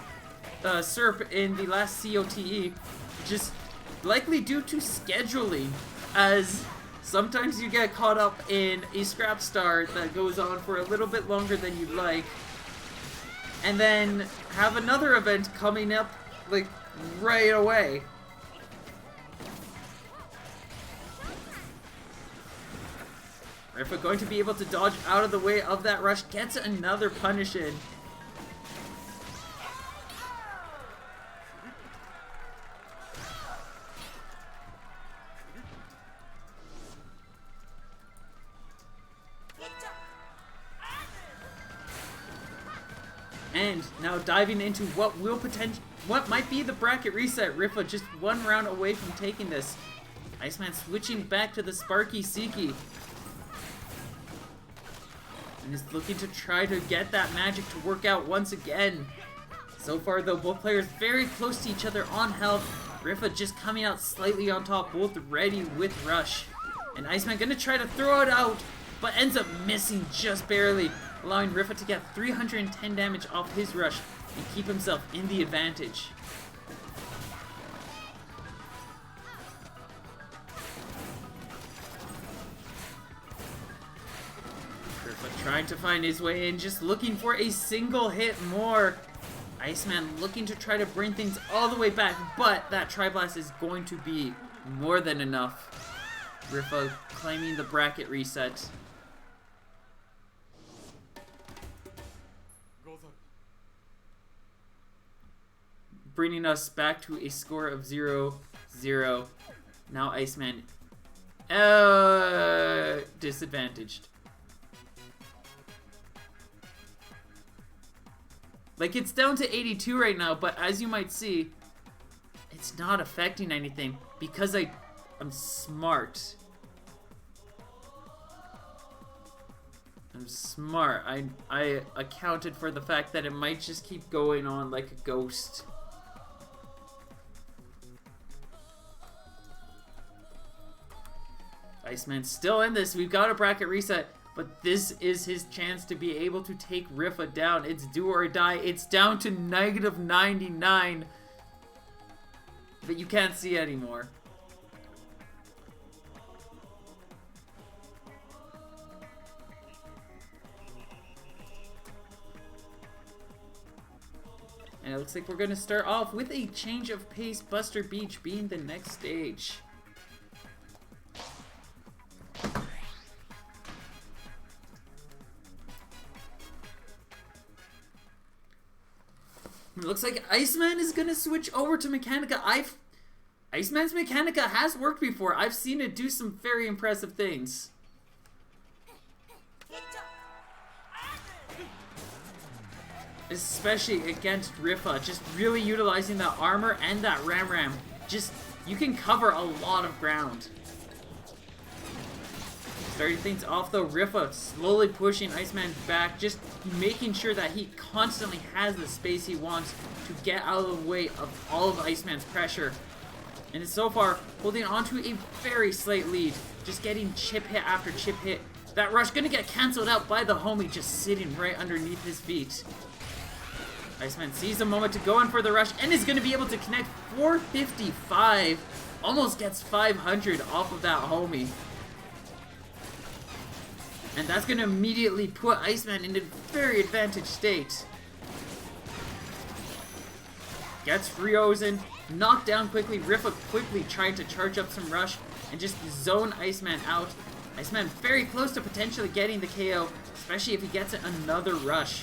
Serp in the last COTE, just likely due to scheduling, as sometimes you get caught up in a Scrapstar that goes on for a little bit longer than you'd like, and then have another event coming up like right away. Rifa going to be able to dodge out of the way of that rush, gets another punish in. And now diving into what might be the bracket reset. Rifa just one round away from taking this. Iceman switching back to the Sparky Seeky. And is looking to try to get that magic to work out once again. So far though, both players very close to each other on health. Rifa just coming out slightly on top, both ready with rush. And Iceman gonna try to throw it out, but ends up missing just barely, allowing Rifa to get 310 damage off his rush and keep himself in the advantage. Rifa trying to find his way in, just looking for a single hit more. Iceman looking to try to bring things all the way back, but that Tri-Blast is going to be more than enough. Rifa claiming the bracket reset. Bringing us back to a score of 0-0. Now Iceman disadvantaged. Like, it's down to 82 right now, but as you might see, it's not affecting anything because I'm smart. I'm smart. I accounted for the fact that it might just keep going on like a ghost. Iceman's still in this. We've got a bracket reset, but this is his chance to be able to take Rifa down. It's do or die. It's down to -99, but you can't see anymore. And it looks like we're going to start off with a change of pace, Buster Beach being the next stage. It looks like Iceman is gonna switch over to Mechanica. Iceman's Mechanica has worked before. I've seen it do some very impressive things. Especially against Rifa, just really utilizing that armor and that Ram. Just, you can cover a lot of ground. Starting things off though, Rifa slowly pushing Iceman back, just making sure that he constantly has the space he wants to get out of the way of all of Iceman's pressure. And is so far holding on to a very slight lead. Just getting chip hit after chip hit. That rush gonna get cancelled out by the homie just sitting right underneath his feet. Iceman sees a moment to go in for the rush and is gonna be able to connect 455. Almost gets 500 off of that homie. And that's gonna immediately put Iceman in a very advantaged state. Gets Ryozen, knocked down quickly. Rifa quickly trying to charge up some rush and just zone Iceman out. Iceman very close to potentially getting the KO, especially if he gets another rush.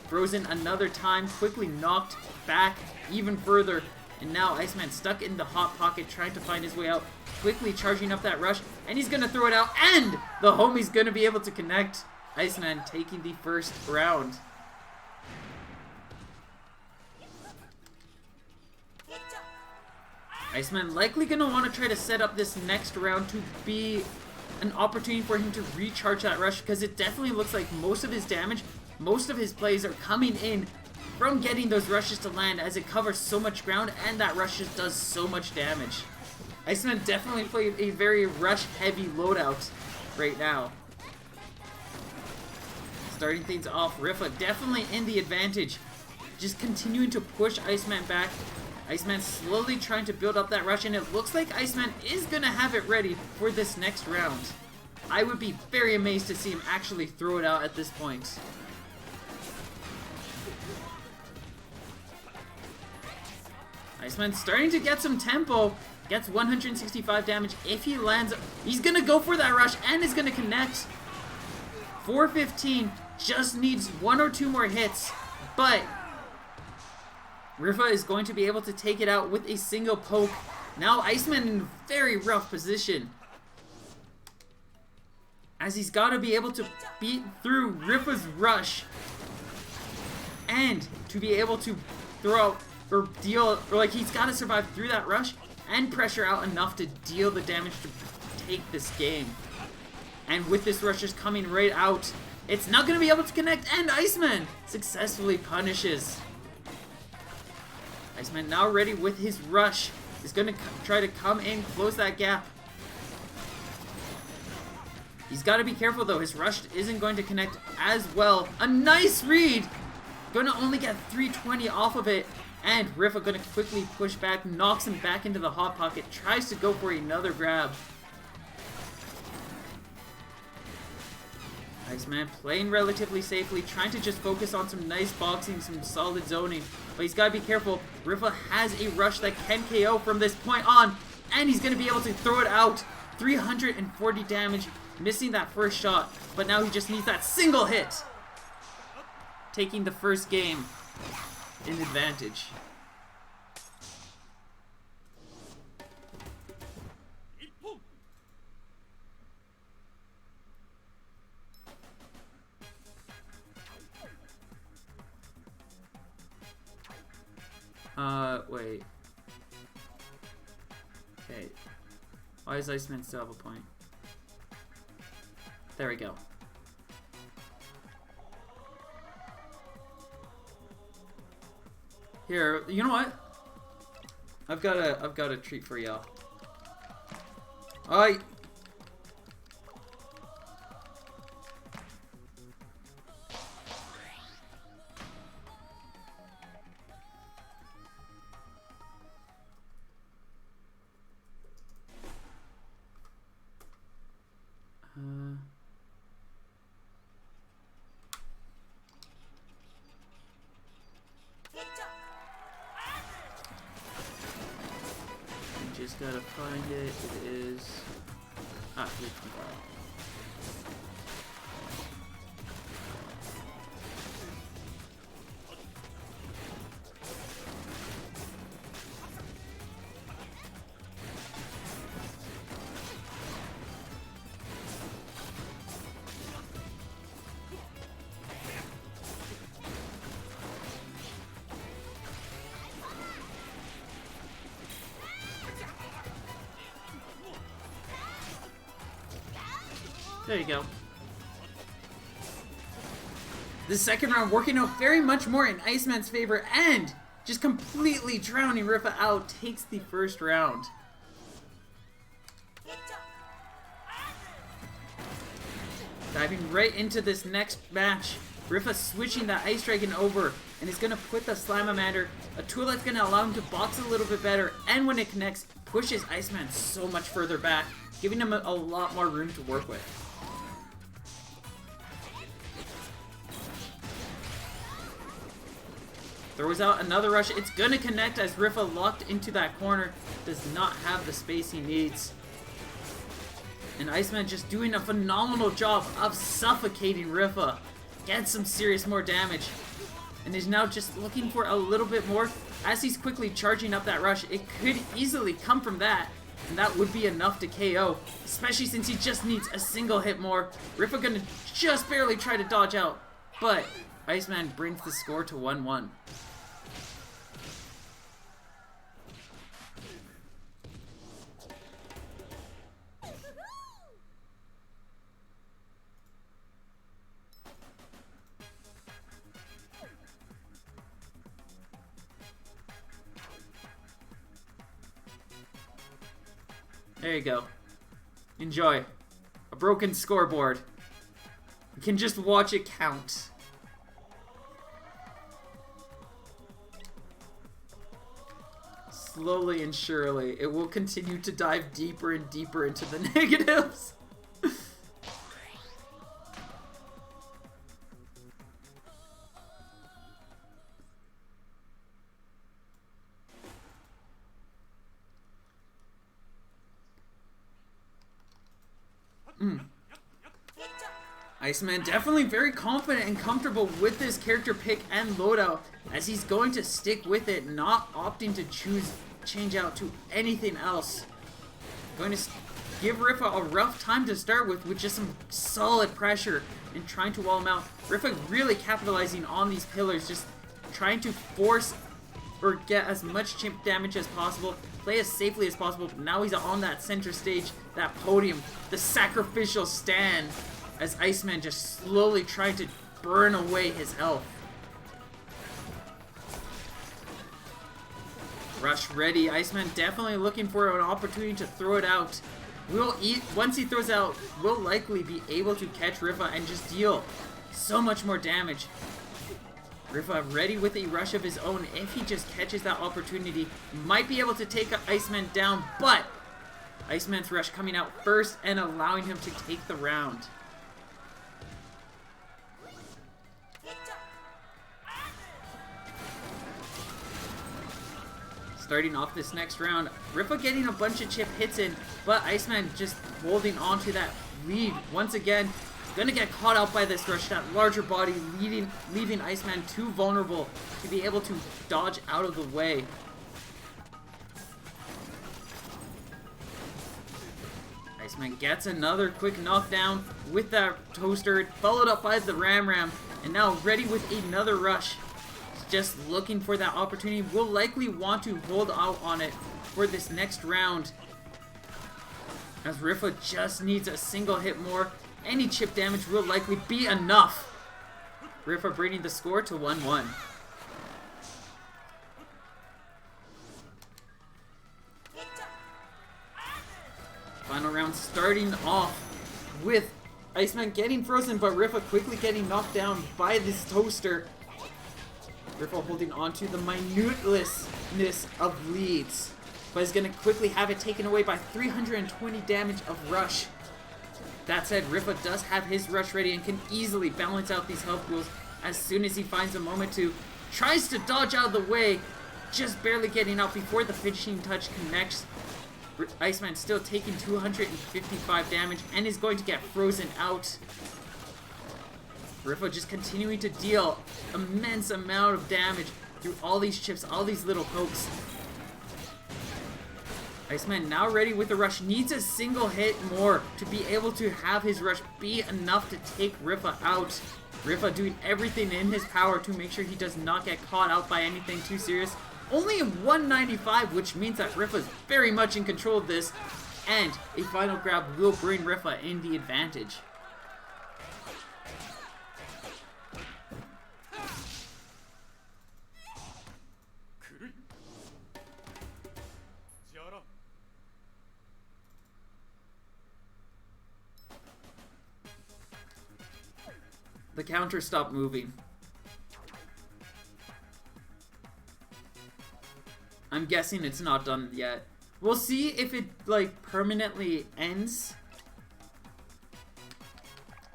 Throws in another time, quickly knocked back even further. And now Iceman stuck in the hot pocket trying to find his way out. Quickly charging up that rush, and he's going to throw it out, and the homie's going to be able to connect. Iceman taking the first round. Iceman likely going to want to try to set up this next round to be an opportunity for him to recharge that rush, because it definitely looks like most of his damage, most of his plays are coming in from getting those rushes to land, as it covers so much ground and that rush just does so much damage. Iceman definitely played a very rush-heavy loadout right now. Starting things off, Rifa definitely in the advantage. Just continuing to push Iceman back. Iceman slowly trying to build up that rush, and it looks like Iceman is going to have it ready for this next round. I would be very amazed to see him actually throw it out at this point. Iceman starting to get some tempo. Gets 165 damage if he lands. He's going to go for that rush and is going to connect. 415 just needs one or two more hits, but Rifa is going to be able to take it out with a single poke. Now Iceman in a very rough position, as he's got to be able to beat through Rifa's rush and to be able to throw out or deal, or like he's got to survive through that rush and pressure out enough to deal the damage to take this game. And with this rush just coming right out, it's not going to be able to connect, and Iceman successfully punishes. Iceman now ready with his rush. He's going to try to come in, close that gap. He's got to be careful though, his rush isn't going to connect as well. A nice read! Going to only get 320 off of it. And Rifa going to quickly push back, knocks him back into the hot pocket, tries to go for another grab. Iceman playing relatively safely, trying to just focus on some nice boxing, some solid zoning. But he's got to be careful. Rifa has a rush that can KO from this point on, and he's going to be able to throw it out. 340 damage, missing that first shot. But now he just needs that single hit. Taking the first game in advantage. Wait. Okay. Why does Iceman still have a point? There we go. Here, you know what? I've got a treat for y'all. Alright. Just gotta find it. It is 325. There you go. The second round working out very much more in Iceman's favor, and just completely drowning Rifa out, takes the first round. Diving right into this next match, Rifa switching that Ice Dragon over and is going to put the Slamamander, a tool that's going to allow him to box a little bit better, and when it connects, pushes Iceman so much further back, giving him a lot more room to work with. Throws out another rush. It's going to connect as Rifa, locked into that corner, does not have the space he needs. And Iceman just doing a phenomenal job of suffocating Rifa. Gets some serious more damage. And is now just looking for a little bit more. As he's quickly charging up that rush, it could easily come from that. And that would be enough to KO. Especially since he just needs a single hit more. Rifa gonna just barely try to dodge out. But Iceman brings the score to 1-1. There you go. Enjoy. A broken scoreboard. You can just watch it count. Slowly and surely, it will continue to dive deeper and deeper into the negatives. Iceman definitely very confident and comfortable with this character pick and loadout, as he's going to stick with it, not opting to change out to anything else. Going to give Rifa a rough time to start with just some solid pressure and trying to wall him out. Rifa really capitalizing on these pillars, just trying to force or get as much chimp damage as possible, play as safely as possible. But now he's on that center stage, that podium, the sacrificial stand, as Iceman just slowly trying to burn away his health. Rush ready. Iceman definitely looking for an opportunity to throw it out. Once he throws out, will likely be able to catch Rifa and just deal so much more damage. Rifa ready with a rush of his own. If he just catches that opportunity, might be able to take Iceman down, but Iceman's rush coming out first and allowing him to take the round. Starting off this next round, Rifa getting a bunch of chip hits in, but Iceman just holding on to that lead. Once again, gonna get caught out by this rush, that larger body leaving Iceman too vulnerable to be able to dodge out of the way. Iceman gets another quick knockdown with that toaster, followed up by the Ram, and now ready with another rush. Just looking for that opportunity. Will likely want to hold out on it for this next round, as Rifa just needs a single hit more. Any chip damage will likely be enough. Rifa bringing the score to 1-1. Final round starting off with Iceman getting frozen, but Rifa quickly getting knocked down by this toaster. Rifa holding on to the minuteness of leads, but is going to quickly have it taken away by 320 damage of rush. That said, Rifa does have his rush ready and can easily balance out these health pools as soon as he finds a moment to. Tries to dodge out of the way, just barely getting out before the finishing touch connects. Iceman still taking 255 damage and is going to get frozen out. Rifa just continuing to deal immense amount of damage through all these chips, all these little pokes. Iceman now ready with the rush, needs a single hit more to be able to have his rush be enough to take Rifa out. Rifa doing everything in his power to make sure he does not get caught out by anything too serious. Only in 195, which means that Rifa is very much in control of this, and a final grab will bring Rifa in the advantage. The counter stopped moving. I'm guessing it's not done yet. We'll see if it, like, permanently ends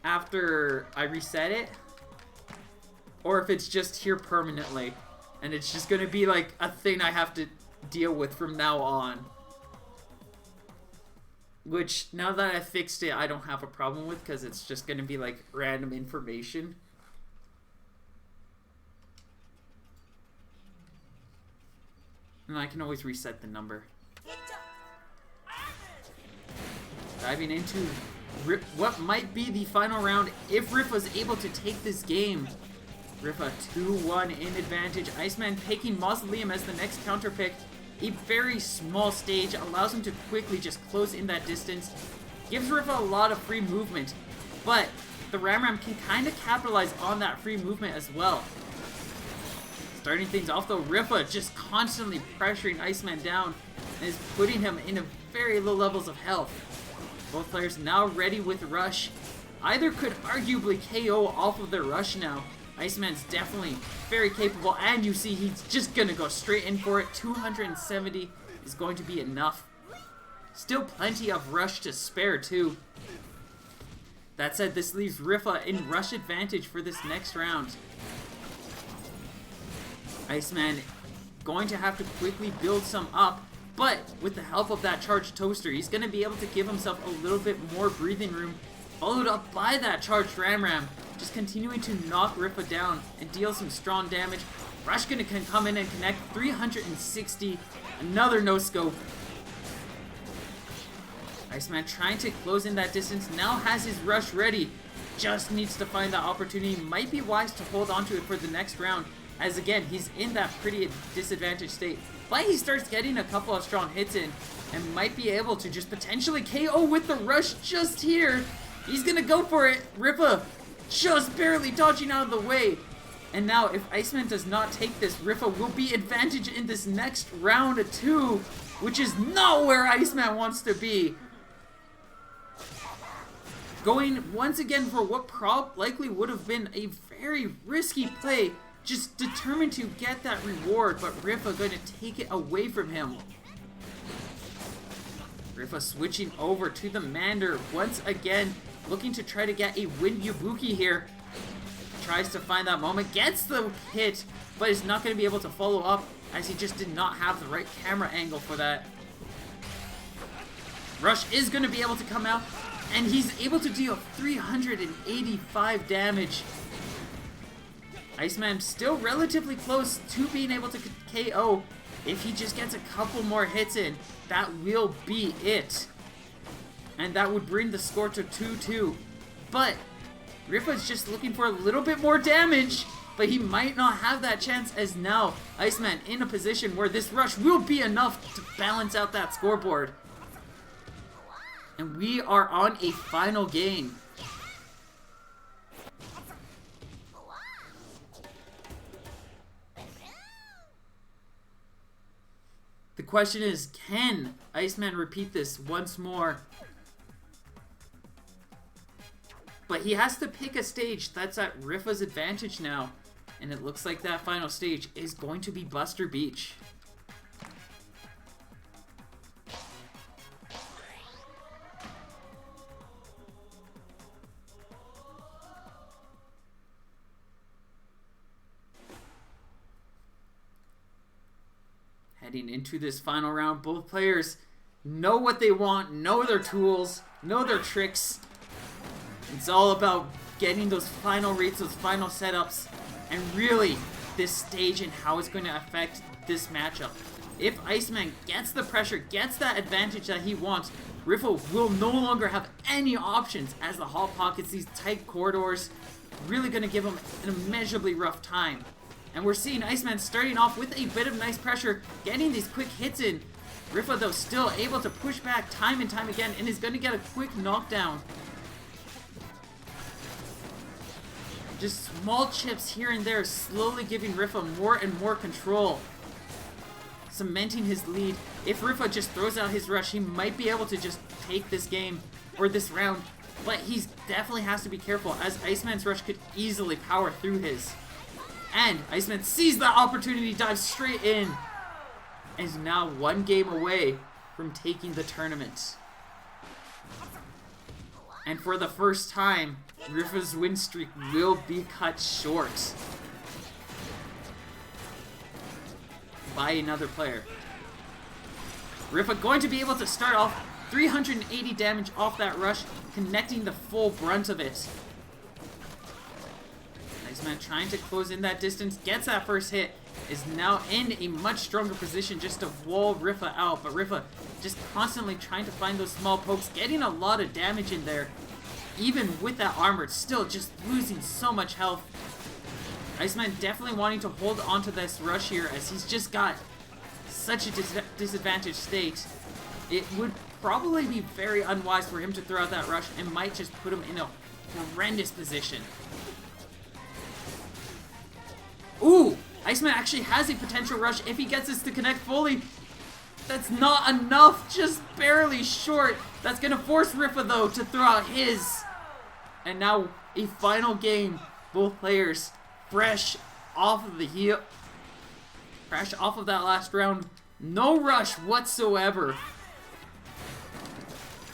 after I reset it, or if it's just here permanently, and it's just gonna be, like, a thing I have to deal with from now on. Which, now that I fixed it, I don't have a problem with, because it's just gonna be, like, random information. And I can always reset the number. Diving into what might be the final round if Riff was able to take this game. Riff a 2-1 in advantage. Iceman picking Mausoleum as the next counter pick. A very small stage allows him to quickly just close in that distance. Gives Riff a lot of free movement. But the Ram can kind of capitalize on that free movement as well. Starting things off though, Riffa just constantly pressuring Iceman down and is putting him in a very low levels of health. Both players now ready with Rush. Either could arguably KO off of their Rush now. Iceman's definitely very capable, and you see he's just gonna go straight in for it. 270 is going to be enough. Still plenty of Rush to spare too. That said, this leaves Riffa in Rush advantage for this next round. Iceman going to have to quickly build some up, but with the help of that charged toaster, he's going to be able to give himself a little bit more breathing room, followed up by that charged Ram, just continuing to knock Riffa down and deal some strong damage. Rush can come in and connect 360, another no scope. Iceman trying to close in that distance, now has his Rush ready, just needs to find that opportunity. Might be wise to hold on to it for the next round, as again, he's in that pretty disadvantaged state. But he starts getting a couple of strong hits in and might be able to just potentially KO with the Rush just here. He's gonna go for it. Riffa just barely dodging out of the way. And now if Iceman does not take this, Riffa will be advantage in this next round of 2, which is not where Iceman wants to be. Going once again for what likely would have been a very risky play, just determined to get that reward, but Riffa going to take it away from him. Riffa switching over to the Mander once again, looking to try to get a win Yabuki here. Tries to find that moment, gets the hit, but is not going to be able to follow up as he just did not have the right camera angle for that. Rush is going to be able to come out, and he's able to deal 385 damage. Iceman still relatively close to being able to KO. If he just gets a couple more hits in, that will be it. And that would bring the score to 2-2. But Riffa's just looking for a little bit more damage, but he might not have that chance, as now Iceman in a position where this Rush will be enough to balance out that scoreboard. And we are on a final game. The question is, can Iceman repeat this once more? But he has to pick a stage that's at Riffa's advantage now. And it looks like that final stage is going to be Buster Beach. Heading into this final round, both players know what they want, know their tools, know their tricks. It's all about getting those final reads, those final setups, and really this stage and how it's going to affect this matchup. If Iceman gets the pressure, gets that advantage that he wants, Riffa will no longer have any options, as the Hot Pockets, these tight corridors, really going to give him an immeasurably rough time. And we're seeing Iceman starting off with a bit of nice pressure, getting these quick hits in. Riffa, though, still able to push back time and time again, and is going to get a quick knockdown. Just small chips here and there, slowly giving Riffa more and more control. Cementing his lead. If Riffa just throws out his Rush, he might be able to just take this game, or this round, But he definitely has to be careful, as Iceman's rush could easily power through his. And Iceman sees the opportunity, dives straight in, and is now one game away from taking the tournament. And for the first time, Rifa's win streak will be cut short by another player. Rifa going to be able to start off 380 damage off that rush, connecting the full brunt of it. Iceman trying to close in that distance, gets that first hit, is now in a much stronger position just to wall Rifa out, but Rifa just constantly trying to find those small pokes, getting a lot of damage in there. Even with that armor, it's still just losing so much health. Iceman definitely wanting to hold onto this rush here, as he's just got such a disadvantaged state. It would probably be very unwise for him to throw out that rush, and might just put him in a horrendous position. Ooh! Iceman actually has a potential rush if he gets this to connect fully. That's not enough, just barely short. That's gonna force Rifa though to throw out his. And now a final game. Both players fresh off of the heel. Fresh off of that last round. No rush whatsoever.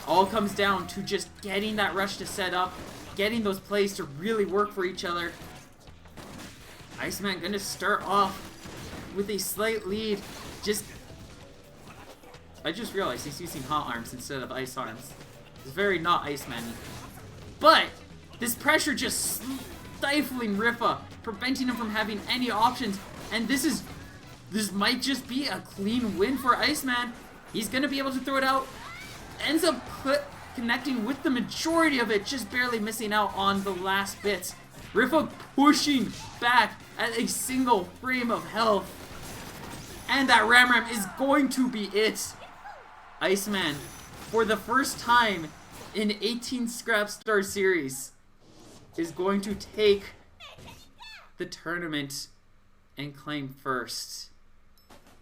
All comes down to just getting that rush to set up, getting those plays to really work for each other. Iceman gonna start off with a slight lead. I just realized he's using hot arms instead of ice arms. It's very not Iceman-y. But this pressure just stifling Rifa, preventing him from having any options. And this might just be a clean win for Iceman. He's gonna be able to throw it out. Ends up connecting with the majority of it, just barely missing out on the last bits. Rifa pushing back at a single frame of health. And that Ram is going to be it. Iceman, for the first time in 18 Scrapstar series, is going to take the tournament and claim first.